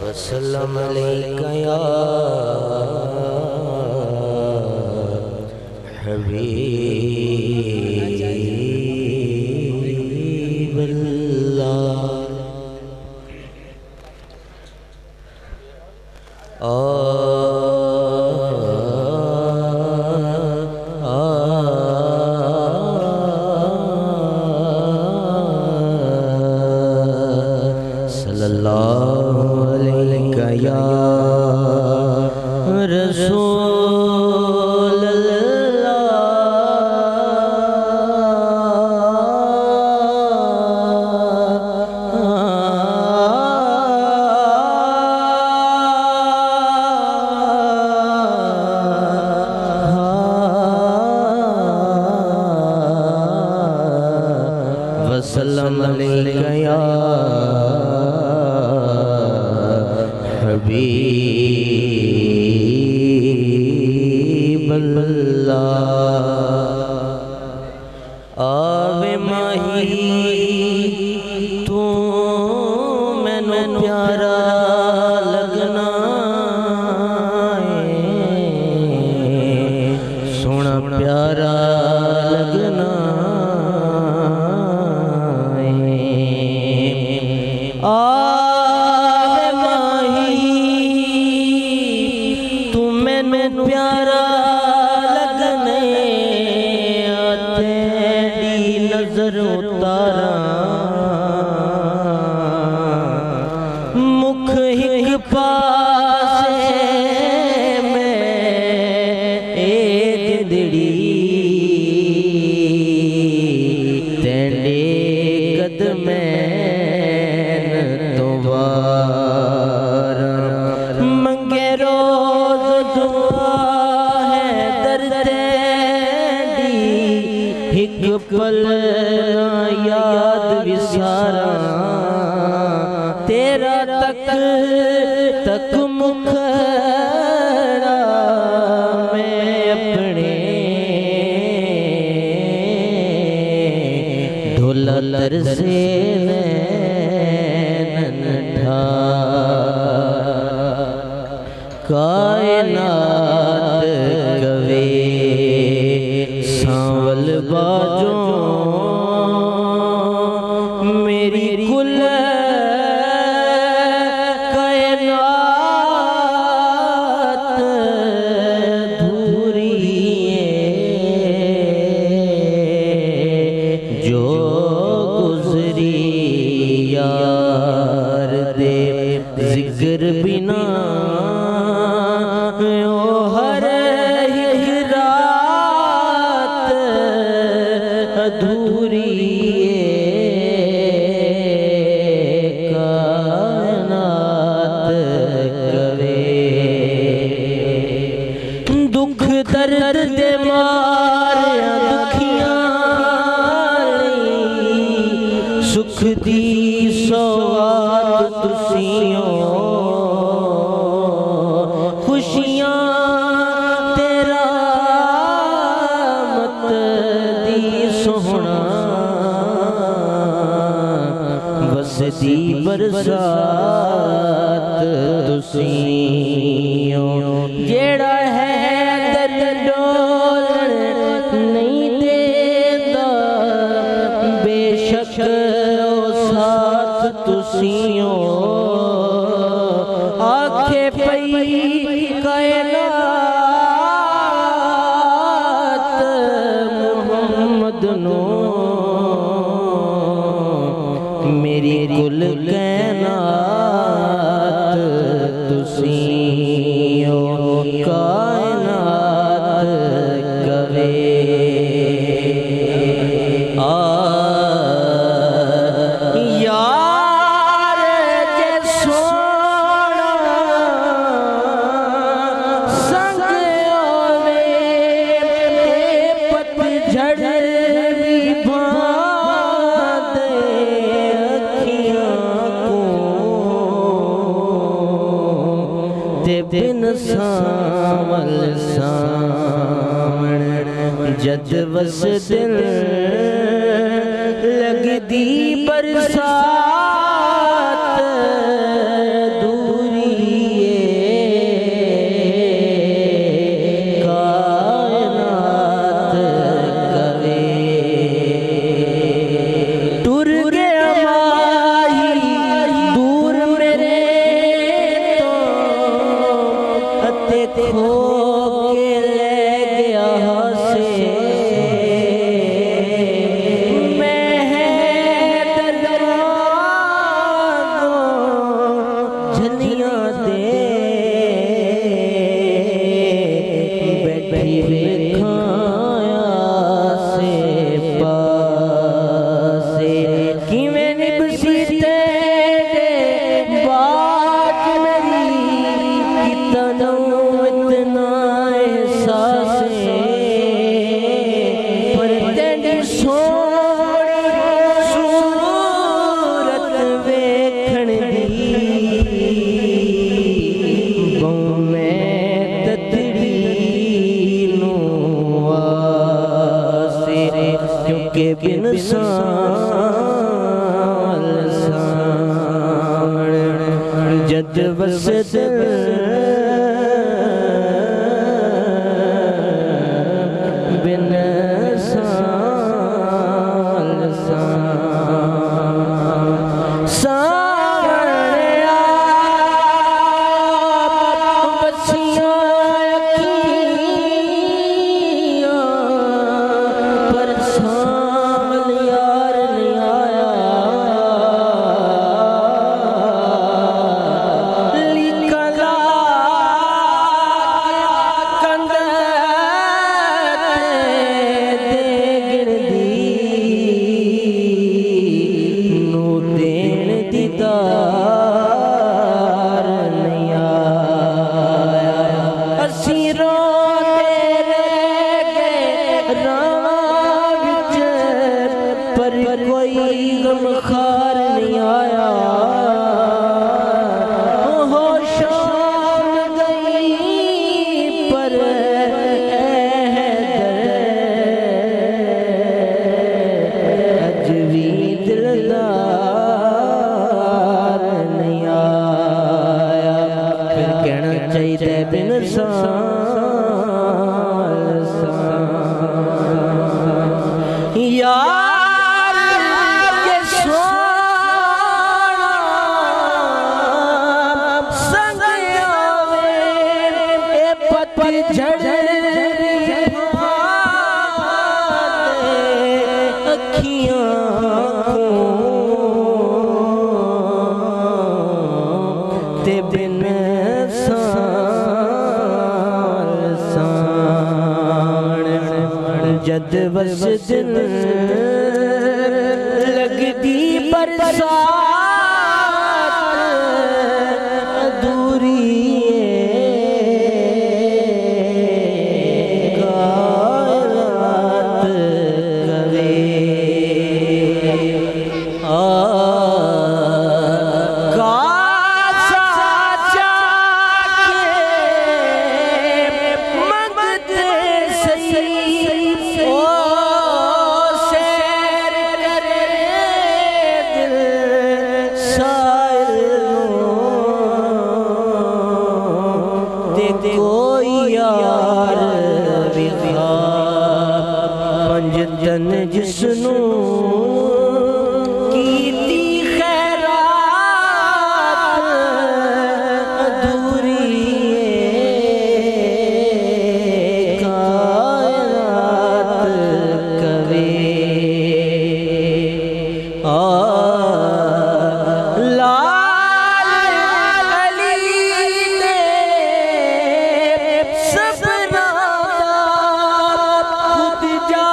वसल्लम अलैका या हबीबल्लाह। सल्लल्लाहु अलैका या रसूल अल्लाह। वसल्लम अलैका या हबीबल्लाह। आवे माही तू मैनू प्यारा लगना है, सोना प्यारा लगना है। आवे माही तू मैनू प्यारा लगने, तेरी नजर उतारा मुख हिक पासे में ए दिदड़ी, तेरे कदमें तो वार मंगे रोज दुआ है दर्दे दी, हिक पल याद विसारा तेरा तक तक मुखड़ा मैं अपने ढोलर से नैन ढार, कायनात कवे सांवल बाजों जिक्र बिना ओ हर एक रात अधूरी कायनात करे। दुख दर्द दे मारिया दुखियां सुख दी सौगात तुसियों खुशियां तेरा मत दी सोहना वसदी बरसात तुसियों जेड़ा है दर डोलण नहीं देता बेशक साथ तुसियों आखे पई कायनात मुहम्मद नो मेरी कुल कायनात तुसियों कायनात कवे। यार जे सोना संग आवे पतझड़ भी बांधे अखियां को ते बिन सावल सावण जद वस दिल लगदी बरसात दूरी कायनात करे। टुर गया माही दूर मेरे तो अते खो के ले गया से झलियां दे बैठी वेखाया से पासे किवें निभसी तेरे बात मेरी कितना इतना एहसासे पर तेरी सोहनी सूरत वेखण दी क्योंकि बिन साल सावण जद वस दिल बिन साल सावण बसियां अखियां पर सावल यार नहीं आया लिखला कंद दे गिरदी नू देण दीदार नहीं आया। असी रोंदे रह गए राह विच पर कोई गमखार नहीं आया। हो शाम गई पर अज भी दिलदार नहीं आया। फिर कहना चाहिए बिन साल साल यार ये सोना संग आवे ए पतझड़ अखियां ते दिन लगती बरसात दूरी गायरात कवे जिसनू कीती खैरात दूरी कायनात कवे लाल अली ने सपना खुद जा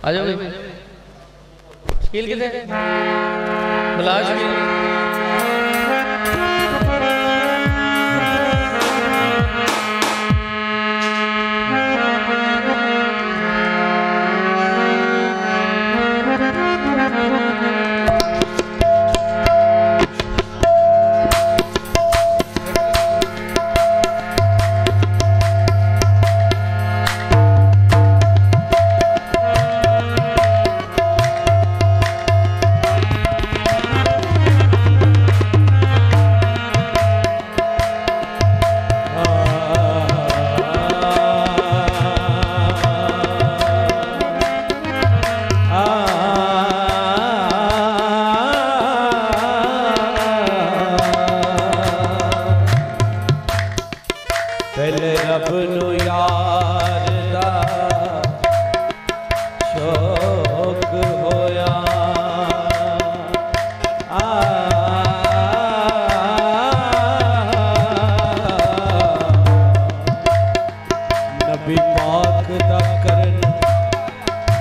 आ जाओ शकील कितने बुला शकील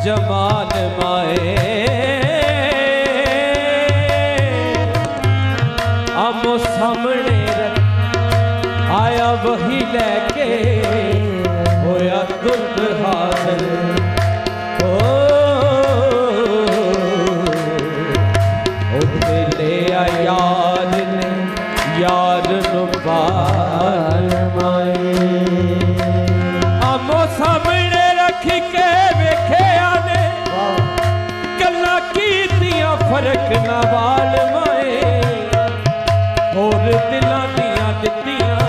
जमाल माए आमो सामने आया वही लेके होया दुर्द हासिल ले याद ने याद नु बाल माए आमो सामने रख के वेखे आने गल्ला कीतियां फर्क ना बाल माए और दिलां दियां दित्तियां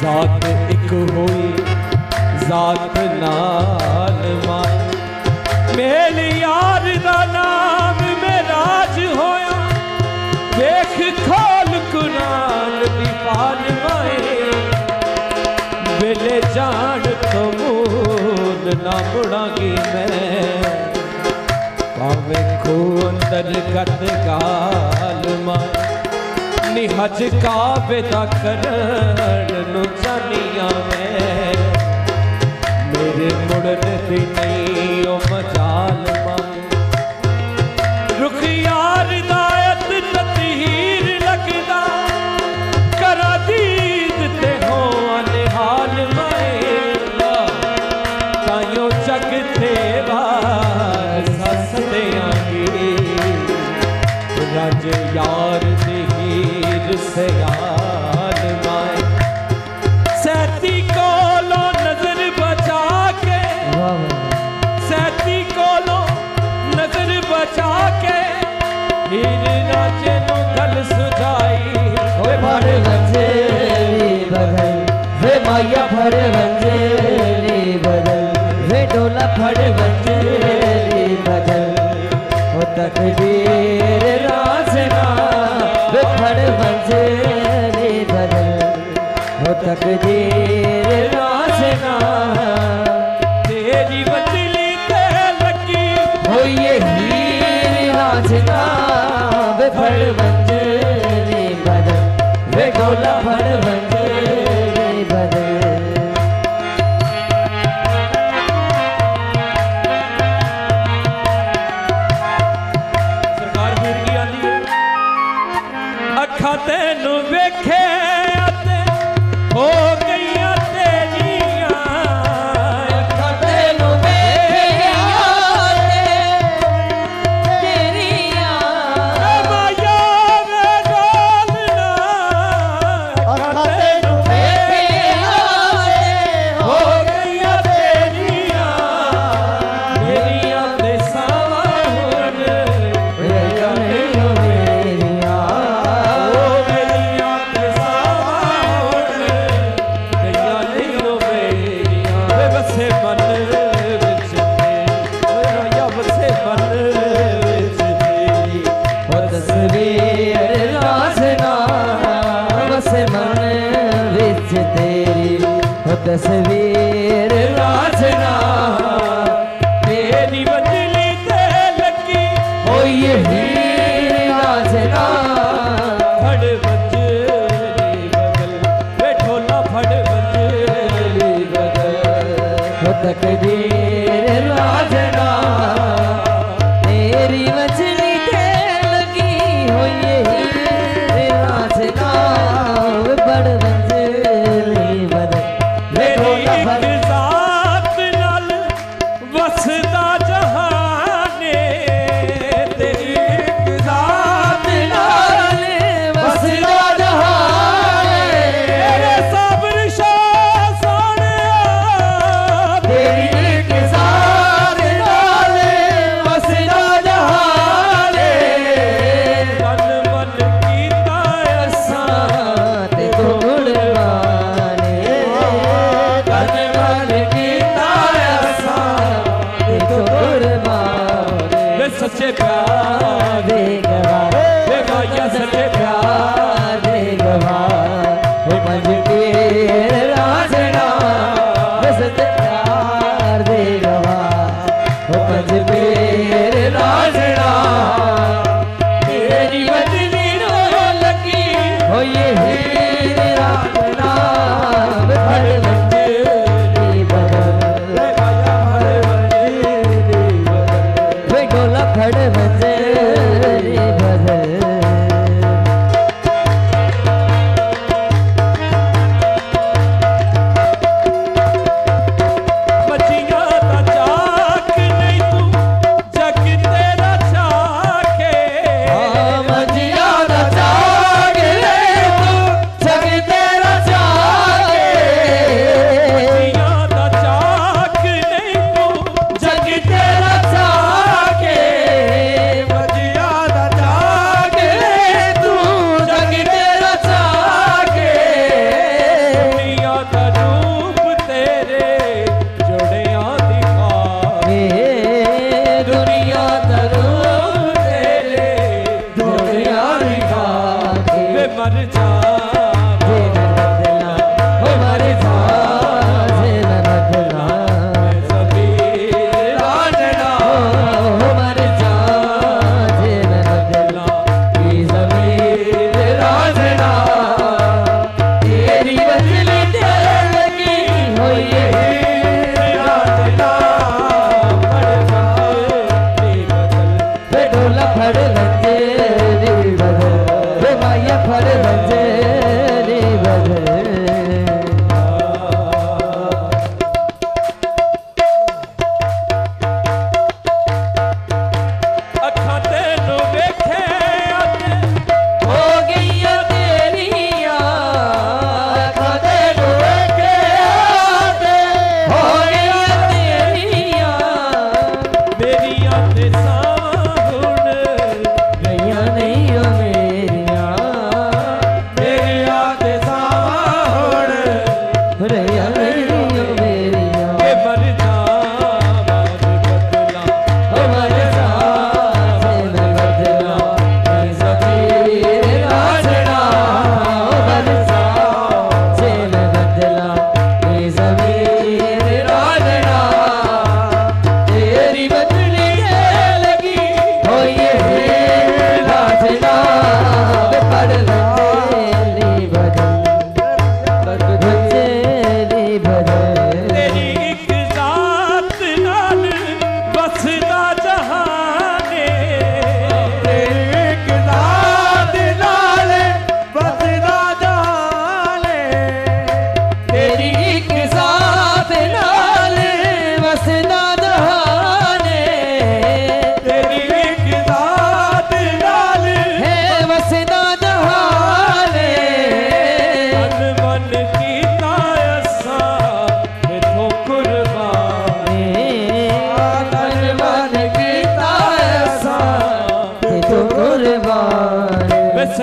जात एक होई जात नाल माए मेल यार दा नाम मेराज होया देख खोल कुरान दी पाल माए वेले जान तो मूल ना मुड़ांगी मैं पावे को अंदर गत गाल माए निहज काबे दा करन नु जानिया मैं मेरे मुड़न दी नहीं ओ मजाल माए रुख यार दायत ततीर लगदा करा दीद ते हो निहाल माए ताइयों जग थे बार ससदियां गी रज यार दी से
फड़ बंजरी बदल हो तकदीर राजना वे फड़ बंजरी बदल हो तकदीर राजना
तेरी बदली ते लगी
हो ये हीर राजना वे फड़ बंजरी बदल वे गोला फड़ बंजरी बदल
सरकार फिर की आंदी अखा तेनू वेखे ते हो गईयां तेरियां
अखा तेनू वेखिया तेरियां
माया वे डोलना अखा तेनू
वेखिया
हो गईयां तेरियां मेरियां दे सावा हुण
मेरियां
ओ मेरियां दे सावा हुण गईयां नहीं ओ मेरियां वे बसे मन विच तेरी या बसे मन विच तेरी
हो तस्वीर राजना बस मन विच तेरी हो तस्वीर राजना
तेरी बदली ते लगी
हो ये हीर राजना
फड़ बंजरी बदल वे ढोला फड़ बंजरी बदल
हो तकदीर राजना तेरी मछली ते लगी हो ये हीर राजना वे बड़ मंजली बदल वे ढोला
तेरी
फड़
एक जात नाल वसदा जहाने तेरी एक जात नाल
वसदा जहाने
तेरे साबर शाह सोहणिया
तेरी एक साथ नाल वसदा जहाने
तन मन कीता असां
ते तू गुणवाने तन मन कीता असां ते तू गुणवाने
वे सच्चे प्यार
दे गवाह
वे गाया सच्चे
प्यार दे गवाह हो मंज के राजना बस प्यार दे गवाह हो मंज के राजना तेरी बदली रो लगी हो ये हीर राजना फड़ बंजरी बदल वे गोला फड़ बंजरी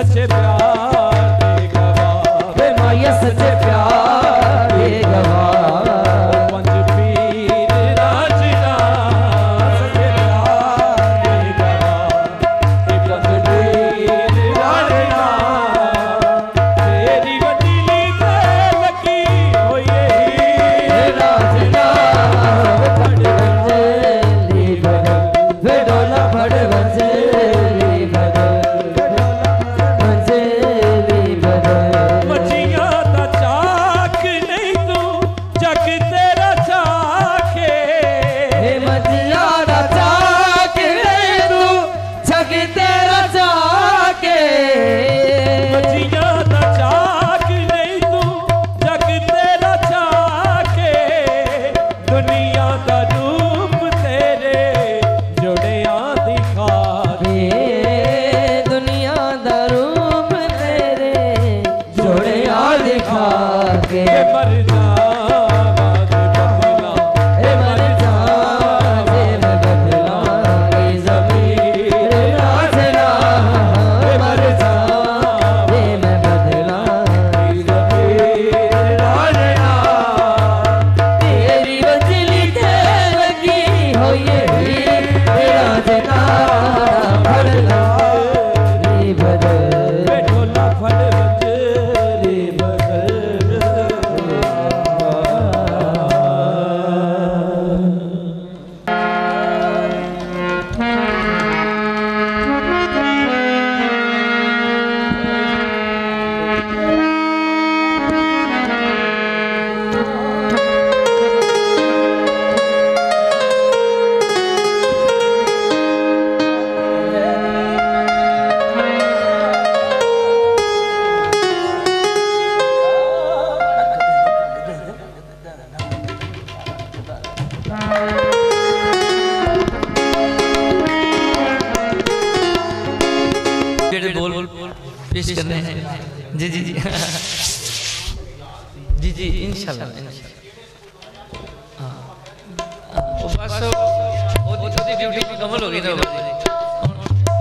सच्चे प्यार के गवाह
वे माया सच्चे प्यार के गवाह
पंज पीर राजना सच्चे प्यार के गवाह ये पंज पीर राजना तेरी वडीली ते लगी होई
राजना फड़ वंजली बदल वे डोला फड़ वंजली बदल वंजली बदल
मचिया दा चाक नहीं तू जग तेरा चाके
हे मजिया दा चाक रे तू जग तेरा चाके
मचिया दा चाक नहीं तू जग तेरा चाके दुनिया दा रूप तेरे जोड़िया दिखा
वे दुनिया दा रूप तेरे जोड़िया दिखा के
के मर जावांगे बदला
हे मर जावे मैं बदलांगी ज़मीर राजना हे मर जावे मैं बदलांगी ज़मीर राजना तेरी वजली ते लगी होई राजना भरला नी बदल
ढोला फड़ वंजरी
जेड़े बोल पेश करने हैं जी जी जी जी जी इंशाल्लाह हाँ वो बस वो ड्यूटी कमल हो गई ना बाबा जी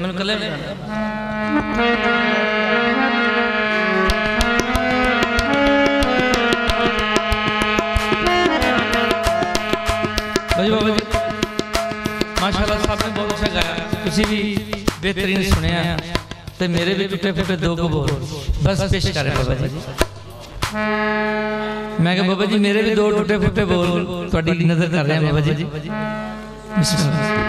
मैंने कलर भाई बाबा जी माशाल्लाह साहब ने बहुत अच्छा गाया तुसी भी बेहतरीन सुनिया ते मेरे भी टुटे फुटे दो को बोल बस पेश करे बाबा जी मैं कहा बाबा जी मेरे भी दो टुटे फुटे बोल थोड़ी नजर कर रहे हैं बाबा जी बिस्मिल्लाह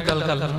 का गल कर लेना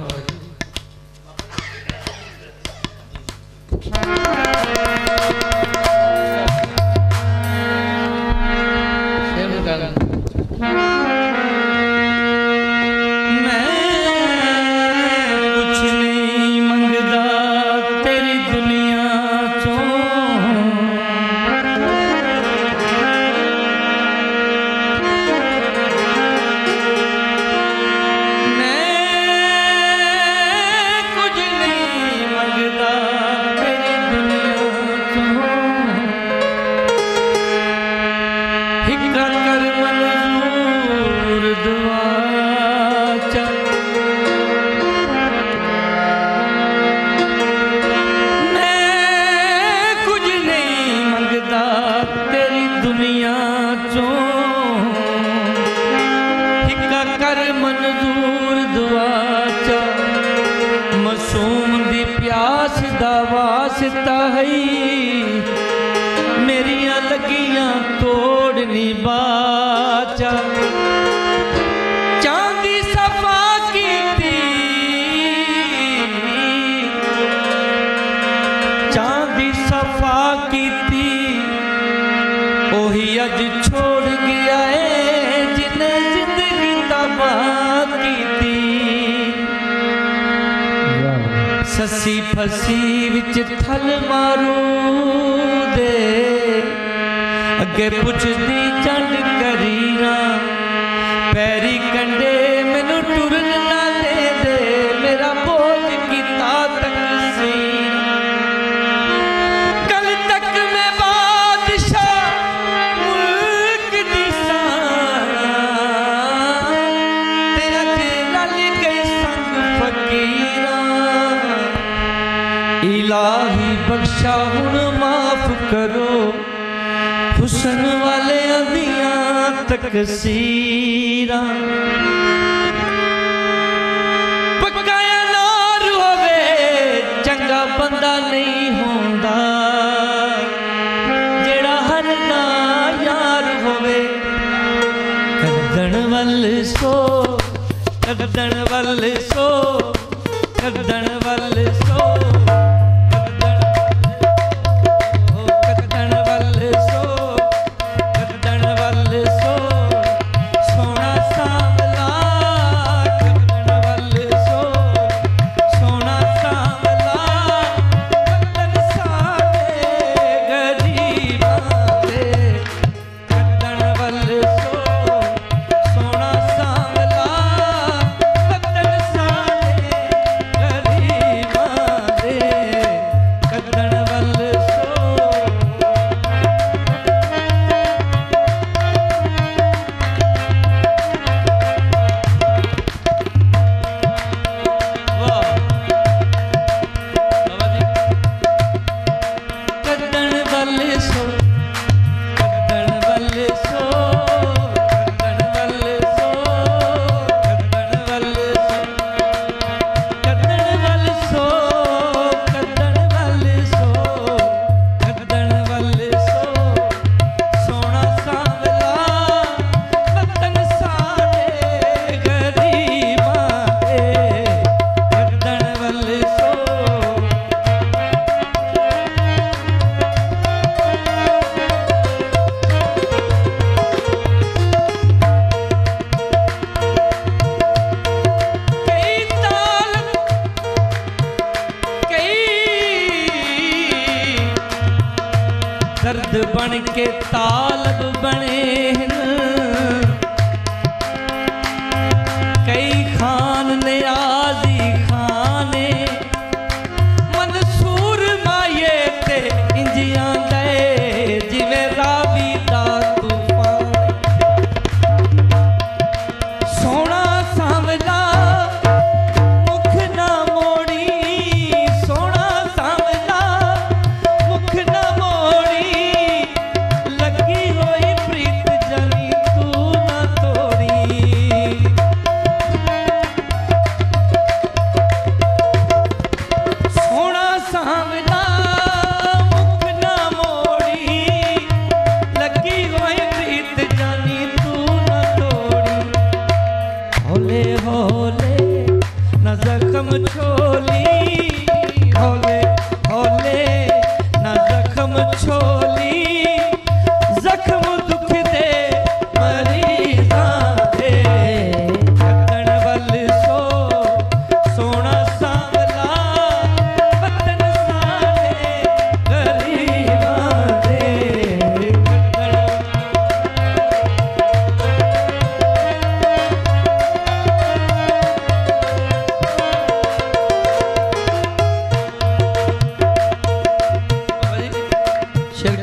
मेरिया लगियां तोड़नी बाचा चांदी सफा कीती चांदी सफा कीती ओही अज छोड़ गया है जिन्हें जिंदगी तबाह कीती ससी फसी विच थल मारू दे अगे पुछदी चंड करीना पैरी कंडे मैनू टुरन ना दे दे मेरा बोझ कीता तकसीर कल तक मैं बादशाह मुल्क दी सां ते अज रल गई संग फकीरां इलाही बख्शा हुण माफ करो हुसन वाले दियां तकसीरां पकाया नार होवे चंगा बंदा नहीं होंदा जेड़ा हर ना यार होवे कदन वल सो कदन वल सो कदन वल सो दर्द बन के तालब बने कई खान ने आजी खाने मंसूर माये ते इंजिया दे जिवे रावी दा तूफान सोना सांवला मुख ना मोड़ी सोना सांवला मुख ना मोड़ी लगी होई प्रीत जनी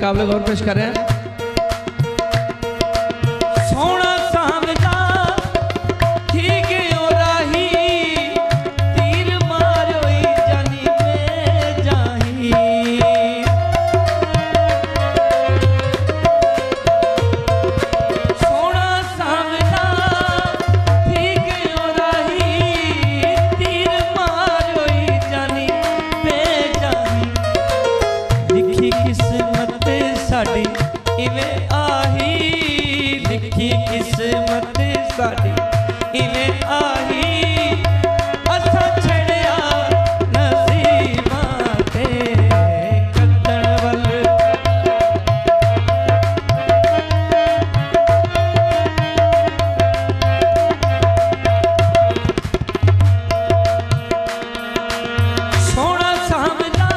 काबिल गौर पेश कर रहे हैं।
सोना सामदा ठीक हो राही तीर मारोई जानी में जाही सोना सामदा ठीक हो राही तीर मारोई जानी में जाही लिखी किस्मत साडी इवें आही लिखी किस्मत साडी इवें आही असा छड़िया नसीबां ते कद्दण वल सोना सामदा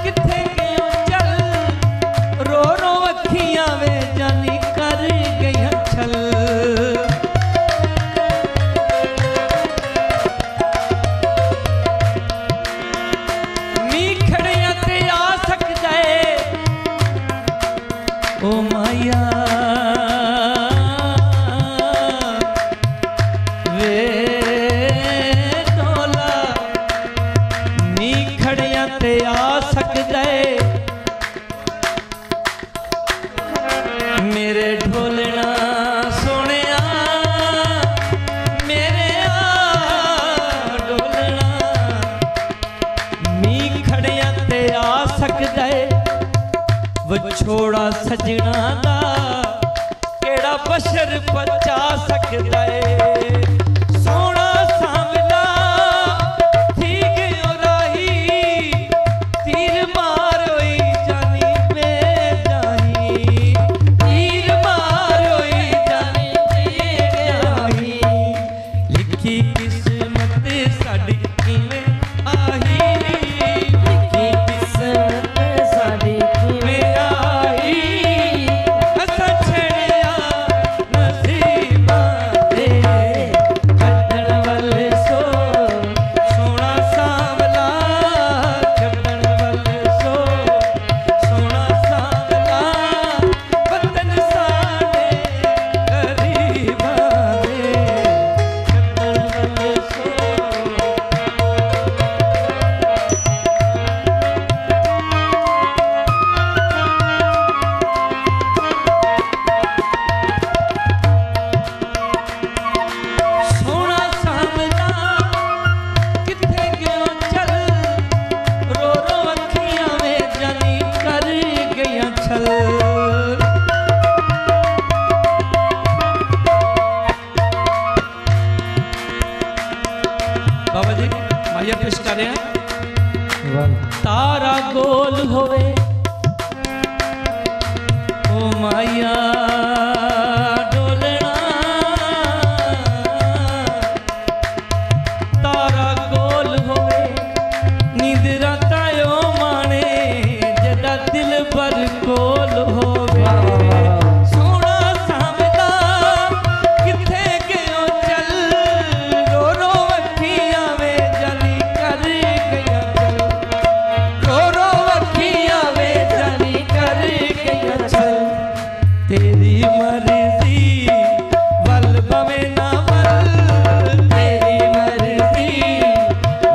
किथे गयो चल रो रो अखियां वे जानी कर गई छल नी खड़िया ते आ सकदा है ओ माया वे डोला नी खड़िया ते आ सकदा है मेरे ढोलना सोनिया मेरे ढोलना मी खड़िया ते आ सकदा है विछोड़ा सजना दा केड़ा बशर बचा सकदा है सोना सांवला ठीक हो राही तीर मारोई जानी में जाही तीर मारोई जानी में जाही लिखी किस्मत साडी इवें आही लिखी किस्मत साडी इवें आही असा छड़िया नसीबां ते कद्दण वल सो सोना सांवला कद्दण वल सो सोना सांवला वतन साडे गरीबां दे कद्दण वल सो सोना सामदा किथे गयो चल रो रो अखियां में जानी कर गया छल बाबा जी माया पेश कर रहे हैं तारा गोल होवे ओ माया डोलना तारा गोल होवे नींदरा तायो माने जदा दिल पर कोल होवे सोना सामदा किथे गयो चल रो रो अखियां में जानी कर गया चल रो रो अखियां में जानी कर गया चल तेरी मर्जी वल बवे ना वल तेरी मर्जी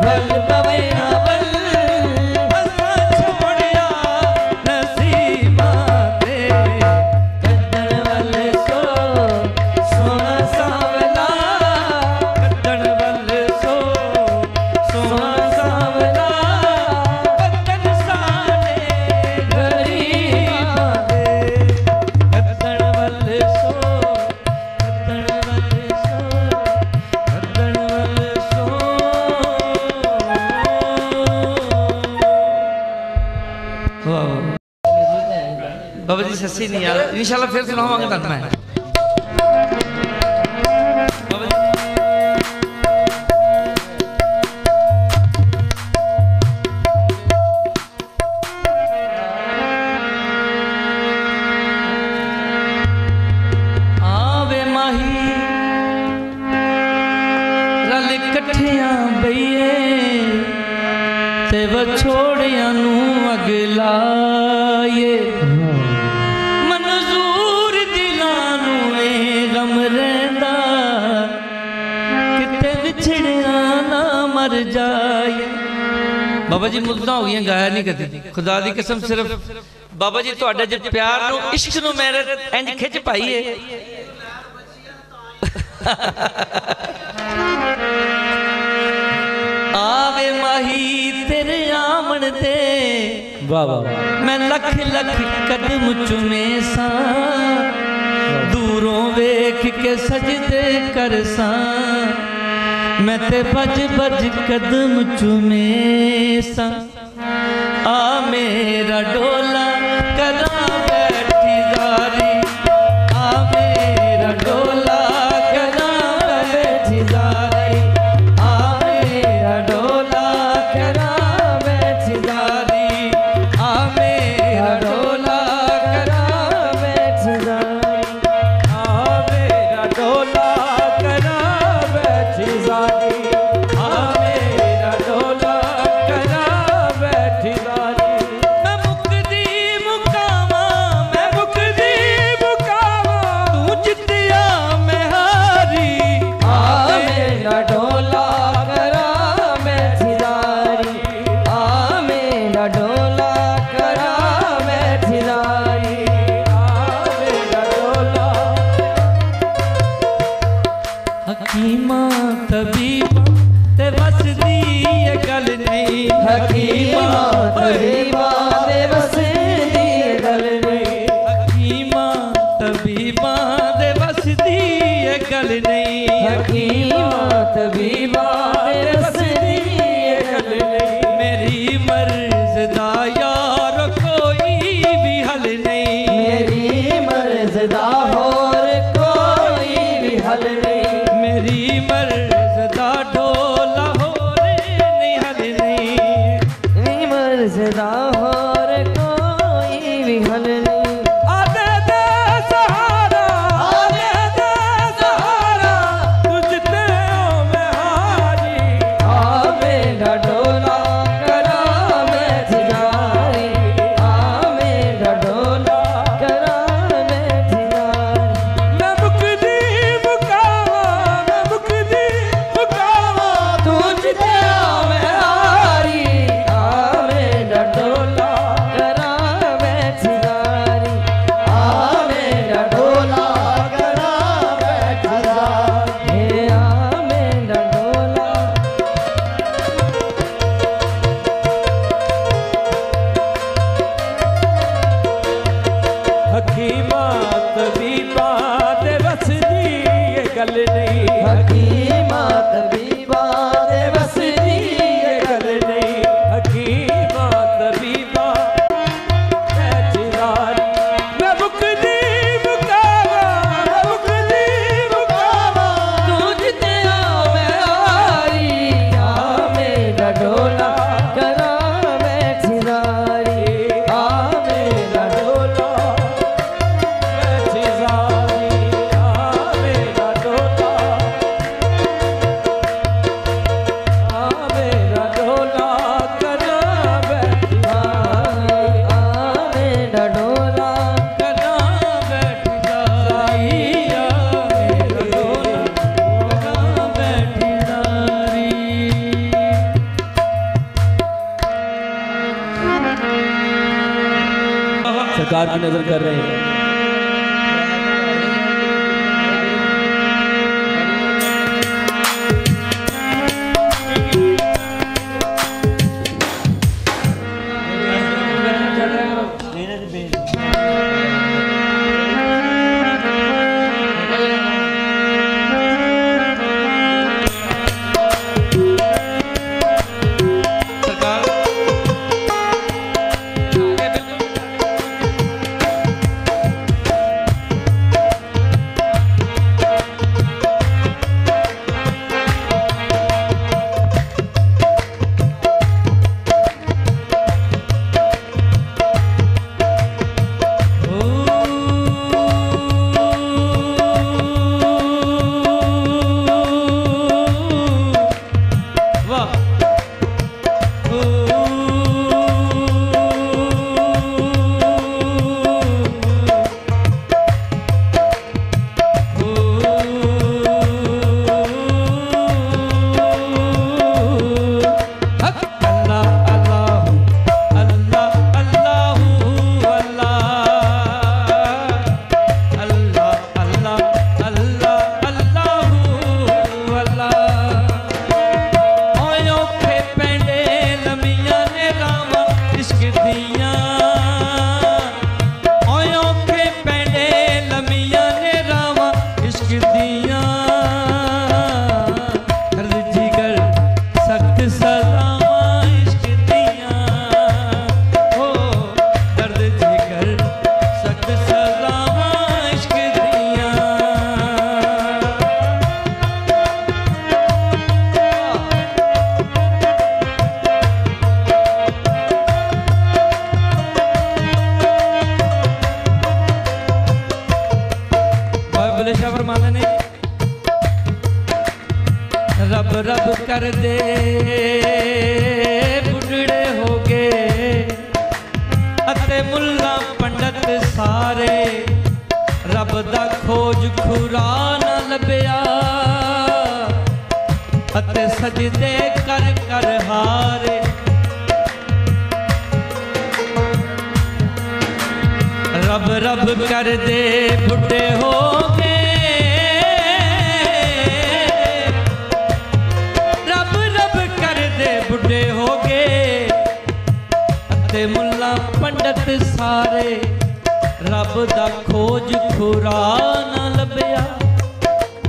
वल बवे ना वल असा छोड़िया नसीबां ते कद्दण वल सो सोना सांवला कद्दण वल सो सोना सांवला वतन साडे गरीबां दे कद्दण वल सो कद्दण वल सो कद्दण वल सो वाह बाबा जी सस्सी नहीं यार इंशाल्लाह फिर सुनावांगे तक मैं बाबा जी आवे माही रल कठियां बईए
ते वछोड़िया नू अगलाए मंजूर दिलां नू ए गम रहिंदा किते विछड़िया ना मर जाए। बाबा जी मुद्दा हो गई गाया नहीं कदी खुदा दी कसम सिर्फ बाबा जी तुहाडा जे प्यार नू इश्क नू मेरे इंज खिच पाई है आवे माही तेरे आमन दे
वाह वाह
मैं लख लख कदम चुमे सा दूरों वेख के सजदे कर सा मैं ते बज बज कदम चुमे सा आ मेरा डोला करा बैठी जारी आ मेरा डोला करा बैठी जारी आ मेरा डोला करा बैठी जारी आ मेरा डोला करा बैठी जारी
आ मेरा डोला करा बैठी जारी आ मेरा डोला करा बैठी जारी।
मैं मुकदी मुकावा मैं मुकदी मुकावा तू जितिया मैं हारी
आ मेरा डोला करा बैठी जारी आ मेरा डोला करा बैठी जारी
आ मेरा डोला
हकीमा तबीबा ते बस दी ये गल नहीं
हकीमा तबीबा दे बस दी गल नहीं
हकीमा तबीबा दे बस दी ये गल नहीं
हकीमा तबीबा दे बस दी गल नहीं
मेरी मर्ज़ दा यार कोई भी हल नहीं
मेरी मर्ज़ दा होर कोई भी हल नहीं
मेरी मर्ज़ दा डोला होर नहीं हल नहीं
मेरी मर्ज़ दा होर कोई भी हल नहीं
आदे दे सहारा आदे दे सहारा तुझ ते ओ मैं हारी
आ मेरा डोला करा बैठी जारी आ मेरा डोला करा बैठी जारी
मैं मुकदी मुकावा मैं मुकदी मुकावा
तुझते मैं हारी आ मेरा डोला करा बैठी जारी आ मेरा डोला करा बैठी जारी हे आ मेरा डोला
हकीमा तबीबा ते बस दी ये गल नहीं
हकीमा तबीबा दे बस दी
ये गल नहीं हकीमा तबीबा बैठी जारी मैं मुकदी मुकावा मैं मुकदी मुकावा
तुझते मैं हारी आ मेरा डोला करा बैठी जारी आ मेरा
डोला बैठी जारी आ मेरा डोला आ मेरा डोला करा बैठी
जारी आ मेरा डोला
करा बैठी जारी आ मेरा डोला करा बैठी जारी
सरकार की नजर कर रहे हैं।
सरकार कर दे बुढ़ड़े हो गए अते मुल्ला पंडित सारे रब दा खोज खुरा न लभया अते सजदे कर कर हारे रब रब कर दे बुढ़े हो गए रब रब कर दे बुढ़े हो गए अते मुल्ला पंडित सारे रब दा खोज खुरा न लभया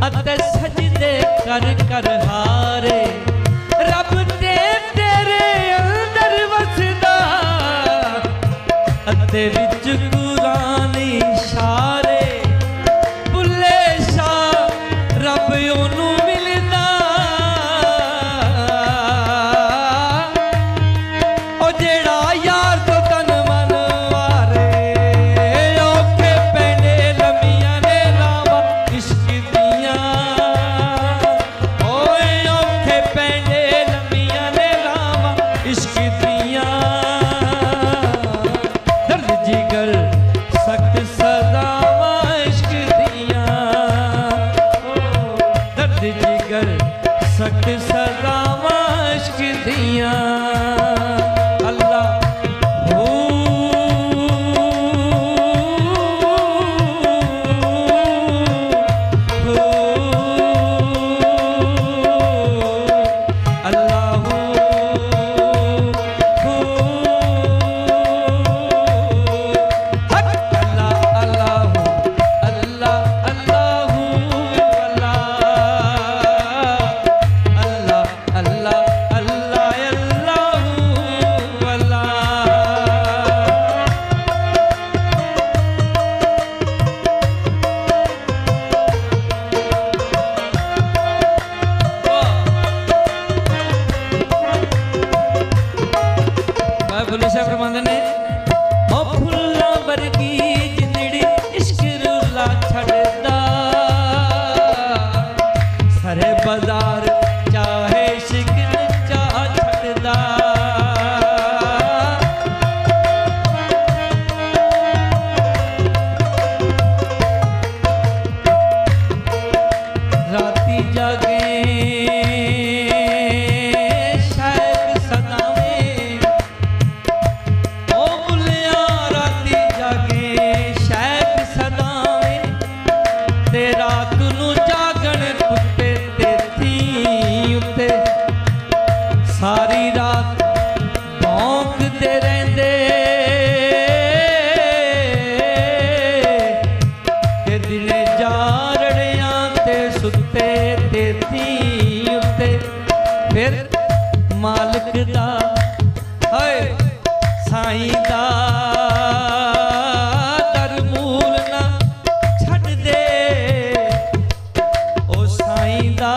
अते सजदे कर कर हारे रब ते तेरे अंदर वसदा अते विच कुरानी शारे बुल्ले शाह रब ओनू मिलदा ओ जेड़ा यार तो तन मन वारे औखे पैंदे लम्मियां ने लावा इश्क दियां ओए औखे पैंदे लम्मियां ने लावा इश्क दियां दर्द जिगर सख्त सदावां इश्क दियां दर्द जिगर सख्त सदावां इश्क दियां बाजार चाहे शिकन चाह छड़दा राती जागे शायद सदावें ओ बुलिया राती जागे शायद सदावें ते रात नू जागण सारी रात भौंकदे रहंदे ते दिने जारड़ियां ते सुते ते थी उत्ते फिर मालिक दा हाय साईं दा दरमूल ना छड्ड दे ओ साईं दा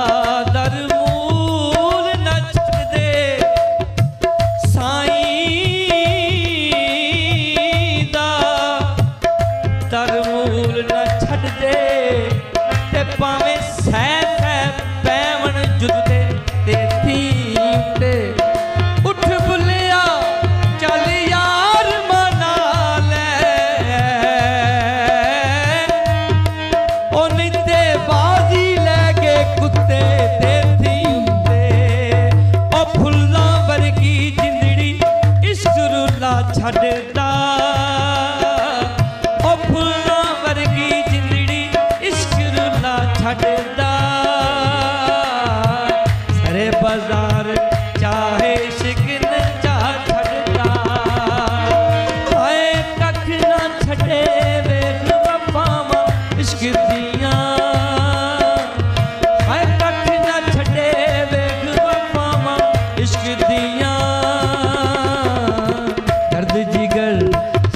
तरमूल न छड़ दे ते पावें सह सह पैवन जुदते ते थी ते उठ बुलिया चल यार मना ले ओ निते बाजी लैके कुत्ते ते थी ओ फुल्लां वर्गी जिंदड़ी इश्क रुला छड़दा छड़दा सरे बाजार चाहे शिकन चाह छड़दा आए कख ना छड़े वेख वफावां इश्क दियां आए कख ना छड़े वेख वफावां इश्क दियां दर्द जिगर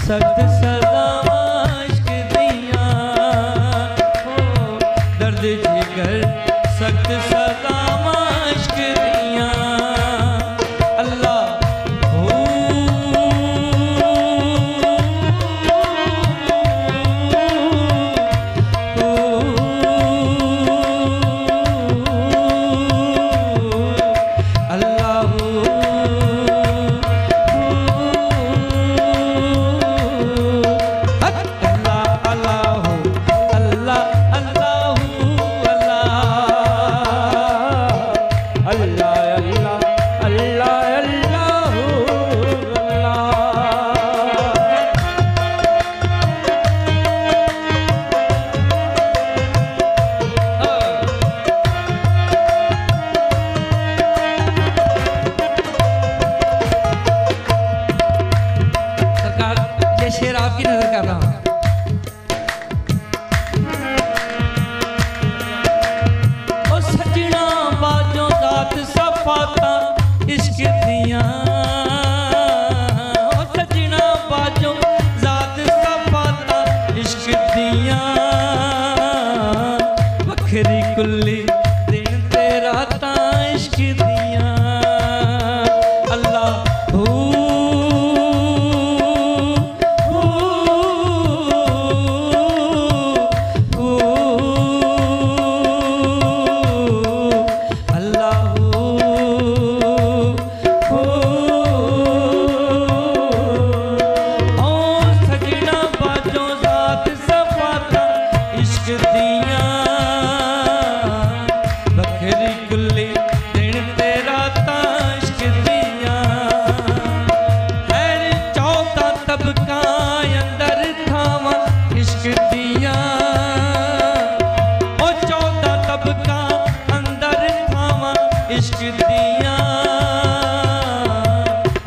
सख्त सदावां इश्क दियां दर्द जिगर सख्त सदावां इश्क दियां अल्लाह हो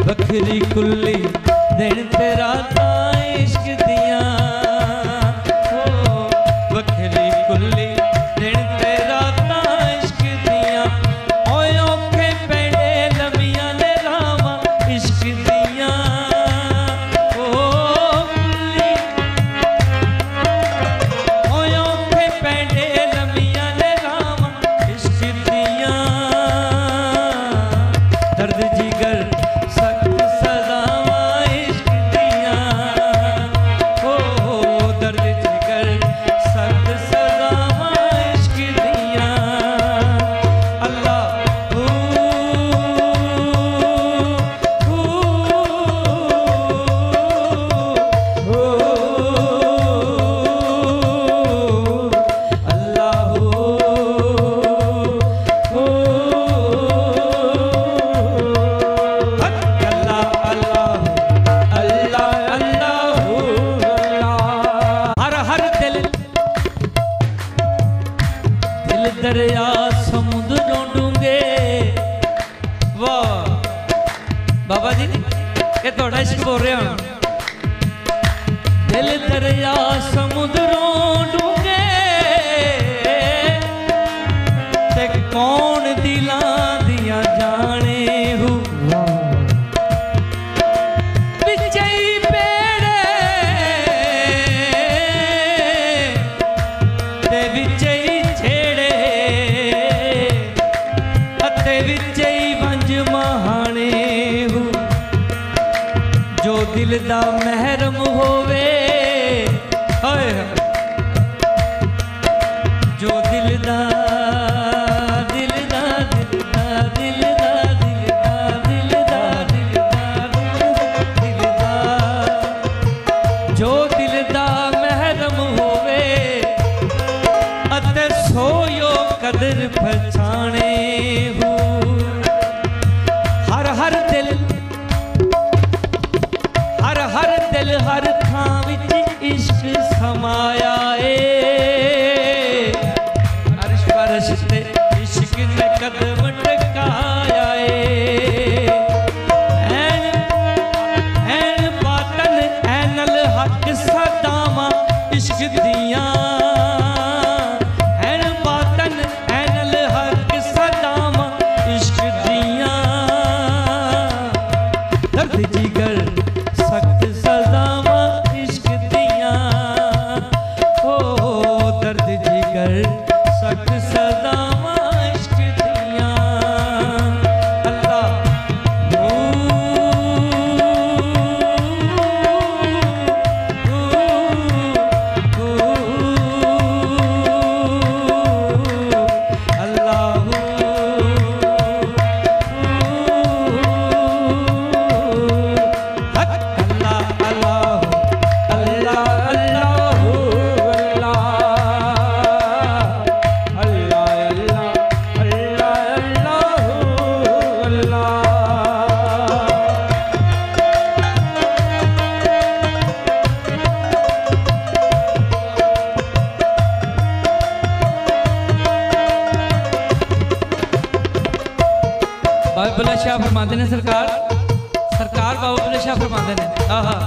बखरी कुल्ली दिन ते रातां इश्क दियां, बखरी कुल्ली दिन ते रातां इश्क दियां, ओए औखे पेड़े लमियां ने रावां इश्क दियां, कुल्ली ओए औखे पेड़े लमियां ने रावां इश्क दियां, दर्द जिगर दरिया समुद्रों डूंगे। वाह बाबा जी ये थोड़ा इश्क बोल रहे हो। दिल दरिया समुद्रों डूंगे ते कौन दिलां दियां जाने हूँ, बिचई पेड़े ते बिचई जो दिल दा महरम होवे, जो दिल दा दिल दा दिल दा दिल दा दिल दा दिल दा दिल दा दिल दा, जो दिल दा महरम होवे अते सोयो कदर पछाणे हूँ, हर हर दिल हर थां विच इश्क समाया ए, अर्श फर्श ते इश्क ने कदम टकाया ए, ऐन बातन ऐनल हक सदावां इश्क दियां, ऐन बातन ऐनल हक सदावां इश्क दियां, दर्द जिगर सख्त सजावां इश्क दियां, ओ दर्द जिगर सख्त सजावां इश्क दियां, अल्लाह बाबा बुल्ले शाह फरमाते ने, सरकार बाबा बुल्ले शाह फरमाते ने, आहा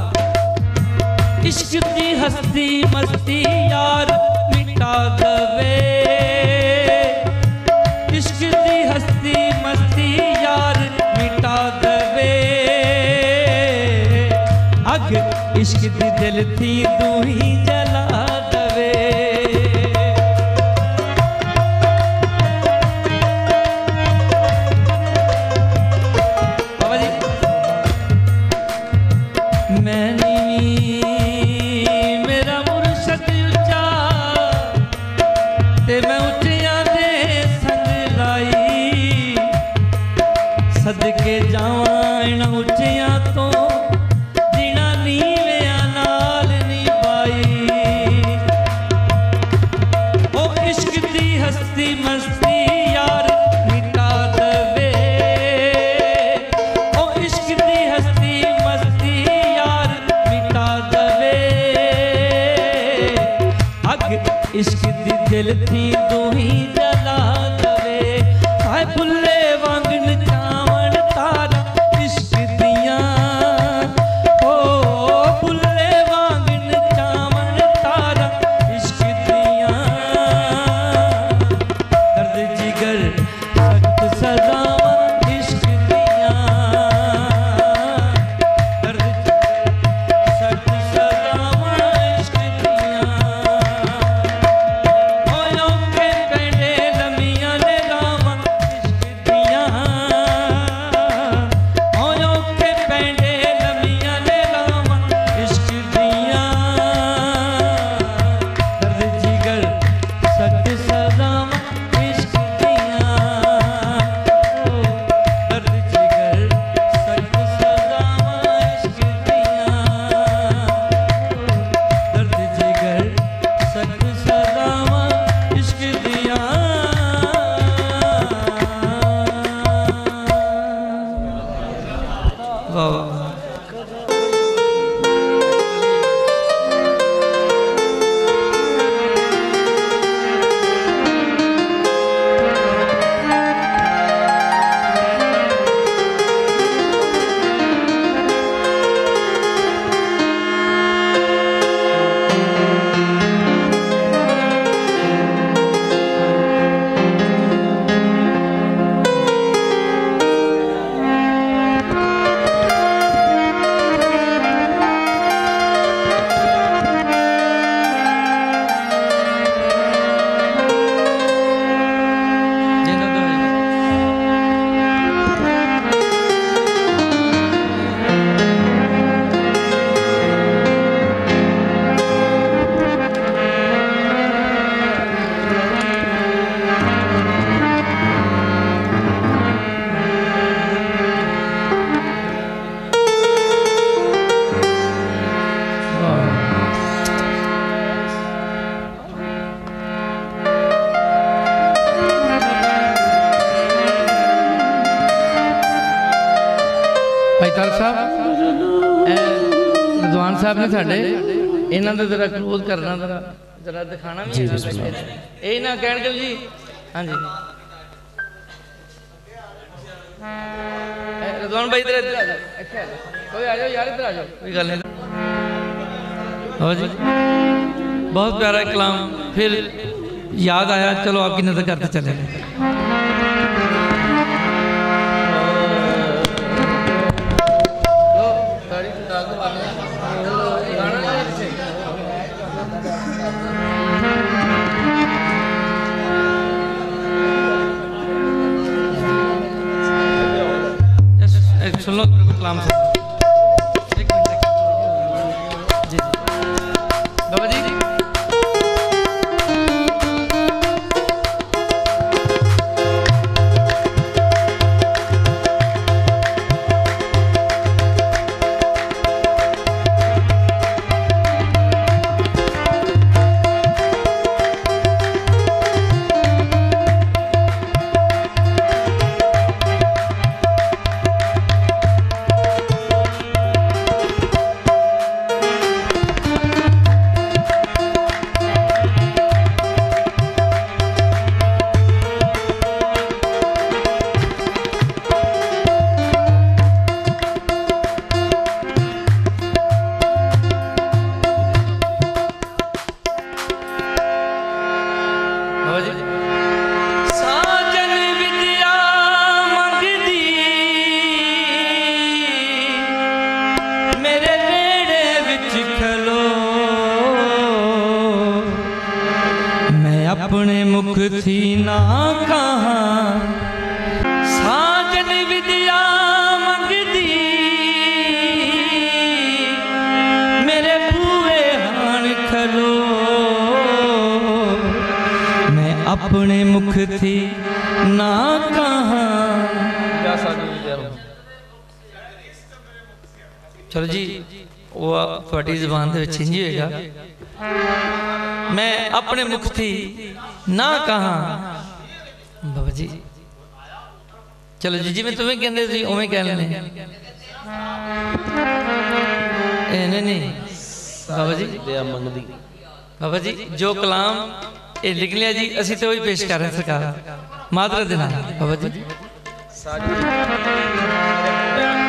इश्क दी हस्ती मस्ती यार मिटा दवे, इश्क दी हस्ती मस्ती यार मिटा दवे, अग इश्क दी दिल थी तू ही जला दवे, लमियां तो जीना नीवियां नाल नी पाई ओ इश्क दी हस्ती मस्ती यार मिटा दवे ओ इश्क दी हस्ती मस्ती यार मिटा दवे अग इश्क दी दिल थी तू ही जला दवे हाय फुल्ले वांग नचावण तारा इश्क दियां ओ फुल्ले वांग नचावण तारा इश्क दियां दर्द जिगर सख्त सजावां इश्क दियां दर्द जिगर सख्त सजावां इश्क दियां ओयों के पेंडे लमियां ने गावां इश्क दियां ओयों के पेंडे लमियां ने गावां इश्क दियां दर्द जिगर सख्त सजावां इश्क दियां ओ दर्द जिगर सख्त सजावां इश्क दियां दर्द जिगर सख्त सजावां इश्क दियां वाह वाह भाई तारक साहब रिजवान साहब ने साढ़े इन्हों का जरा क्लोज करना जरा जरा दिखाना भी है यही ना कह जी हाँ जी रिजवान भाई इधर इधर आ जाओ इतने आ जाओ कोई आ जाओ यार इधर आ जाओ कोई गल नहीं हो जी बहुत प्यारा कलाम फिर याद आया चलो आपकी नजर करते चले सुन लो कलाम से एक मिनट जी बाबा जी अपने मुख थी ना कहाँ साजन विद्या मंगदी मेरे बूहे हान खलो मैं अपने मुख थी ना कहाँ चलो जी वो थोड़ी जबान दे विच इंज ही होएगा। मैं अपने मुख थी ना कहा बाबा जी। चलो जी जिवें तुम्हें कहंदे सी उवें कह लेने नहीं बाबा जी बाबा जी जो कलाम ये लिख लिया जी असी तो वही पेश कर रहे हैं सरकार मादरत दे नाल बाबा जी।
Yeah.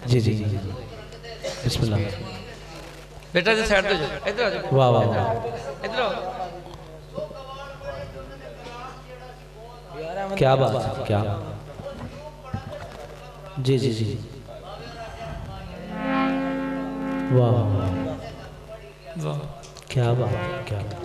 जी जी जी बिस्मिल्लाह।
बेटा जी साइड पे जाओ, इधर आ जाओ,
वाह वाह वाह,
इधर आओ।
क्या बात है, क्या जी जी जी वाह वाह,
वाह
क्या बात है, क्या बात।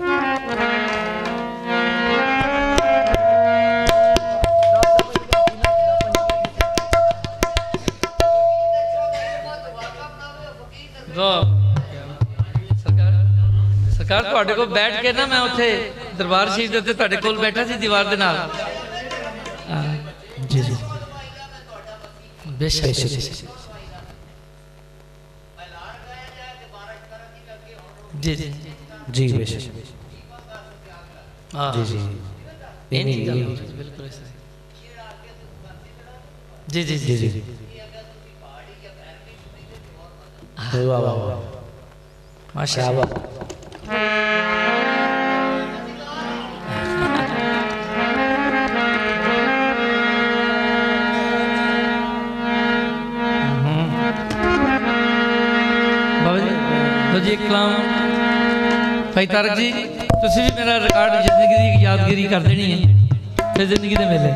सरकार ਤੁਹਾਡੇ ਕੋਲ बैठ के ना मैं ਉੱਥੇ दरबार शरीफ ਦੇ ਉੱਤੇ ਤੁਹਾਡੇ ਕੋਲ बैठा सी दीवार ਦੇ ਨਾਲ।
जी जी
बेशक जी जी
जी बेशक
हाँ
जी जी
नहीं बिल्कुल जी जी
जी जी वाह वाह वाह,
माशाअल्लाह। तो जी एक कलाम भाई तारक जी तुसी भी मेरा रिकॉर्ड जिंदगी की यादगिरी कर देनी है फिर जिंदगी दे मेले।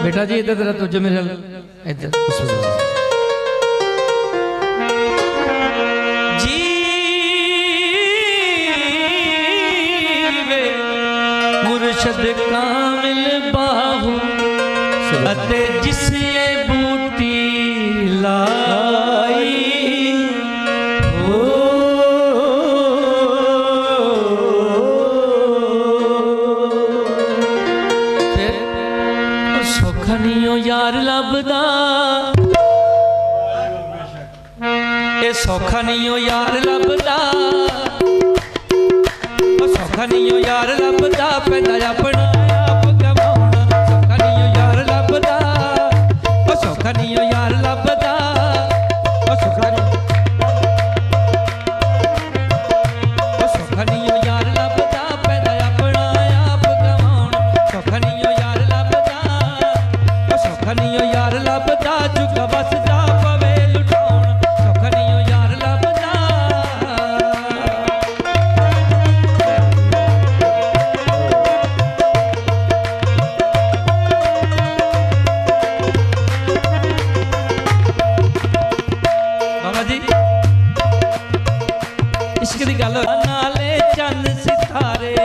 बेटा जी इधर जरा तुझे मेरे इधर जीवे मुर्शद कामिल बाहू अते जिस ये बूटी लाई हो सौखा नहीं हो यार लभदा, ये सौखा नहीं हो यार लभदा, सौखा नहीं हो यार लभदा, पैदा अपना आप गवाउणा। सौखा नहीं हो यार लभदा, सौखा नहीं हो यार लभदा, सौखा नहीं हो यार लभदा, पैदा अपना आप गवाउणा। सौखा नहीं हो यार लभदा, सौखा नहीं हो यार लभदा, झुका बस जा पवे लुटाउणा। सौखा नहीं हो यार लभदा। बाबा जी इश्क दी गल नाले चंद सितारे,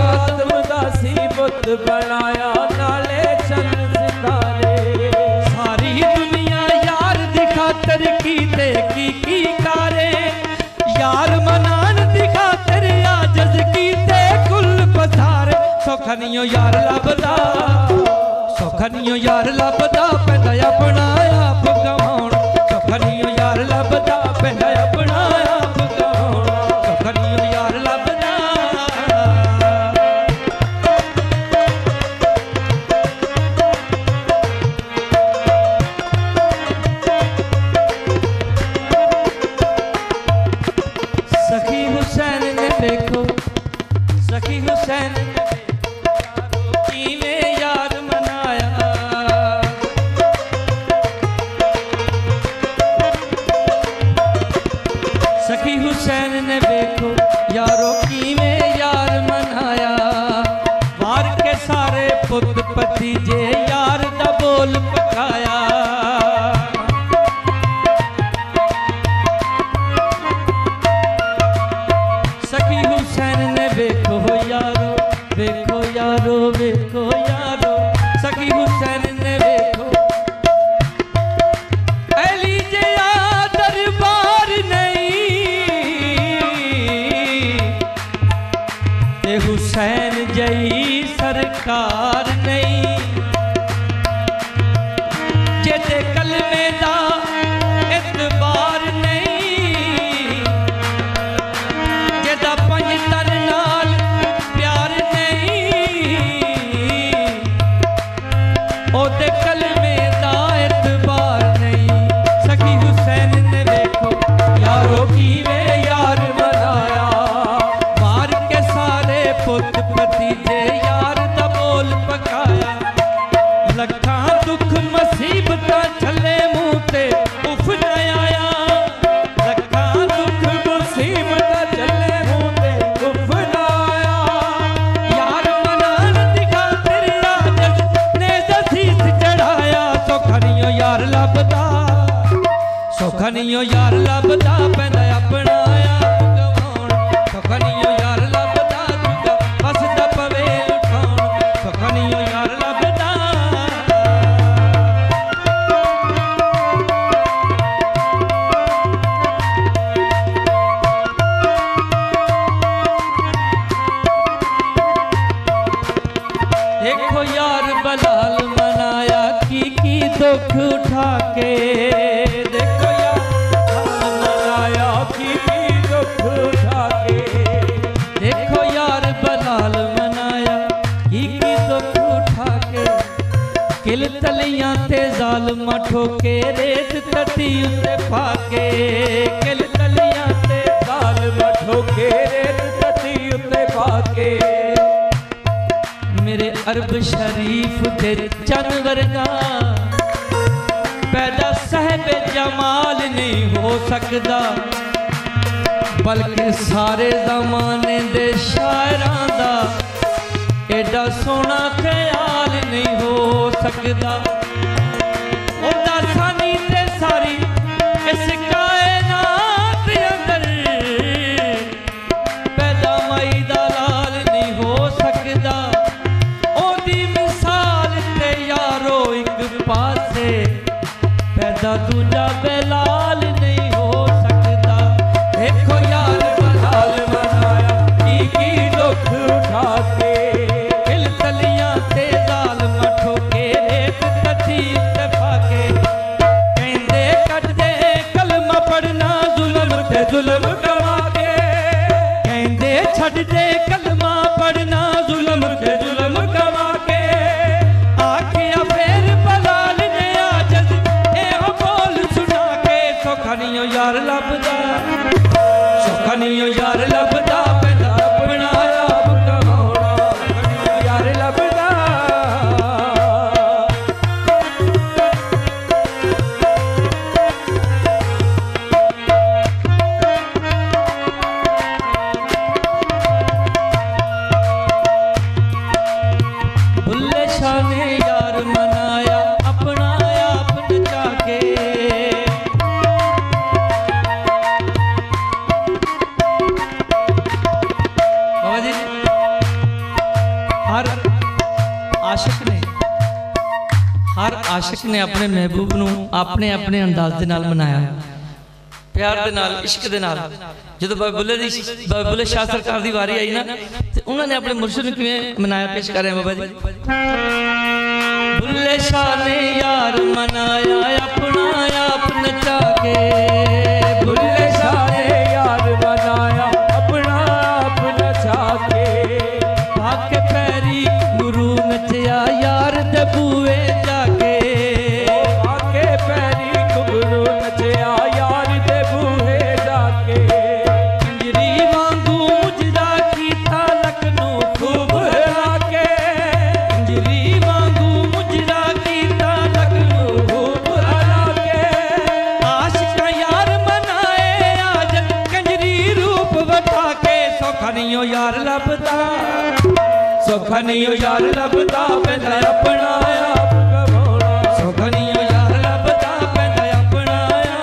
आदम दासी बुत बनाया नाले चंद सितारे।
सारी दुनिया यार दी खातर कीते की कारे, यार मनान दी खातर आजज कीते कुल पसारे। सौखा नहीं हो यार लभदा, सौखा नहीं हो यार लभदा, पैदा अपना आप गवाउणा। सौखा नहीं हो यार लभदा, पैदा अपना आप गवाउणा। सौखा नहीं हो यार लभदा। सखी हुसैन ने देखो, सखी हुसैन ने कीवें यार मनाया। सखी हुसैन ने देखो यारो कीवें यार मनाया। वार के सारे पुत भतीजे यार दा बोल पकाया। सखी हुसैन ने देखो यारो, देखो यारो, देखो यारो, सखी हुसैन ने देखो अली जया दरबार नहीं, ते हुसैन जई सरकार नहीं। जेते कलमे दा एतबार नहीं, जेदा पंजतन नाल प्यार नहीं, ओदे कलमे दा एतबार नहीं। सखी हुसैन ने देखो यारो कीवें यार मनाया। मार के सारे पुत भतीजे यार दा बोल पकाया। लखां दुख मुसीबतां छले मुंह ते उफ न आया। लखां दुख मुसीबतां छले मुंह ते उफ न आया। यार मनान दी खातिर आजज ने दसीस चढ़ाया। सौखा नहीं हो यार लभदा, सौखा नहीं हो यार लभदा, पैदा अपना आप गवाउणा। सौखा नहीं हो यार लभदा, झुका बस दा पवे लुटाउणा। सौखा नहीं हो यार लभदा। देखो यार बलाल मनाया की दुख उठा के। देखो यार
बलाल मनाया की दुख उठा के।
देखो यार बलाल मनाया की दुख उठा के। किल तलियां ते जालमा ठोके, रेत तटी उते फाके। किल तलियां ते
जालमा ठोके, रेत तटी उते फाके।
मेरे अरब शरीफ दे चन वर्गा पैदा साहिब जमाल नहीं हो सकदा, बल्कि सारे जमाने दे शायरां दा एडा सोना ख्याल नहीं हो सकदा। ओदा सानी ते सारी इस कायनात अंदर पैदा मई दा लाल नहीं हो सकदा। ओदी मिसाल ते यारो एक पासे पैदा दूजा बेलाल नहीं हो सकदा। देखो यार बलाल मनाया की दुख उठा के। दिल तलियां ते जालमा ठोके, रेत हर आशिक ने अपने महबूब नूं अपने अपने अंदाज दे नाल मनाया, प्यार दे नाल, इश्क दे नाल। जो बाबा बुल्ले शाह सरकार की वारी आई ना, तो उन्होंने अपने मुर्शिद नूं किवें मनाया, पेश कर रहे हैं बाबा जी। बुल्ले शाह ने यार मनाया अपना आप नचा के,
बुल्ले शाह ने यार मनाया अपना आप नचा के,
भाके पैरी गुरु नचया यार दे बूए जाके,
आके पैरी गुरु नचया यार दे बूहे जाके,
कंजरी वांगू मुजरा कीता लखनऊ खूब
आके
कंजरी वांगू मुजरा कीता लखनऊ खूब
आके,
आशिका यार मनाए आज कंजरी रूप वटा के, सौखा नहीं हो यार लभदा,
सौखा नहीं हो यार लभदा पैंदा अपना आप गवाउणा,
सौखा नहीं हो यार लभदा पैंदा अपना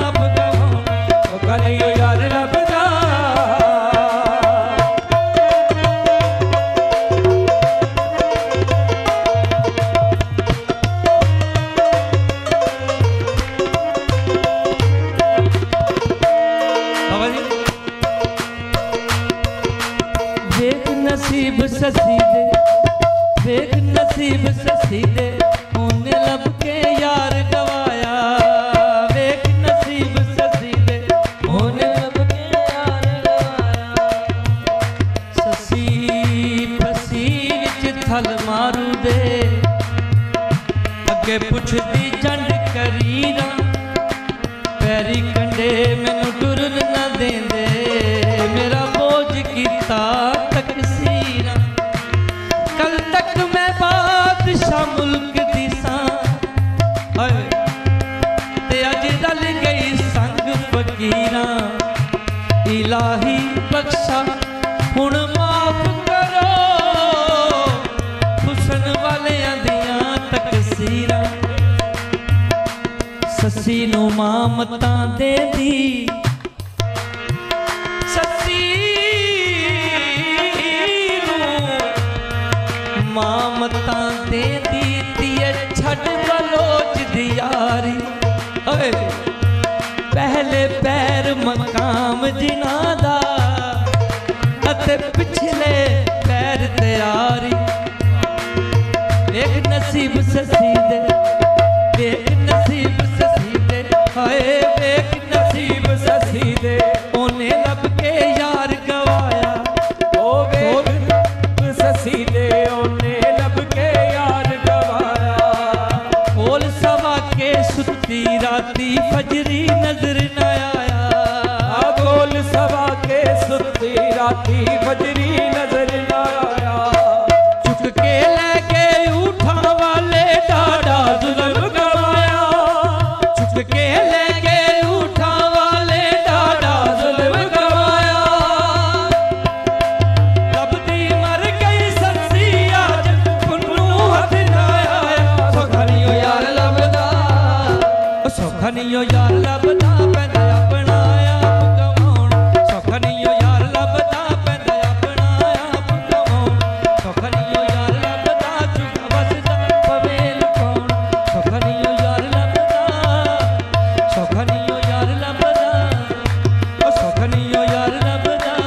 आप गवाउणा।
सौखा नहीं हो यार लभदा।
बाबा जी वेख नसीब ससी दे, वेख नसीब ससी दे, उन्हें लब के यार गवाया, वेख नसीब ससी दे, उन्हें लब के यार गवाया। ससी फसी विच थल मारू दे, अगे पुछदी जंड करीरा, पैरी कंडे मैनू टुरन ना देंदे, मेरा बोझ कीता तकसीरा, कल तक मैं बादशाह मुल्क दी सां, हाय ते अज रल गई संग फकीरां, इलाही बख्शा हुण माफ करो, हुसन वालियां दियां तकसीरां, ससी नूं मां मतां देंदी, ससी मां मतां देंदी, तिए छड़ बलोच दी यारी, ओए पहले पैर मकाम जिना दा, अते पिछले पैर तैयारी, एक नसीब ससी दे, एक नसीब ससी दे, हाय एक नसीब
ससी दे
ओने लब के यार गवाया,
ओ वेख ससी दे ओने लब के यार गवाया,
कोल सवा के सुती राती फजरी नजर न आया,
गोल सवा के सुती राती फजरी नजर न आया,
चुक के ले गए उठा वाले डाडा जुल्म गवाया, चुक के ले गए उठा वाले डाडा जुल्म गवाया, रब दी मर गई सच्ची आज पुन्नू हथ न आया, सौखा नहीं हो यार लभदा, सौखा नहीं हो यार लभदा पैंदा अपना आप गवाउणा, सौखा नहीं हो यार लभदा पैंदा अपना आप गवाउणा, सौखा नहीं हो यार लभदा चुक वसदा पवे लुकाउणा, सौखा नहीं हो यार लभदा, सौखा नहीं हो यार लभदा, ओ सौखा नहीं हो यार लभदा।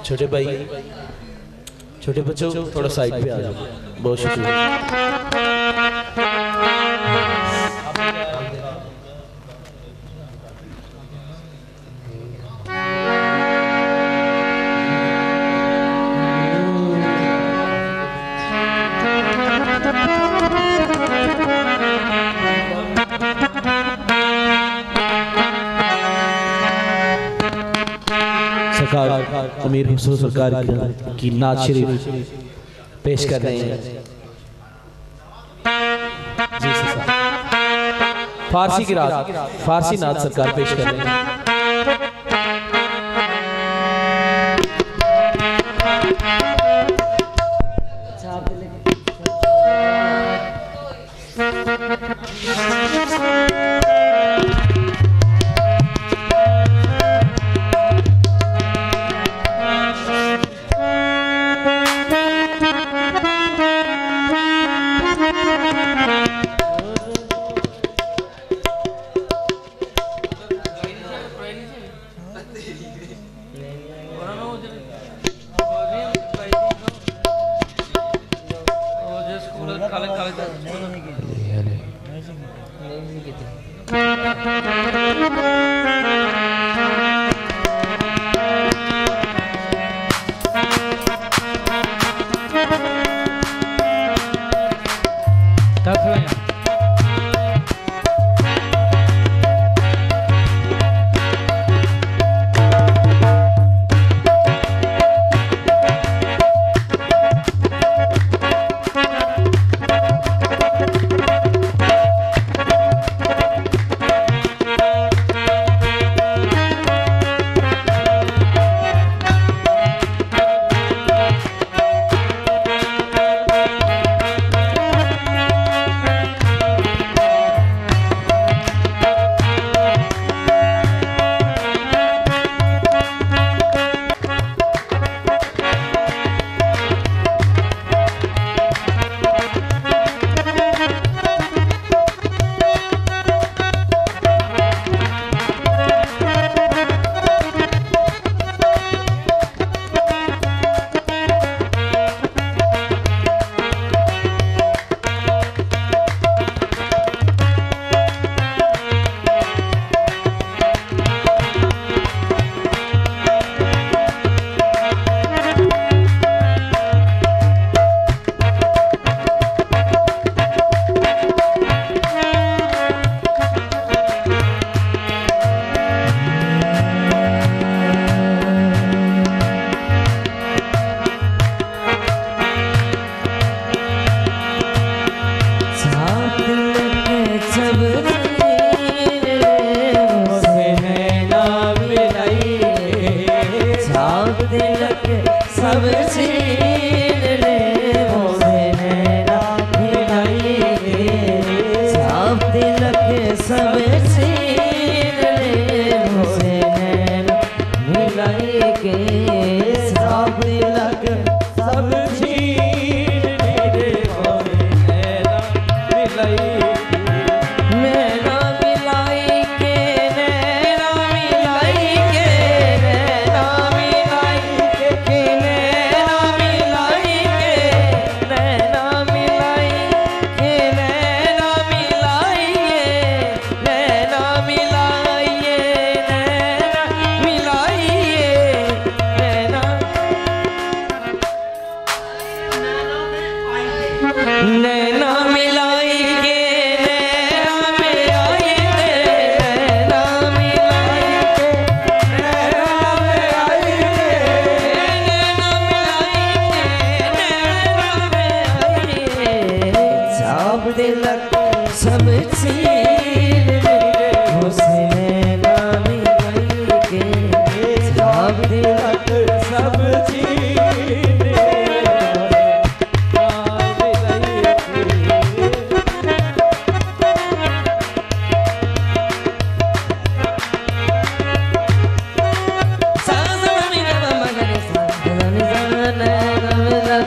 छोटे भाई, छोटे बच्चों थोड़ा साइड पे आ जाओ। बहुत शुक्रिया। सरकार अमीर हुसैन सरकार की नात शरीफ पेश कर रहे हैं। जी सरकार, फारसी की रात, फारसी नात सरकार पेश कर रहे हैं।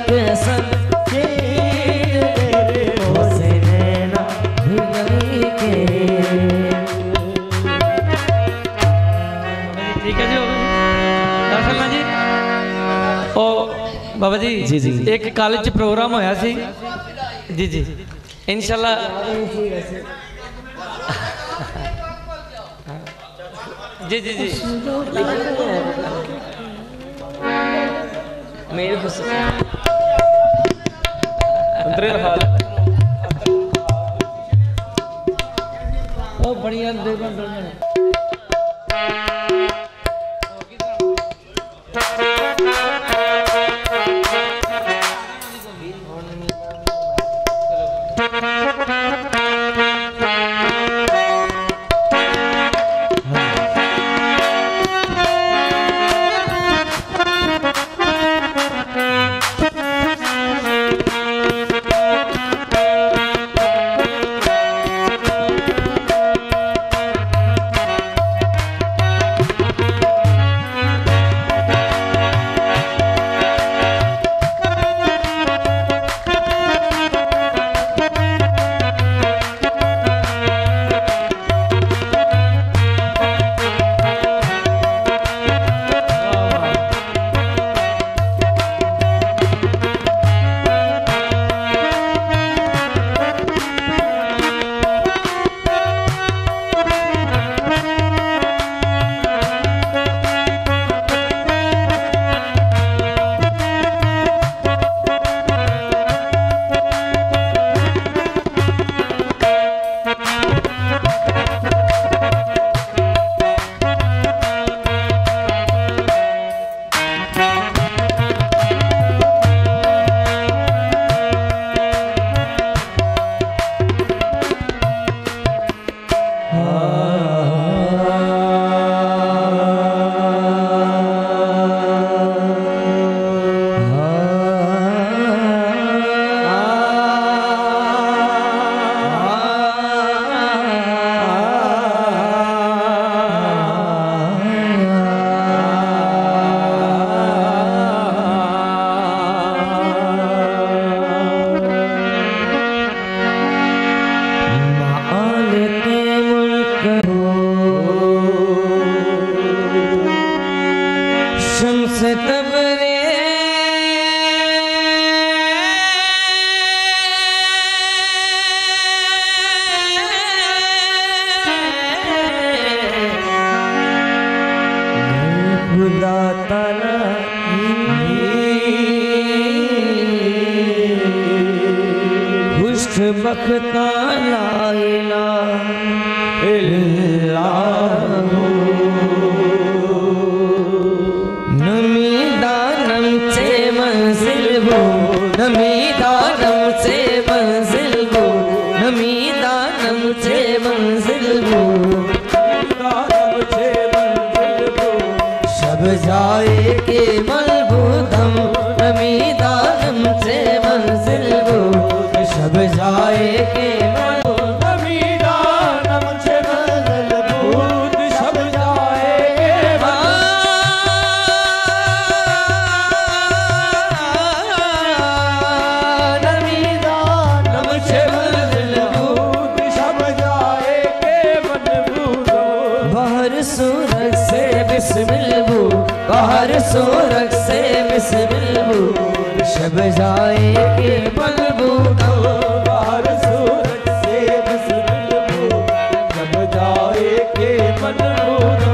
के संग से नैना भिगई के।
ठीक है जी दरअसल ना जी ओ बाबा जी
जी, जी।
एक कॉलेज च प्रोग्राम होया सी जी जी इंशाल्लाह जी जी जी
मेरे
अंतरे हाल ओ बढ़िया दे बंद
बख्ता ला इलाहा इल्लल्लाह नमी दानम से मंजिल वो नमी दानम से मंजिल वो नमी दानम से मंजिल वो शब जाए के मलबूदम नमी दानम से मंजिल वो शब जाए के
नमी दानम से मंजिल बूद शब जाए के
नमी दानम से मंजिल
बूद शब जाए के मनबूद
बाहर सूरज से बिस्मिल्लाह बाहर सूरज से बिस्मिल्लाह शब जाए के मलबूद
बाहर सूरज से बिस्मिल्लाह शब जाए के मनबूद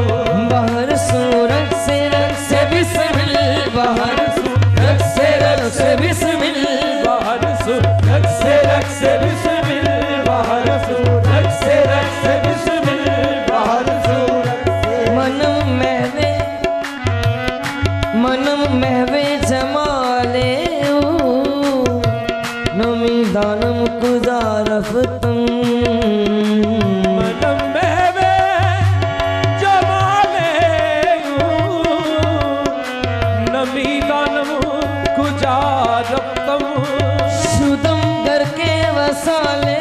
बाहर सूरज से रंग से बिस्मिल्लाह बाहर सूरज से रंग से बिस्मिल्लाह
बाहर सूरज से रख से बिस्मिल्लाह बाहर सूरज से रख से बिस्मिल्लाह बाहर सूरज से
मनम महवे जमाले नमी दानम कुजारफतम
मनम महवे जमाले नमी दानम कुजारफतम
शुदम करके वसाले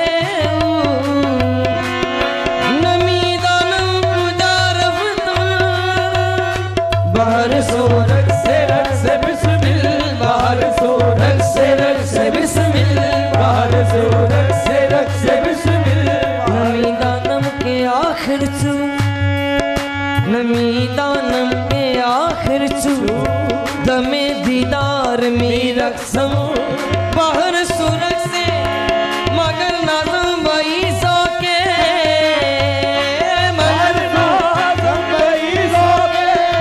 नमी दानम कुजारफतम बाहर सूरज
से रख से बिस्मिल्लाह बाहर सूरज
रक्सम बाहर सूरज से मगर नाज़म वही सो के मगर नाज़म वही सो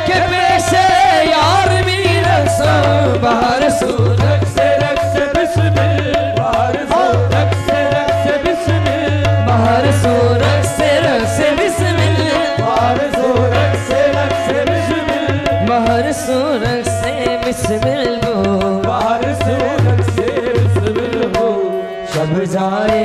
के पेशे यार भी रक्सम बाहर सूरज से रक्स बिस्मिल बाहर सूरज से रक्स बिस्मिल बाहर सूरज से रक्स बिस्मिल बाहर सूरज से रक्स बिस्मिल बाहर सूरज से बिस्मिल हो बाहर सूरज से बिस्मिल हो शब जाए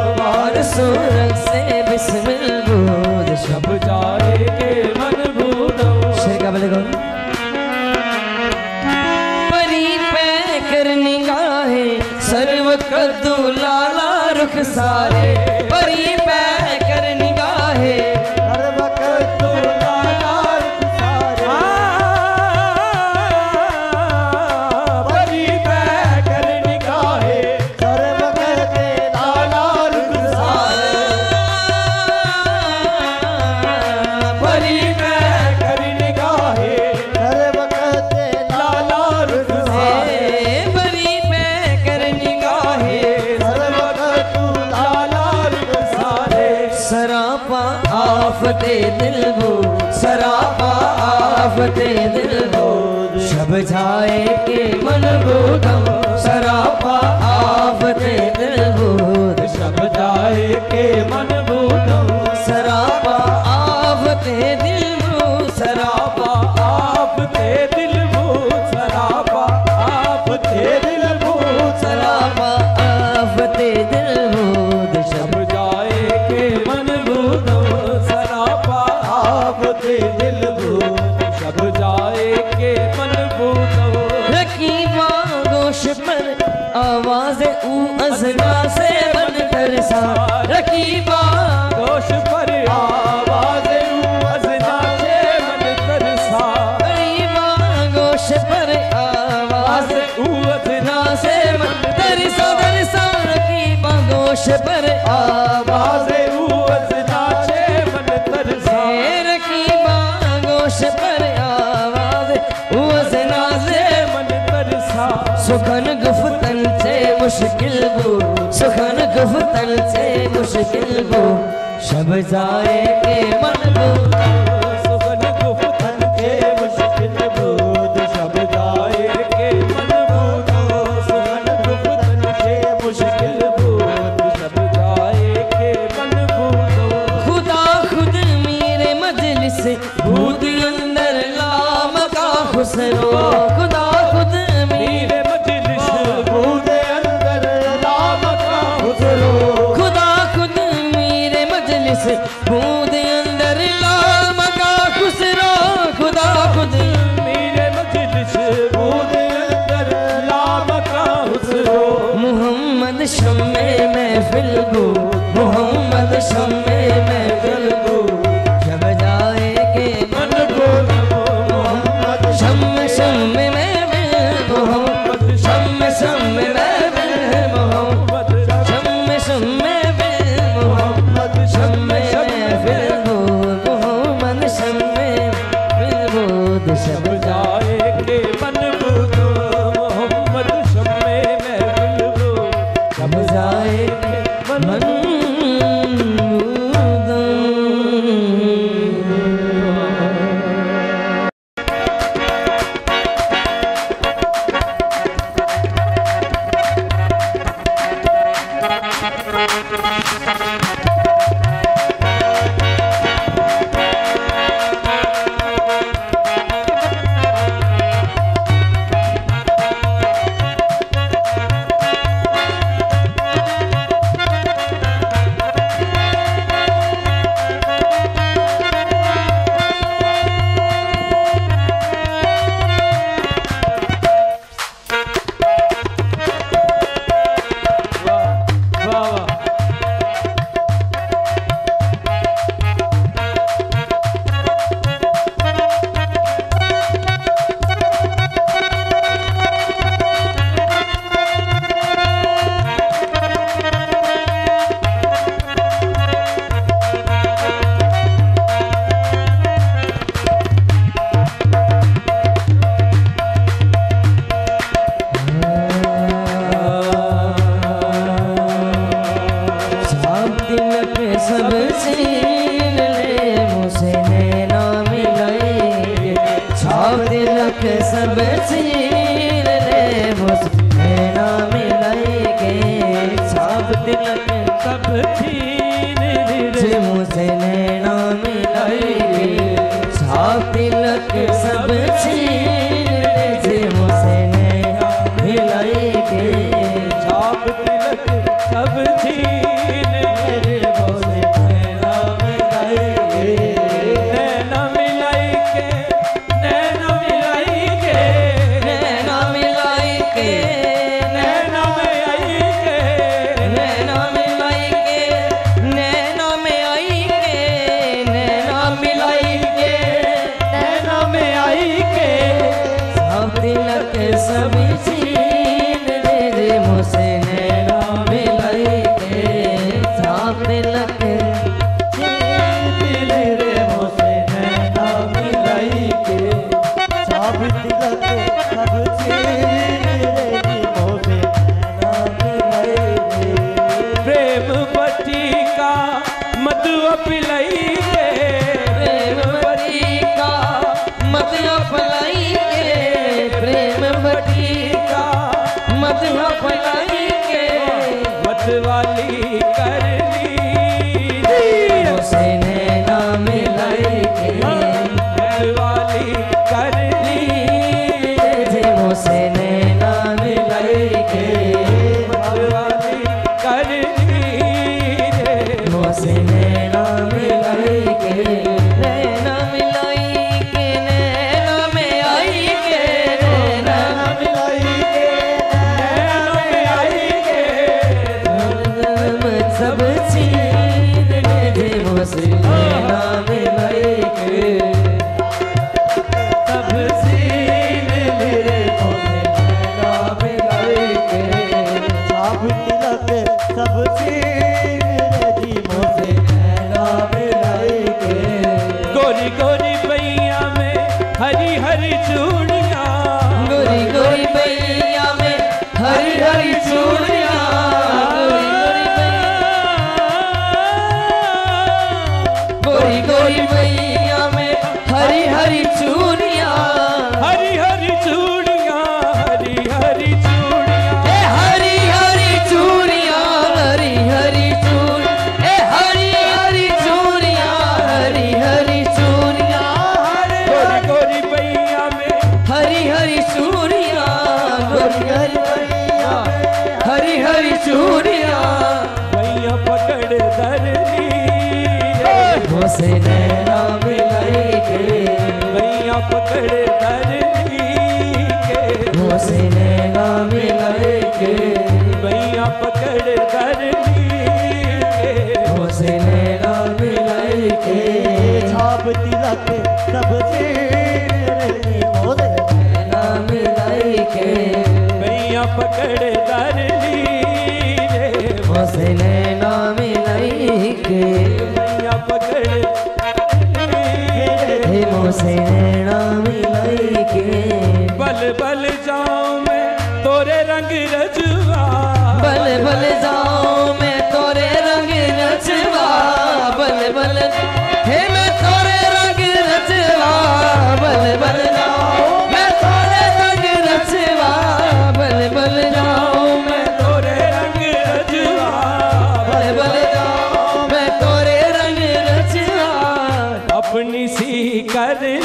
सूरज से बिस्मिल बूद शब जाएगे मन बूदो शेर क्या बोलेगा परी पे कर निगाहे सर्व कद्दू लाला रुख सारे परी पे कर निगाहे सर्व कद्दू लाला रुख सारे परी पे कर निगाहे सर्व कद्दू लाला रुख सारे परी पे कर निगाहे सर्व कद्दू लाला रुख सारे परी पे कर निगाहे सर्व कद्दू लाला रुख सारे सरापा आफते दिल वो सरापा आफते दिल वो शब जाए के मन बूदम सरापा आफते दिल वो शब जाए के मन बूदम सरापा आफते दिल वो सरापा आफते दिल वो सरापा आफते दिल वो सरापा आफते दिल वो शब जाए के मन बूदम सरापा आफते दिल वो शब जाए के मन बूदम रकीबा गोश पर आवाज़ ऊ अज़ना से बन तरसा रकीबा गोश पर आवाज़ ऊ अज़ना से बन तरसा रकीबा गोश पर आवाज़ ऊ अज़ना से बन तरसा तरसा रकीबा गोश पर आवाज़ ऊ अज़ना से बन तरसा रकीबा गोश पर आवाज़ ऊ अज़ना से बन तरसा सुखन गुफ्तन से मुश्किल वो सुखन गुफ्तन से मुश्किल वो शब जाए के मन वो सुखन गुफ्तन से मुश्किल वो शब जाए के मन वो सुखन गुफ्तन से मुश्किल वो शब जाए के मन वो खुदा खुद मेरे मजलिस भूत अंदर लाम का खुसरो खुदा खुद मेरे मजलिस भूत अंदर लाम का खुसरो खुदा खुद मेरे मजलिस भूत अंदर लाम का खुसरो खुदा खुद मेरे मजलिस भूत अंदर लाम का खुसरो मोहम्मद शम्मे महफिल गो मोहम्मद शम्मे महफिल गो जब जाए के मन को मोहम्मद शम्मे शम्मे महफिल मोहम्मद शम्मे शम्मे महफिल मोहम्मद शम्मे शम्मे महफिल मोहम्मद शम्मे महफिल मोहम्मद शम्मे महफिल शब जाए के मन बूदो मोहम्मद शम्मे महफिल शब जाए के मन सभी छीन ले मुझसे नैना मिलाई के छाप तिलक
छीन रे मुझसे नैना मिलाई के छाप तिलक सब छीन रे मुझसे नैना मिलाई के
प्रेम बटिका मधुआ पिलाई के
प्रेम बटिका मधुआ पिलाई के प्रेम बटिका मधुआ पिलाई के
मतवाली कर ली
मुझसे नैना मिलाई के
मतवाली कर ली
मुझसे नैना मिलाई के
मतवाली कर ली
मुझसे नैना मिलाई के नैना मिलाई के नैना में आई के नैना
मिलाई के
सब छीन ले मुझसे नैना मिलाई के
सब छीन रे मुझसे नैना मिलाई के छाप तिलक सब छीन रे मुझसे नैना मिलाई के
गोरी गोरी बैया में हरी हरी चूड़ियां
गोरी गोरी बैया में हरी हरी चूड़ियां गोरी गोरी बैया में हरी हरी चूड़ियां
हरी हरी चूड़ियां हरी हरी चूड़ियां
ए हरी हरी चूड़ियां हरी हरी चूड़ ए हरी हरी चूड़ियां हरी हरी चूड़ियां
गोरी गोरी बैया में
हरी हरी चूड़ियां गोरी हरी बैया हरी हरी चूड़ियां
बैया पकड़ धर ली
मुझसे नैना मिलाई के
बैया पकड़ धर ली के
मुझसे नैना मिलाई के
बैया पकड़ धर ली के
मुझसे नैना मिलाई के
छाप तिलक सब छीन रे मुझसे
नैना मिलाई के
बैया पकड़ धर ली रे
मुझसे नैना मिलाई के
बैया पकड़
हे मुझसे नैना मिलाई के
बल बल जाऊं मैं तोरे रंग रजवा
बल बल जाऊं मैं तोरे रंग नचवा बल बल हे मैं तोरे रंग नचवा बल बल जाऊं मैं तोरे रंग नचवा बल बल जाऊं मैं
तोरे रंग रजवा
बल बल जाऊं मैं तोरे रंग नचवा
अपनी सी कर ली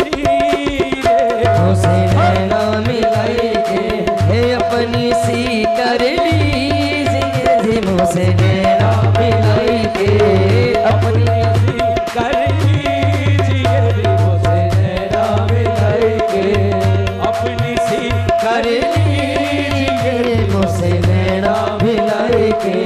रे
मुझसे नैना मिलाई के हे अपनी सी कर लीजिए मुझसे नैना मिलाई के अपनी
सी कर लीजिए रे मुझसे नैना मिलाई के अपनी सी
कर लीजिए मुझसे नैना मिलाई के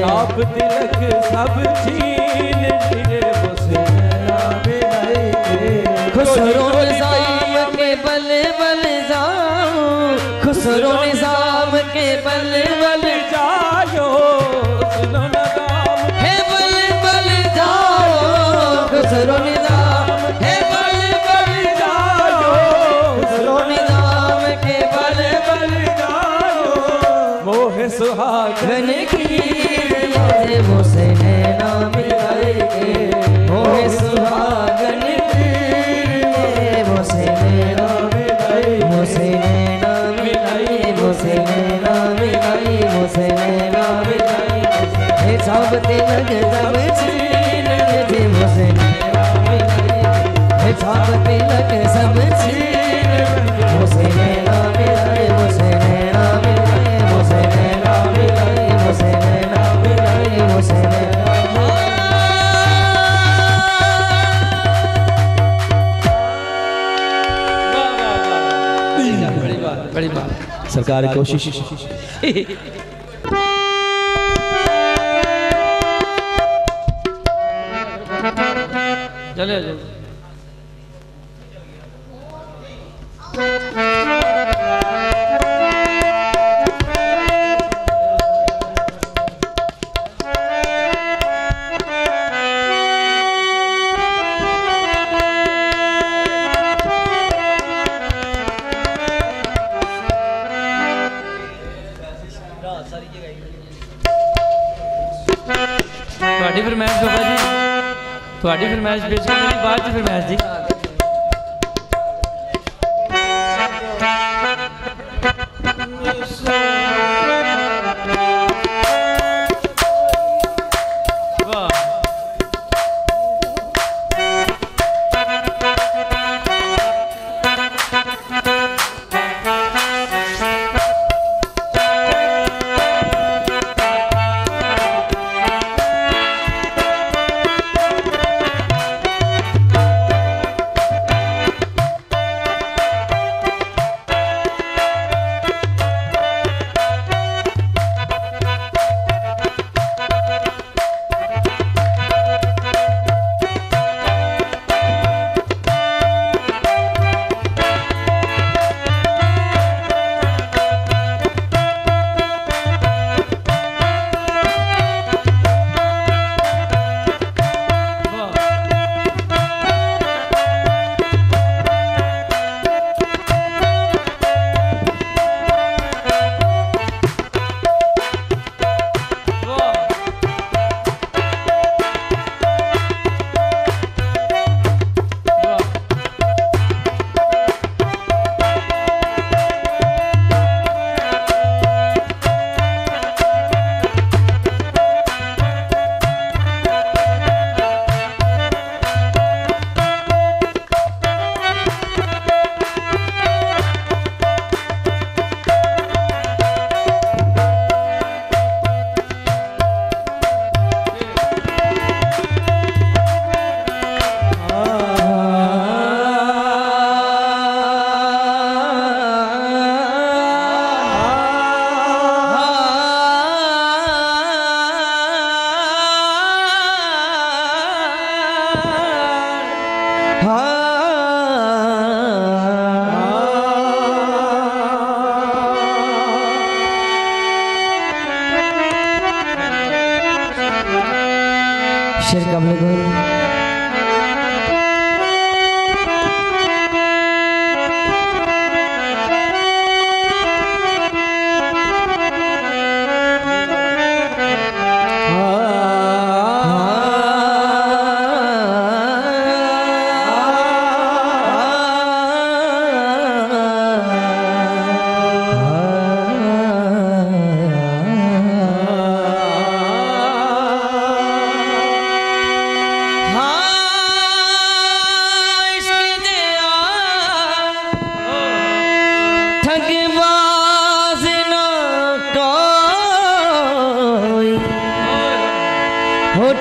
छाप तिलक सब छीन ली रे मुझसे नैना मिलाई के
खुसरो निजाम के बल बल जाऊं खुसरो निजाम के बल बल
जायो सुनो ना दाम
हे बल बल जाओ खुसरो निजाम हे बल बल जाओ खुसरो निजाम के बल बल
जायो मोह सुहागन
घन की मुझे मुझसे नैना मिलाई के मोह सुहागन की मुझसे नैना मिलाई मुझसे नैना मिलाई मुझसे नैना मिलाई मुझसे नैना मिलाई हे सब तिलक सब छीन ले मुझसे नैना मिलाई हे सब तिलक सब छीन मुझसे नैना मिलाई मुझसे नैना मिलाई मुझसे नैना मिलाई मुझसे नैना मिलाई मुझसे नैना
बड़ी बात
सरकार की कोशिश
चले जाओ ਤੁਹਾਡੀ ਫਰਮਾਇਸ਼ ਪੇਸ਼ ਕਰਨੀ ਜੀ, ਬਾਅਦ ਚ ਫਰਮਾਇਸ਼ ਜੀ।
शेर कमल गुरु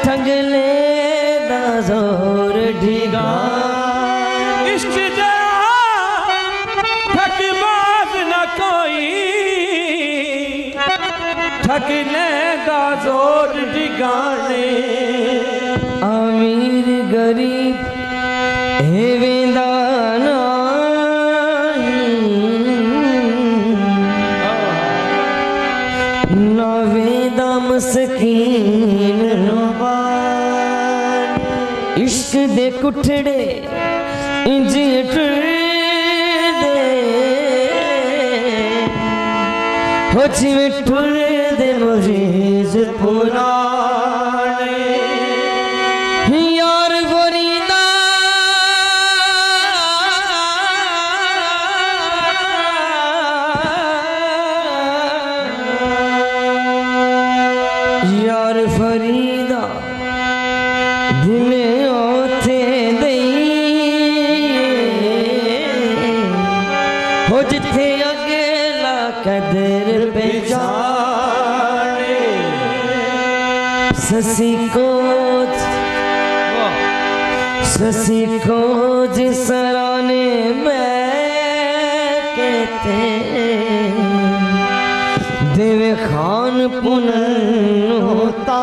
ठगले दा जोर ढीगा
इश्क जा ठगबाज न कोई ठगले दा जोर ढिगाने
अमीर गरीब हे वेंदा ना वेंदा मस्कीन इश्क दे कुठड़े इंज टुरदे हो जिवें टुरदे मरीज पुराने यार फरीदा यार फरीदा दिले ओथे दई हो जिथे अगला कदर पहचाने ससी कोच सराने मैं कहते देवे खान पुनन होता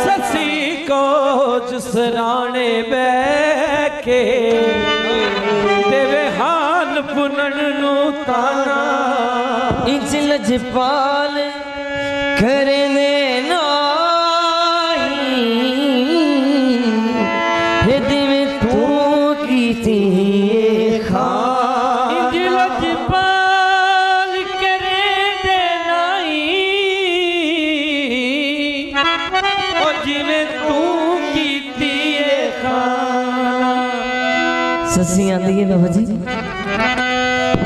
ससी कोच सराने बैके देवे हाल पुनन नू ताना
इंच लजपाल करे ने नाही हे दिवे तू कीती खान
इंज लजपाल करे दे नाई ओ जिवें तू कीती है
ससी आती है बाबा जी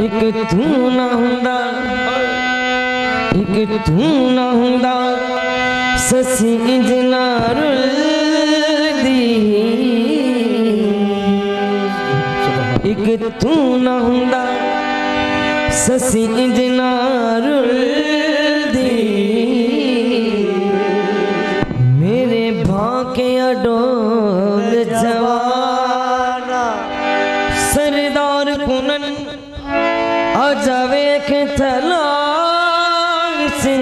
एक तू ना हुंदा एक तू ना हुंदा ससी इंजना रुलदी एक तू ना हुंदा ससी इंजना रुलदी मेरे भाके अडोल जवाना सरदार पुनन आ जावे के तलाक से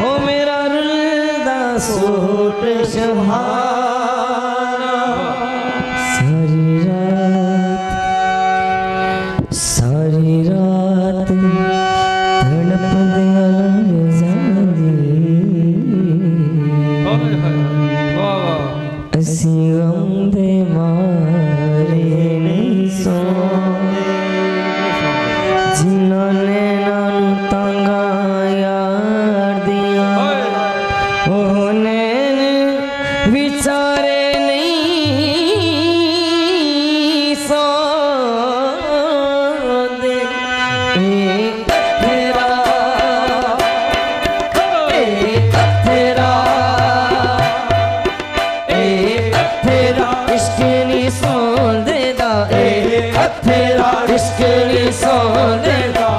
हो मेरा रुलदा सूट शहाना सारी रात तड़प दिया लंघ जांदी असी गम दे मारे नहीं सो जिन्होंने नानू तांगा यार दिया उन्हें विचारे नहीं सो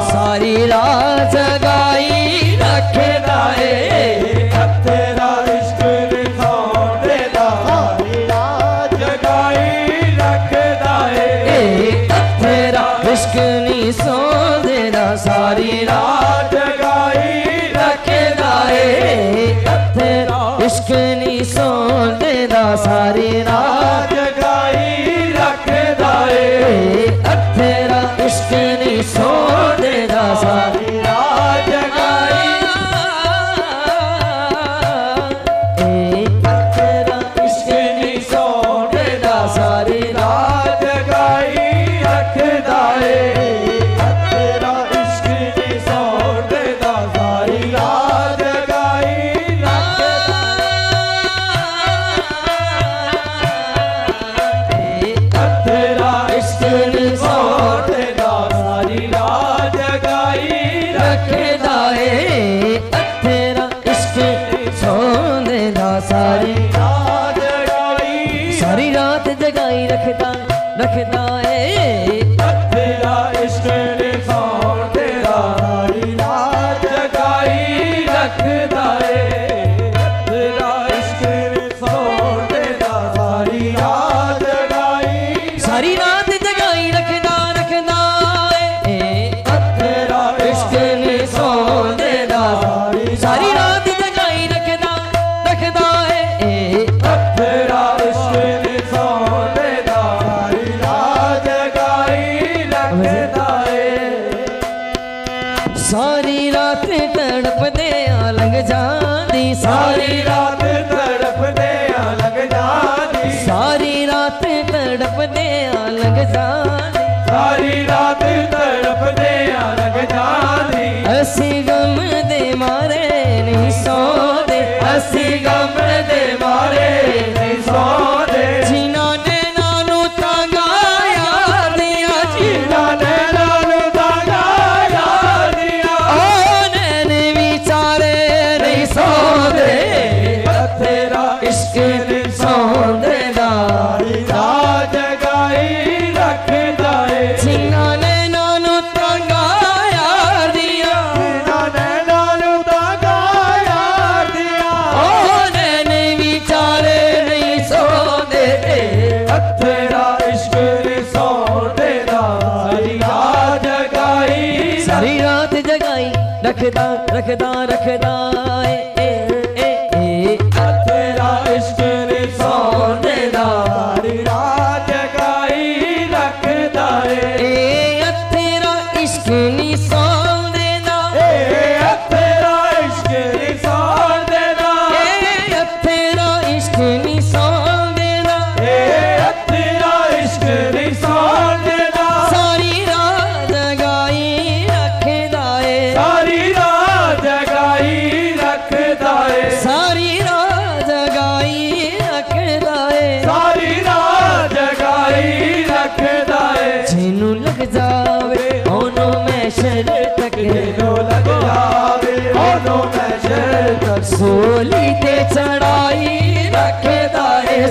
सारी रात जगाई रखदा है
तेरा इश्क निसौंदेदा सारी रात जगाई रखदा है
तेरा इश्क निसौंदेदा सारी रात जगाई रखदा है तेरा इश्क निसौंदेदा सारी रात
जगाई रखदा है
तेरा इश्क निसौंदेदा सारी रात जगाई तेरा इश्क निसौंदेदा सारी रात
जगाई रखदा है तेरा इश्क निसौंदेदा सारी रात जगाई तेरा इश्क निसौंदेदा सारी रात जगाई
रखदा है तेरा इश्क निसौंदेदा सारी
रात जगाई
सारी रात जगाई रखदा रखदा है
तेरा इश्क निसौंदेदा सारी रात जगाई रखदा है तेरा इश्क निसौंदेदा सारी रात जगाई
सारी रात जगाई रखदा रखदा है तेरा इश्क निसौंदेदा सारी रात जगाई रखदा रखदा है
तेरा इश्क निसौंदेदा सारी रात जगाई रखदा है
सारी रात तड़पदे लंघ जांदी
सारी रात तड़पदे लग जाती
सारी रात तड़पदे लंघ जांदी
सारी रात तड़पदे लग जाती
असी गम दे मारे नहीं सौंदे
असी गम दे मारे नहीं सौंदे
जिन्होंने नानू तांगा यार दिया
जिन्होंने नानू तांगा यार दिया
नैन विचारे नहीं सौंदे
तेरा
इश्क निसौंदेदा
सारी रात जगाई रखदा है
जिन्होंने नानू तांगा यार दिया
जिन्होंने नानू तांगा यार दिया
नैन विचारे नहीं सौंदे
तेरा इश्क निसौंदेदा सारी रात जगाई
सारी रात जगाई रखदा रखदा रखदा
तेरा इश्क निसौंदेदा सारी रात जगाई रखदा है
तेरा इश्क निसौंदेदा
तेरा इश्क निसौंदेदा
तेरा इश्क निसौंदेदा
तेरा इश्क निसौंदेदा
सारी रात जगाई रखदा है
सारी रात जगाई रख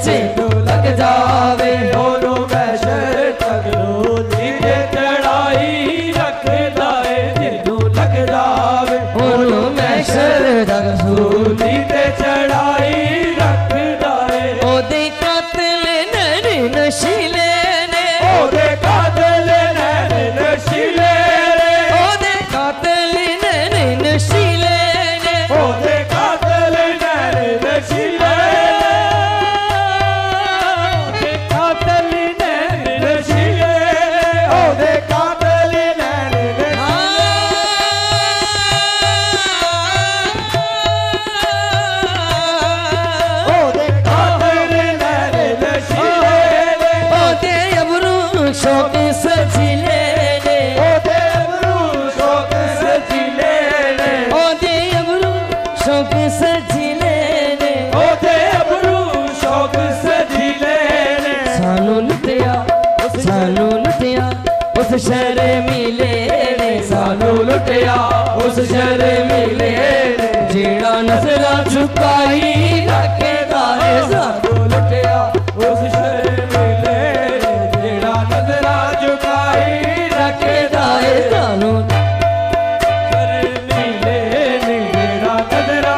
जिंदू लग जावे
दोनों मैशर तक रोजी ते चढ़ाई रखदा है जिन्नू लग जावे
ओनू मैशर तक
सूली ते चढ़ाई रखदा है
ओदे कातिल नैन नशीले ने
ओदे कातिल नैन नशीले
ओदे कातिल नैन नशीले ने
ओदे कातिल नैन नशीले ओदे कातिल नैन नशीले ओदे कातिल नैन ओदे कातिल नैन नशीले
ओदे अबरू शौक सजीले ने
ओदे अबरू शौक सजीले ने
ओदे अबरू शौक सजीले ने
ओदे अबरू शौक सजीले ने
सानू लुटिया उस शहर मिले ने
सानू लुटिया उस शहर मिले ने
जेड़ा नजरा झुकाई रखेदा है
सानू लुटिया उस शहर मिले ने जेड़ा नजरा झुकाई रखेदा
है सानू
शहर मिले ने जेड़ा नजरा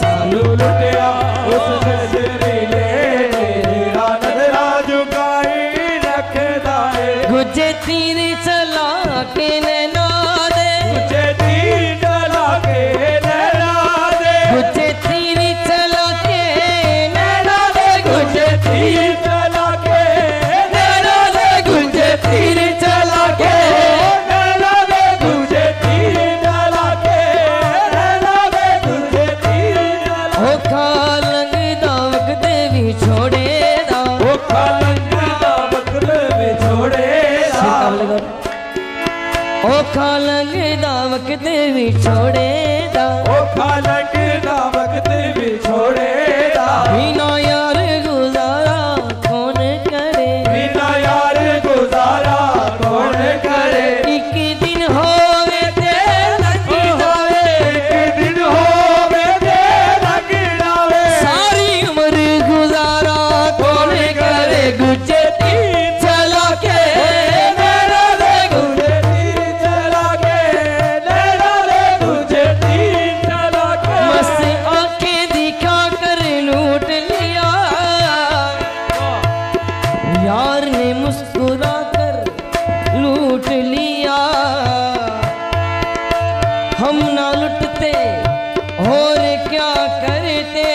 सानू लुटिया उस शहर मिले ने जेड़ा नजरा झुकाई रखदा है
गुजे तीर चला के नैना दे
तुझे तीर चला के नैना दे
गुजे तीर चला के नैना दे
तुझे तीर चला के नैना दे तुझे तीर चला के नैना दे तुझे तीर चला के नैना दे तुझे तीर चला
ओ खालंग दावक देवी छोड़े दा
ओ खालंग दा बकल में छोड़े
ओ खालंग दावक देवी छोड़े दा
ओ खालंग दा वक्त भी छोड़े दा
बिना यार गुजारा कौन करे
बिना यार गुजारा कौन करे
एक दिन होवे ते लगी जावे
एक दिन होवे ते लग जावे
सारी उम्र गुजारा कौन करे गुजे तीर चला के
नैना दे तुझे तीर चला के नैना दे तुझे तीर चला के
मस्त आंखें दिखा कर लूट लिया यार ने मुस्कुरा कर लूट लिया हम ना लुटते और क्या करते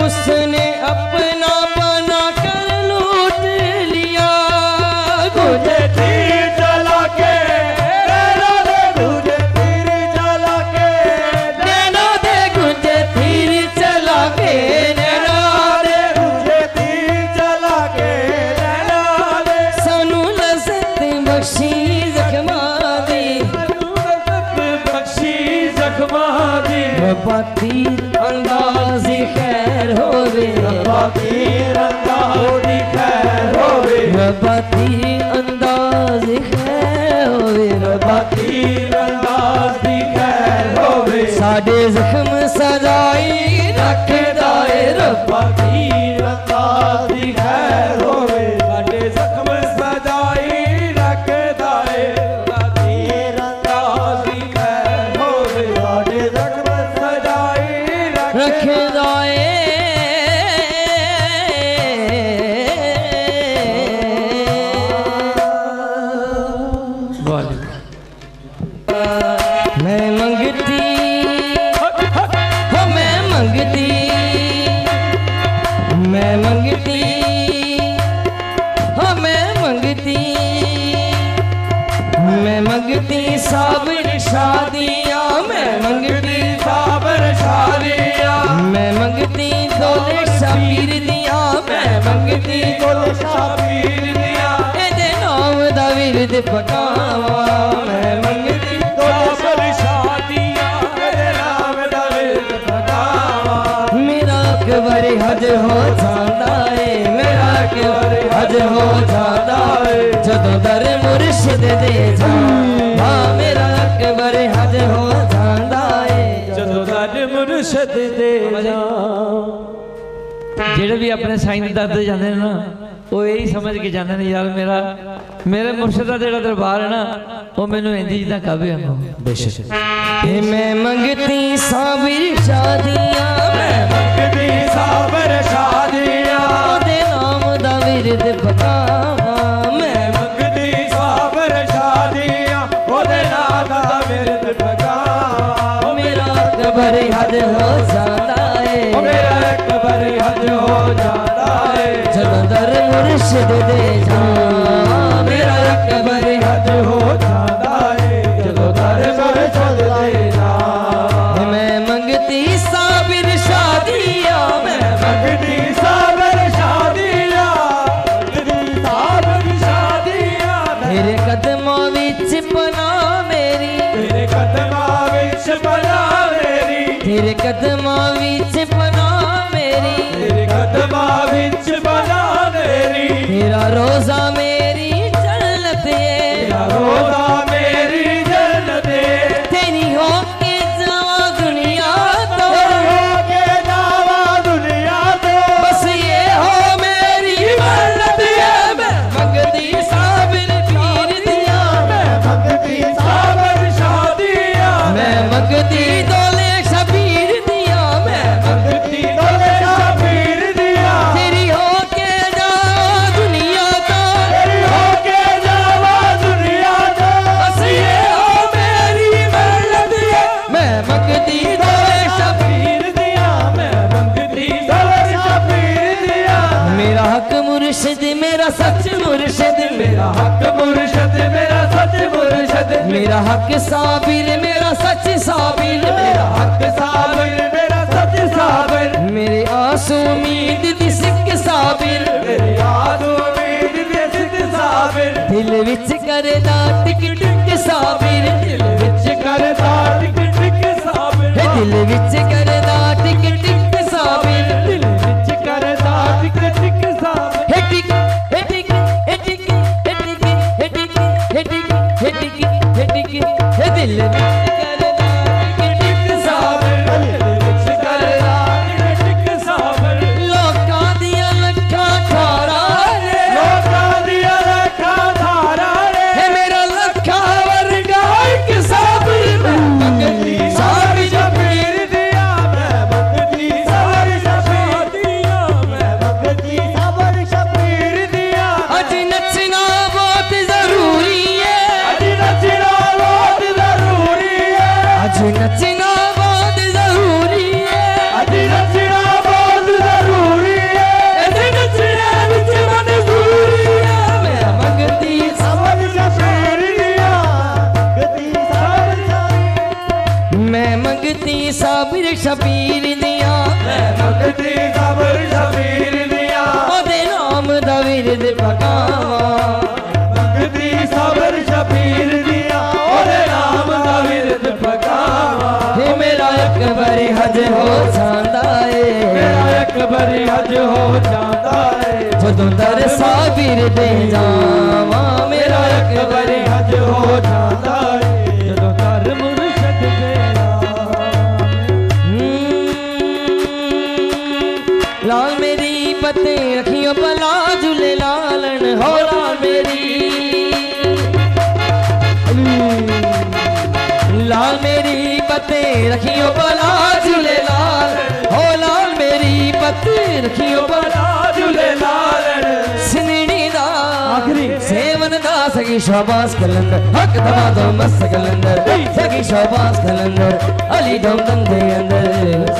उसने अपना बना कर लूट लिया
तुझे तीर चला के नैना दे तुझे तीर चला के
नैना दे गुजे तीर चला के नैना दे
तुझे तीर चला के नैना दे
सानू लज़्ज़त बख्शी ज़ख्मा दी
बख्शी जख्मा दी
रब्बा तीर अंदाज़ी खैर होवे
तीर अंदाज़ी खैर होवे
रब्बा तीर अंदाज़ी खैर होवे रब्बा
तीर अंदाज़ी खैर होवे
साडे ज़ख्म सजाई रखदा है रब्बा
तीर अंदाज़ी खैर होवे साडे जख्म सजाई रखदा है तीर अंदाज़ी खैर होवे साडे जख्म सजाई
रखदा है मैं मंगती हो मैं मंगती मैं मंगती हो मैं मंगती मैं मंगती साबिर शादियाँ मैं मंगती
साबर शादियाँ
मैं मंगती दौले शबीर दिया मैं मंगती
गुल शाबीर दिया
एदे नाम दा विरद पकावा मैं मंगती
साबर शादियाँ मेरे नाम दा विरद पकावा
मेरा अकबर हज हो जाता है मेरा अकबर हज हो जाता है जदों दर मुर्शिद दे जा हाँ मेरा अकबर हज हो जाता है
जदों दर मुर्शद दे
ਜਿਹੜੇ ਵੀ ਆਪਣੇ ਸਾਈਂ ਦੇ ਦਰ ਤੇ ਜਾਂਦੇ ਨੇ ਨਾ ਉਹ ਇਹੀ ਸਮਝ ਕੇ ਜਾਂਦੇ ਨੇ ਯਾਰ ਮੇਰੇ ਮੁਰਸ਼ਿਦ ਦਾ ਜਿਹੜਾ ਦਰਬਾਰ ਹੈ ਨਾ ਉਹ ਮੈਨੂੰ ਇੰਜ ਜਿੱਦਾਂ ਕਾਬੇ ਵਾਂਗੂ
बेशक
मैं मंगती साबिर शादियां मैं
मंगती साबर शादियां
ओदे नाम दा विरद पकावां मैं
मंगती साबर शादियां ओदे नाम दा विरद पकावां
मेरा अकबर हद हो जाता है
मेरा अकबर हद हो जाता है
जब दर मुर्शिद दे जावां मेरा अकबर
हद हो जाता है जदों दर मुर्शिद दे जावां
मैं मंगती साबिर शादियां मैं
मंगती साबर शादियां मंगती साबर शादियां
तेरे कदमां विच पना मेरी
तेरे कदमां विच बना मेरी
तेरे कदमां विच पना मेरी
तेरे कदमां विच बना मेरी
तेरा रोजा मेरी जन्नत है
तेरा रोजा मेरी जन्नत है
तेरी हो के जावा दुनिया तो
के जावा दुनिया तो
बस ये हो मेरी मन्नत है मैं मंगती साबिर पीर दिया
मैं मंगती साबर शादियां
मैं मंगती दौले शबीर दिया मैं
मंगती तोले शबीर दिया
तेरी हो के जावा दुनिया तो
तेरी होके जावा दुनिया तो
बस ये हो मेरी मन्नत है मैं मंगती दौले शबीर
शबीर दिया मैं मंगती तोले शबीर दिया
मेरा हक मुर्शिद मेरा सच मुर्शिद
मेरा हक मुर्शद मेरा सच मुर्शद
मेरा हक साबिर मेरा सच साबिर
मेरा हक साबिर मेरा सच साबिर
मेरे आंसू उम्मीद दी सिक साबिर
मेरी याद उम्मीद दे सिद्ध साबिर
दिल विच करदा टिक टिक साबिर
दिल विच करदा टिक टिक साबिर
हे दिल विच करदा टिक टिक साबिर
दिल विच करदा टिक टिक साबिर
हे टिक हे टिक हे टिक हे टिक हे टिक हे टिक हे टिक हे टिक हे दिल विच करदा टिक टिक साबिर
दिल विच करदा टिक टिक साबिर
लोकां दियां लखां खारा रे
लोकां दिया लखां धारा रे
हे मेरा लखा वर्गा एक साबिर मैं मंगती साबिर
शबीर दिया मैं मंगती साबर शबीर दिया मैं मंगती साबर शबीर दिया
अज नचना बहुत जरूरी है
अज नचना बहुत जरूरी है
अज नचना बहुत जरूरी है
अज नचना बहुत जरूरी है
अज नचना विच मंजूरी है मैं मंगती
साबर शबीर दिया मंगती साबर शबीर
मैं मंगती साबिर शबीर दिया
मैं मंगती साबर शबीर दिया
ओदे नाम दा विरद पकावां
मंगती साबर शबीर दिया ओदे नाम दा विरद पकावा
हे मेरा अकबर हज हो जांदा
मेरा
है
अकबर हज हो जाता है
जदों दर साबिर दे जावां मेरा अकबर
हज हो जाता है जदों दर मुर्शद दे
लाल मेरी पते अखियों भला झूले लालन हो लाल मेरी लाल मेरी पते रखियो भला झूले लाल हो लाल मेरी पते रखियो भला
झूले लालन
सिनड़ी दा
आखिरी
सेवन दा सगी शाबाश कलंदर हक दवा दो मस्त कलंदर सगी शाबाश कलंदर अली दम दम दे अंदर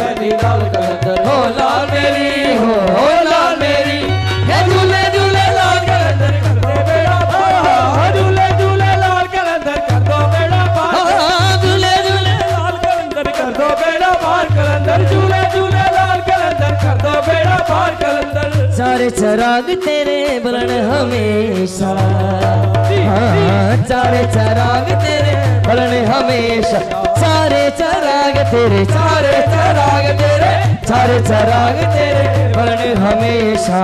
सनी लाल कलंदर
हो लाल मेरी हो लाल मेरी हे झूले झूले लाल कलंदर
कर दो बेड़ा पार झूले झूले लाल कलंदर कर दो बेड़ा पार
झूले झूले
लाल कलंदर कर दो बेड़ा पार कलंदर झूले झूले लाल कलंदर कर दो बेड़ा पार कलंदर
सारे चराग तेरे बलन हमेशा सारे चराग तेरे बलन हमेशा सारे चराग तेरे सारे चराग तेरे सारे चराग तेरे बलन हमेशा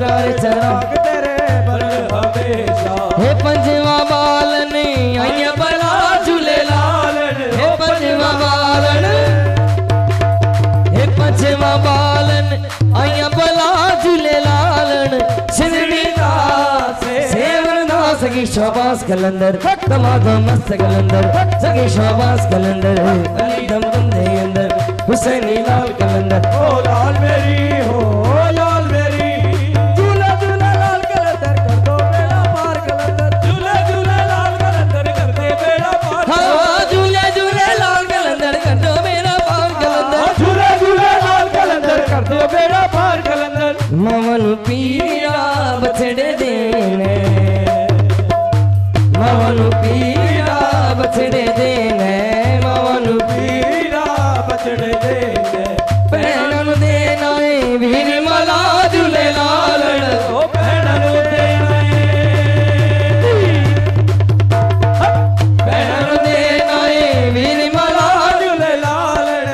सारे चराग
तेरे बल हमेशा
हे पंजवा बालन आइया बला झूले लालन हे पंजवा बालन मामा बालन आया बला झूले लालन सिंधड़ी दास सेवन दास सगी शाबाश कलंदर दमादम मस्त कलंदर सगी शाबाश कलंदर अली दम दम दे अंदर हुसैनी लाल कलंदर
ओ लाल मेरी हो लाल मेरी झूला झूला लाल कलंदर कर दो बेड़ा पार कलंदर झूला झूला लाल कलंदर कर दे बेड़ा पार
हाँ झूले झूले लाल कलंदर कर दो मेरा पार कलंदर
झूला झूला लाल कलंदर कर दो बेड़ा पार कलंदर
मवन पीरा बछड़े देने मवन पीरा बछड़े देने मवन
पीरा बछड़े दे
भैनन देना है वीर मला झूले लालन
ओ भैनन देना
भैनन देना है वीर मला
झूले लालन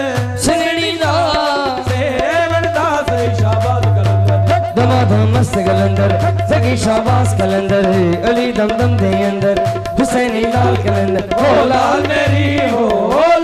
सिंधड़ी दास
सेवन दास शाबाश कलंदर
दमादम मस्त कलंदर सगी शाबाश कलंदर अली दम दम दे अंदर हुसैनी लाल कलंदर
ओ लाल मेरी हो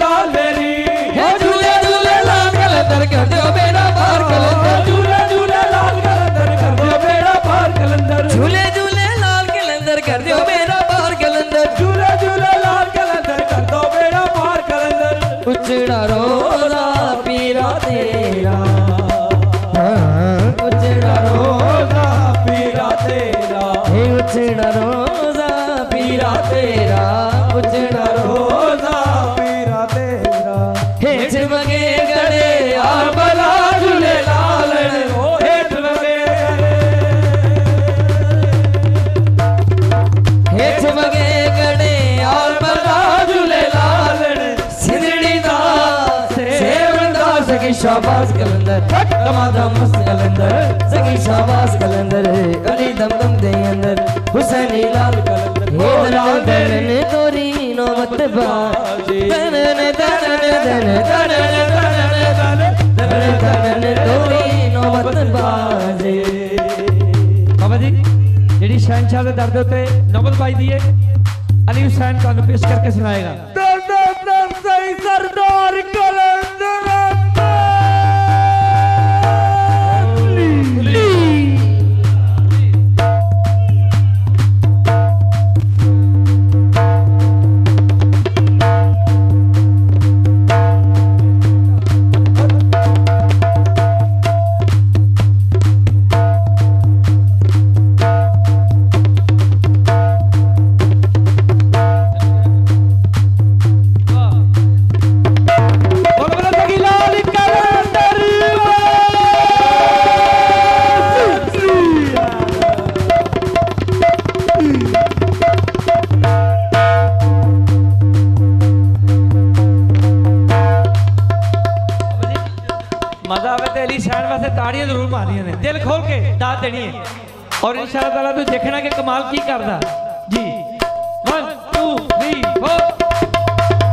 लाल मेरी
हे झूले झूले लाल कलंदर कर दो बेड़ा पार कलंदर
झूला झूला लाल कलंदर कर दो बेड़ा पार कलंदर
झूले झूले लाल कलंदर कर दो बेड़ा पार कलंदर
झूला झूला लाल कलंदर कर दो बेड़ा पार कलंदर
उचड़ा रोजा पीरा तेरा हाँ, उचड़ा
रोजा पीरा तेरा
हे उचड़ा रोजा पीरा तेरा उचड़ा
रोजा पीरा तेरा
हे चमके गड़े
यार बला झूले लालन ओ हेठ लगे
हे चमके गड़े यार बला
झूले लालन
सिंधड़ी दास सेवन दास की शाबाश कलंदर दमादम मस्त कलंदर सगी शाबाश कलंदर अली दम दम दे अंदर हुसैनी लाल कलंदर हे दलन दलन तोरी नौबत बाजी दलन दलन दलन दलन दलन दलन दलन तोरी नौबत बाजी
बाबा जी ਜਿਹੜੀ ਸ਼ਹਿਨशाह ਦੇ ਦਰ ਦੇ ਉੱਤੇ ਨੌਬਤ ਵੱਜਦੀ ਏ ਅਲੀ ਹੁਸੈਨ ਤੁਹਾਨੂੰ ਪੇਸ਼ ਕਰਕੇ ਸੁਣਾਏਗਾ
दम सही सरदार कलंदर
मजा आवे तो अली हुसैन वास्ते ताड़ियां जरूर मारनियां ने दिल खोल के दाद देनी है और इंशाअल्लाह ताला तू देखना कि कमाल की करदा जी 1 2 3 4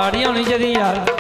ताड़ियां होनी चाहिए यार।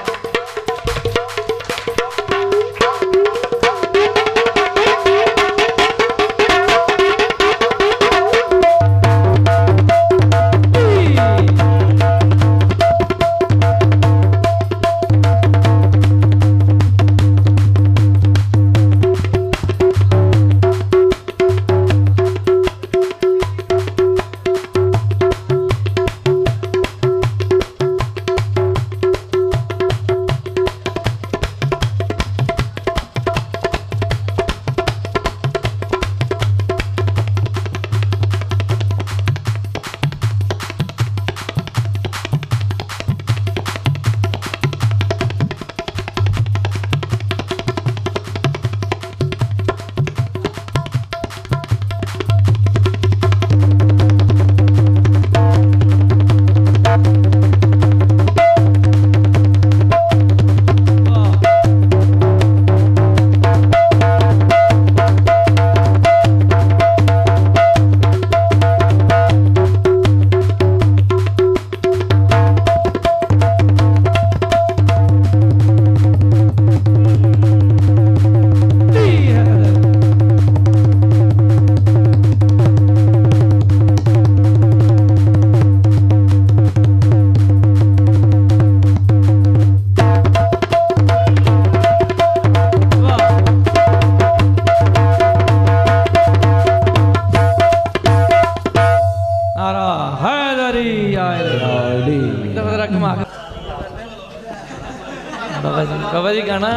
बाबा जी गाना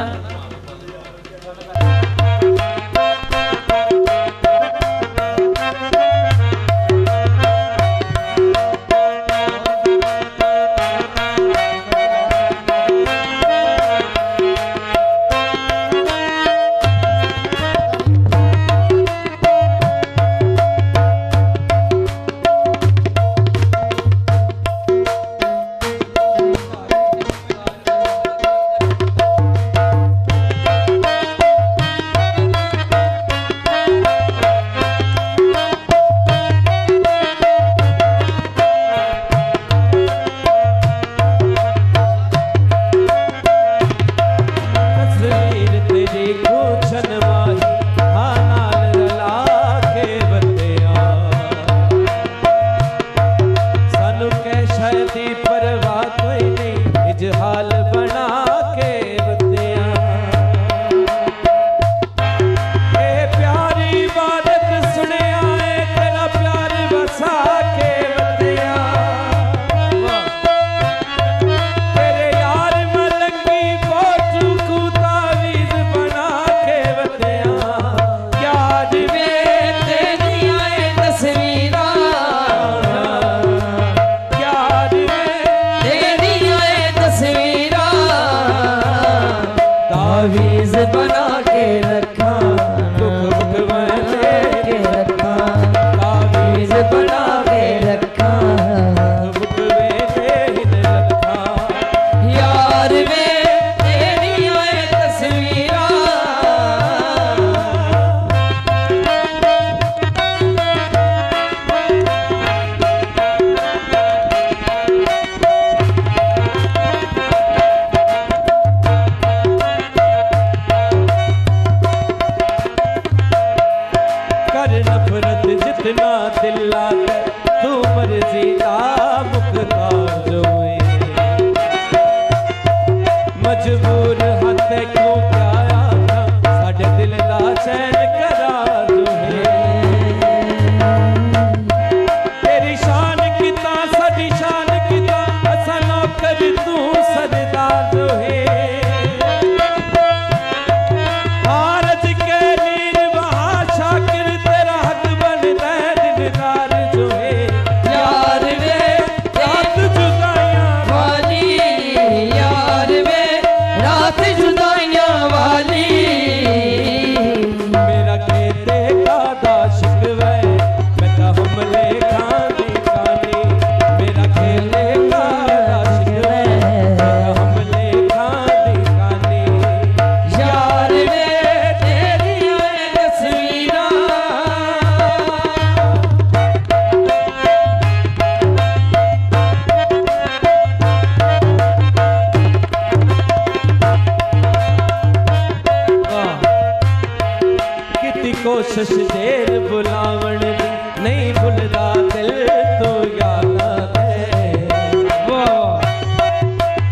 कोशिश देर बुलावण दी नहीं भुलदा दिल तू यादां दे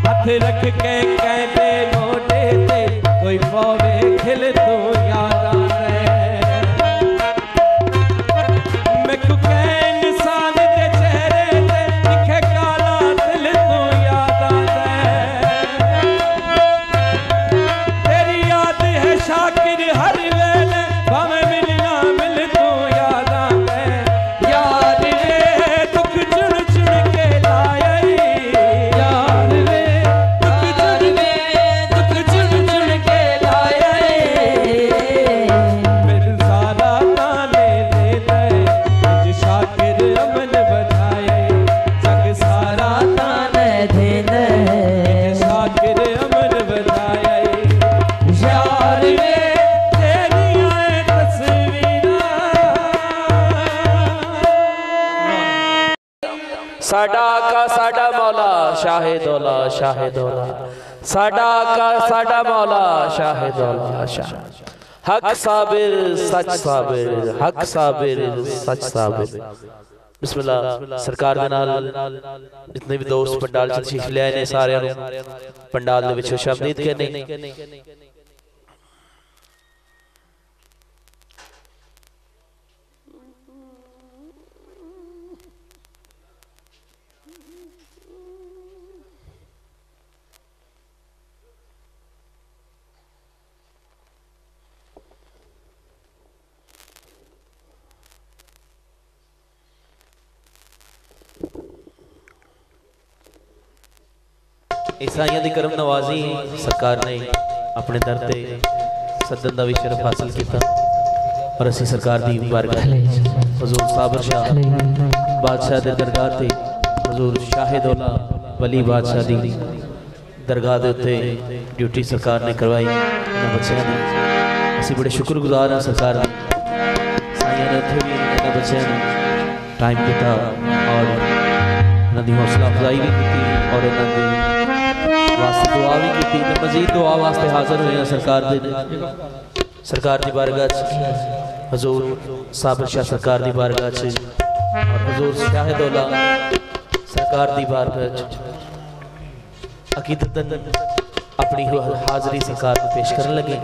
हथ रख के कहते मोटे ते कोई पावे खिल तू यादां दे मैं को इंसान दे चेहरे ते दिखे काला दिल तू यादां दे तेरी याद है शाकिर हर वेले भावे मिलना मिल तू यादां दे यार वे दुख चुन चुन के लाए यार वे दुख चुन चुन के लाए मेरे सारा ताने दे दे मुझ शाकिर अमन बधाए जग सारा
ताने दे दे
शाकिर अमन बधाए यार वे तेरी आए तस्वीरां
साडा आका साडा मौला शाहे दौला शाहे दौला साडा आका साडा मौला शाहे दौला शाह हक साबिर सच साबिर हक साबिर सच साबिर बिस्मिल्लाह सरकार दे नाल जितने भी दोस्त पंडाल च तशरीफ ले आए ने सारियां नूं पंडाल दे विच खुशामदीद कहने ईसाइयों की करम नवाजी सरकार ने अपने दर ते सदन का भी शरफ हासिल किया और असी सरकार की बारगाह हजूर साबर शाह बादशाह के दरगाह से हजूर शाहे दौला वली बादशाह की दरगाह के उत्ते ड्यूटी सरकार ने करवाई इन्होंने बच्चों की असी बड़े शुक्रगुजार हैं सरकार साइया ने उत्थे भी इन्होंने बच्चों टाइम किया और इन्होंने हौसला अफजाई भी की और इन्होंने वास्ते दुआ भी की मजीद दुआ वास्ते हाजिर हुए सरकार की बारगाह हजूर साबिर शाह सरकार की बारगाह और हजूर शाहे दौला सरकार की बारगाह अकीदतन अपनी हाजिरी सरकार को पेश करने लगे।